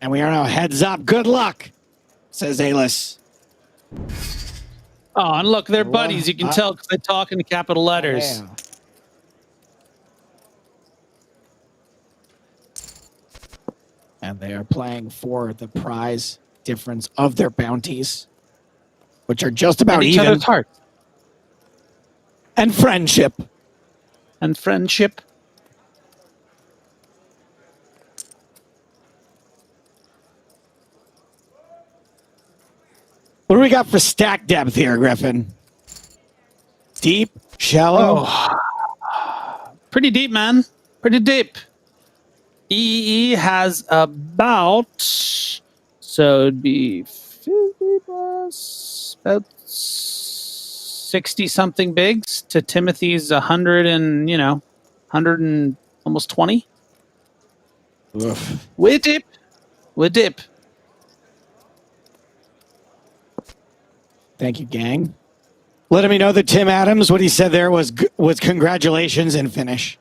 And we are now heads up. Good luck, says Alis. Oh, and look, they're buddies. You can tell because they talk in capital letters. Yeah. And they are playing for the prize difference of their bounties, which are just about And each even. other's hearts. And friendship. And friendship. What do we got for stack depth here, Griffin? Deep, shallow. Pretty deep, man. Pretty deep. EEE has about, so it'd be 50 plus, about 60 something bigs to Timothy's 100 and, 100 and almost 20. Oof. With dip. With dip. Thank you, gang. Let me know that Tim Adams, what he said there was congratulations and finish.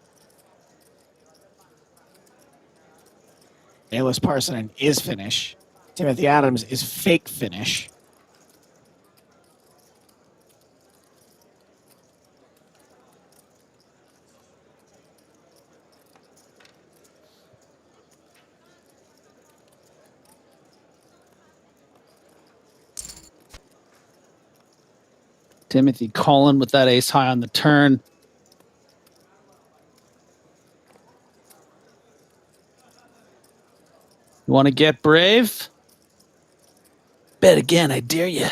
Alis Parsonen is finish. Timothy Adams is fake finish. Timothy calling with that ace high on the turn. You want to get brave? Bet again, I dare you.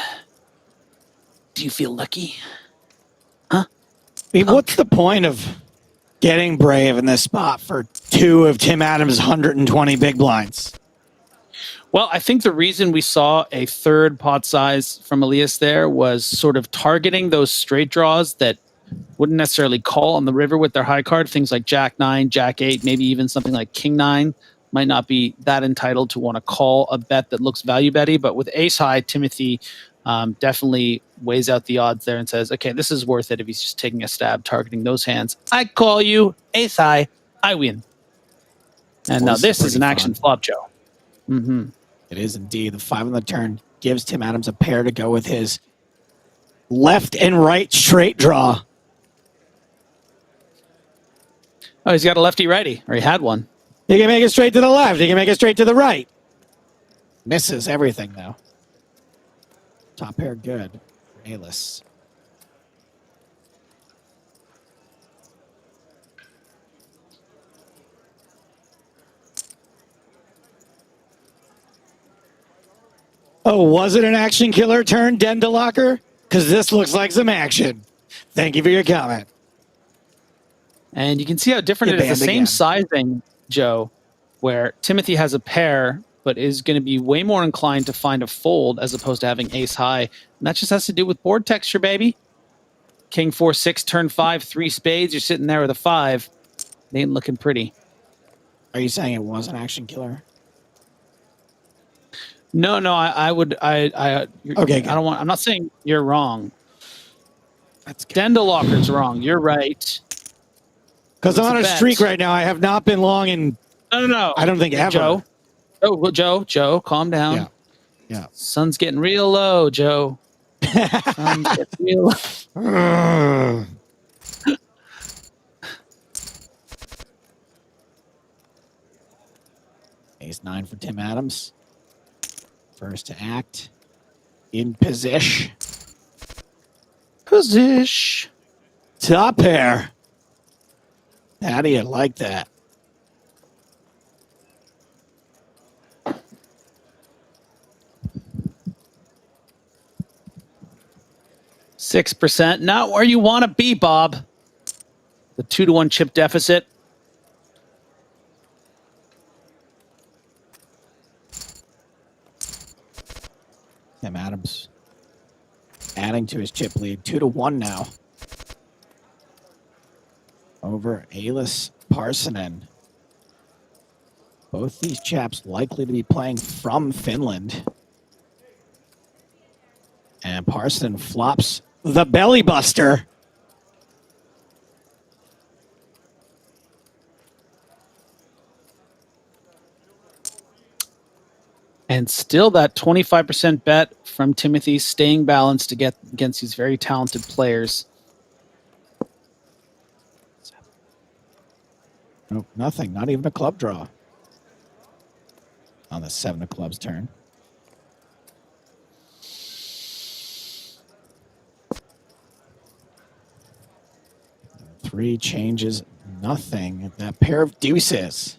Do you feel lucky? I mean, what's the point of getting brave in this spot for 2 of Tim Adams' 120 big blinds? Well, I think the reason we saw a third pot size from Elias there was sort of targeting those straight draws that wouldn't necessarily call on the river with their high card. Things like Jack 9, Jack 8, maybe even something like King 9 might not be that entitled to want to call a bet that looks value betty. But with ace high, Timothy definitely weighs out the odds there and says, okay, this is worth it if he's just taking a stab targeting those hands. I call you ace high, I win. And now this is an action flop, Joe. Mm-hmm. It is indeed. The 5 on the turn gives Tim Adams a pair to go with his left and right straight draw. Oh, he's got a lefty-righty, or he had one. He can make it straight to the left. He can make it straight to the right. Misses everything, though. Top pair good for Alis. Oh, was it an action killer turn, Dendalocker? Because this looks like some action. Thank you for your comment. And you can see how different it is. The same sizing, Joe, where Timothy has a pair, but is going to be way more inclined to find a fold as opposed to having ace high. And that just has to do with board texture, baby. King 4, 6, turn 5, 3 spades. You're sitting there with a 5. It ain't looking pretty. Are you saying it was an action killer? No, I would. Okay, good. I don't want. I'm not saying you're wrong. That's good. Dendalocker's wrong. You're right. Because I'm on a streak right now. I have not been long in. No. I don't think ever. Joe, calm down. Yeah. Sun's getting real low, Joe. Sun's getting real low. Ace 9 for Tim Adams. First to act. In position. Top pair. How do you like that? %, not where you want to be, Bob. The 2-to-1 chip deficit. Tim Adams adding to his chip lead. 2-1 now. Over Alis Parsonen. Both these chaps likely to be playing from Finland. And Parsonen flops the belly buster. And still that 25% bet from Timothy, staying balanced to get against these very talented players. Nope, nothing. Not even a club draw on the 7 of clubs turn. Three changes, nothing. That pair of deuces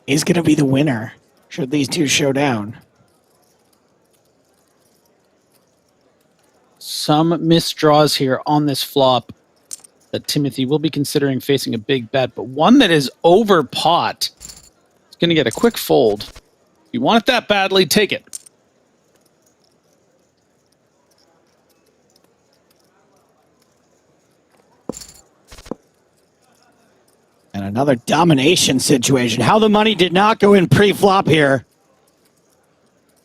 is going to be the winner should these two show down. Some misdraws here on this flop that Timothy will be considering facing a big bet, but one that is over pot. It's going to get a quick fold. If you want it that badly, take it. And another domination situation. How the money did not go in pre-flop here,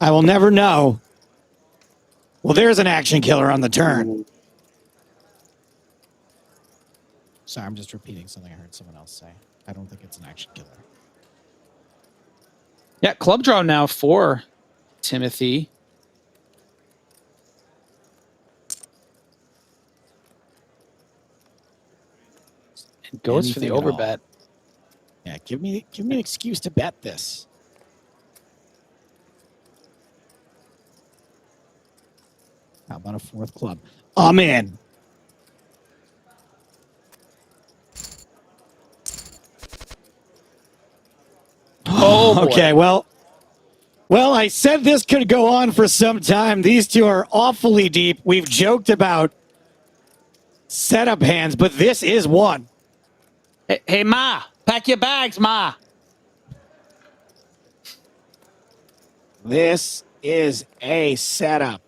I will never know. Well, there's an action killer on the turn. Sorry, I'm just repeating something I heard someone else say. I don't think it's an action killer. Yeah, club draw now for Timothy. And goes for the overbet. Yeah, give me an excuse to bet this. How about a 4th club? I'm in. Oh, okay. Well, I said this could go on for some time. These two are awfully deep. We've joked about setup hands, but this is one. Hey, Ma, pack your bags, Ma. This is a setup.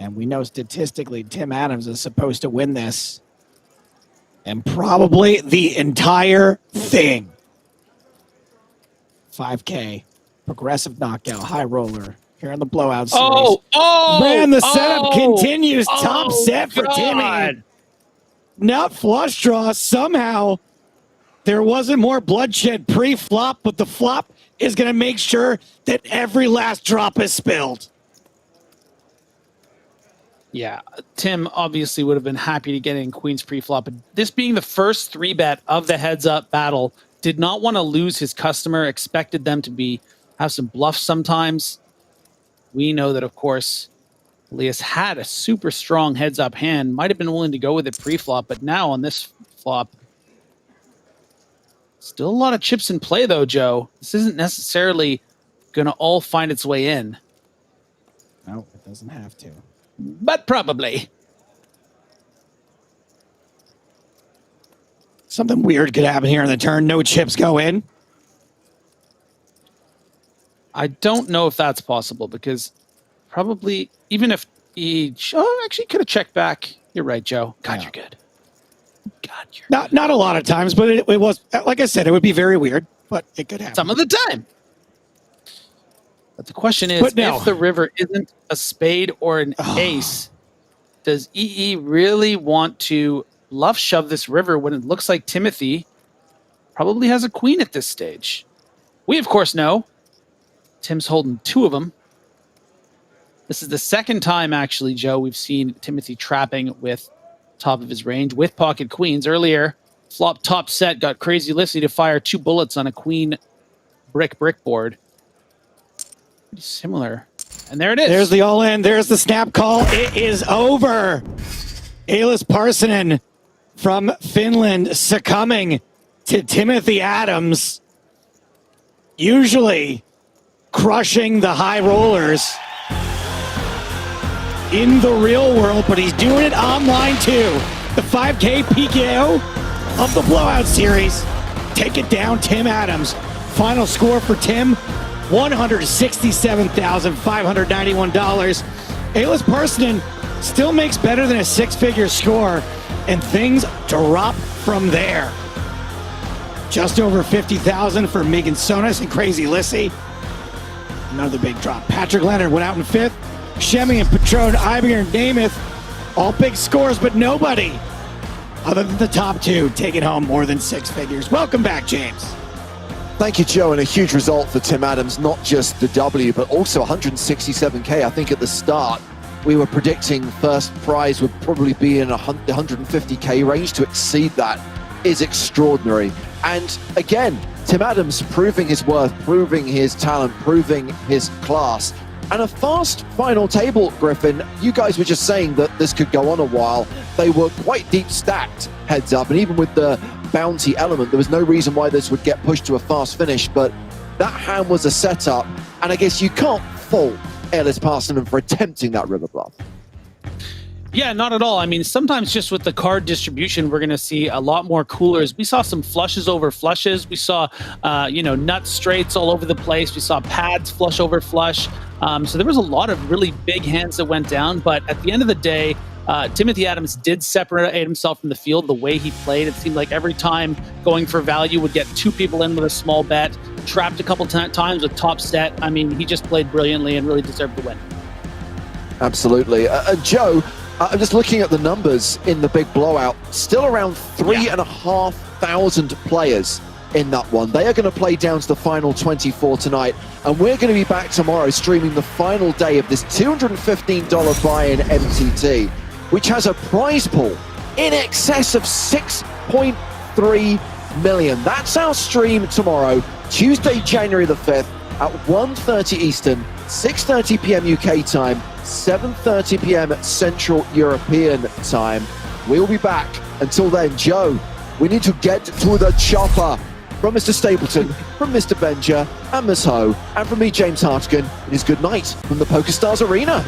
And we know statistically Tim Adams is supposed to win this. And probably the entire thing. 5K, progressive knockout, high roller here in the blowout series. Man, the setup continues. Top set for Timmy. Nut flush draw. Somehow there wasn't more bloodshed pre-flop, but the flop is going to make sure that every last drop is spilled. Yeah, Tim obviously would have been happy to get in Queen's pre-flop, but this being the first 3-bet of the heads-up battle, did not want to lose his customer, expected them to have some bluffs sometimes. We know that, of course, Elias had a super strong heads-up hand, might have been willing to go with it pre-flop, but now on this flop, still a lot of chips in play, though, Joe. This isn't necessarily going to all find its way in. No, it doesn't have to. But probably. Something weird could happen here in the turn. No chips go in. I don't know if that's possible because probably even if he actually could have checked back. You're right, Joe. God, you're good. God, you're not a lot of times, but it was, like I said, it would be very weird, but it could happen. some of the time. But the question is, if the river isn't a spade or an ace, does EE really want to bluff shove this river when it looks like Timothy probably has a queen at this stage? We, of course, know Tim's holding 2 of them. This is the second time, actually, Joe, we've seen Timothy trapping with top of his range with pocket queens. Earlier, flop top set got Crazy Lissy to fire 2 bullets on a queen brick board. Pretty similar. And there it is. There's the all-in. There's the snap call. It is over. Elias Parsonen from Finland succumbing to Timothy Adams. Usually crushing the high rollers in the real world, but he's doing it online too. The 5K PKO of the Blowout Series. Take it down, Tim Adams. Final score for Tim, $167,591. Elias Parsonen still makes better than a 6-figure score, and things drop from there. Just over 50,000 for Megan Sonis and Crazy Lissy. Another big drop. Patrick Leonard went out in 5th. Shemi and Patron, Ibinger and Namath, all big scores, but nobody other than the top 2 taking home more than 6 figures. Welcome back, James. Thank you, Joe, and a huge result for Tim Adams, not just the W, but also 167K. I think at the start, we were predicting first prize would probably be in the 150K range. To exceed that is extraordinary. And again, Tim Adams proving his worth, proving his talent, proving his class. And a fast final table, Griffin. You guys were just saying that this could go on a while. They were quite deep stacked heads up, and even with the bounty element, there was no reason why this would get pushed to a fast finish, but that hand was a setup, and I guess you can't fault Elias Parsonen for attempting that river bluff. Yeah, not at all. I mean, sometimes just with the card distribution, we're going to see a lot more coolers. We saw some flushes over flushes. We saw, nut straights all over the place. We saw pads flush over flush. So there was a lot of really big hands that went down. But at the end of the day, Timothy Adams did separate himself from the field the way he played. It seemed like every time going for value would get 2 people in with a small bet, trapped a couple times with top set. I mean, he just played brilliantly and really deserved the win. Absolutely. Joe, I'm just looking at the numbers in the big blowout. Still around 3,500 players in that one. They are going to play down to the final 24 tonight, and we're going to be back tomorrow streaming the final day of this $215 buy-in MTT, which has a prize pool in excess of 6.3 million. That's our stream tomorrow, Tuesday, January the 5th at 1:30 Eastern, 6:30 p.m. UK time, 7:30 p.m. Central European time. We'll be back. Until then, Joe, we need to get to the chopper. From Mr. Stapleton, from Mr. Benja, and Ms. Ho, and from me, James Hartigan, it is good night from the PokerStars Arena.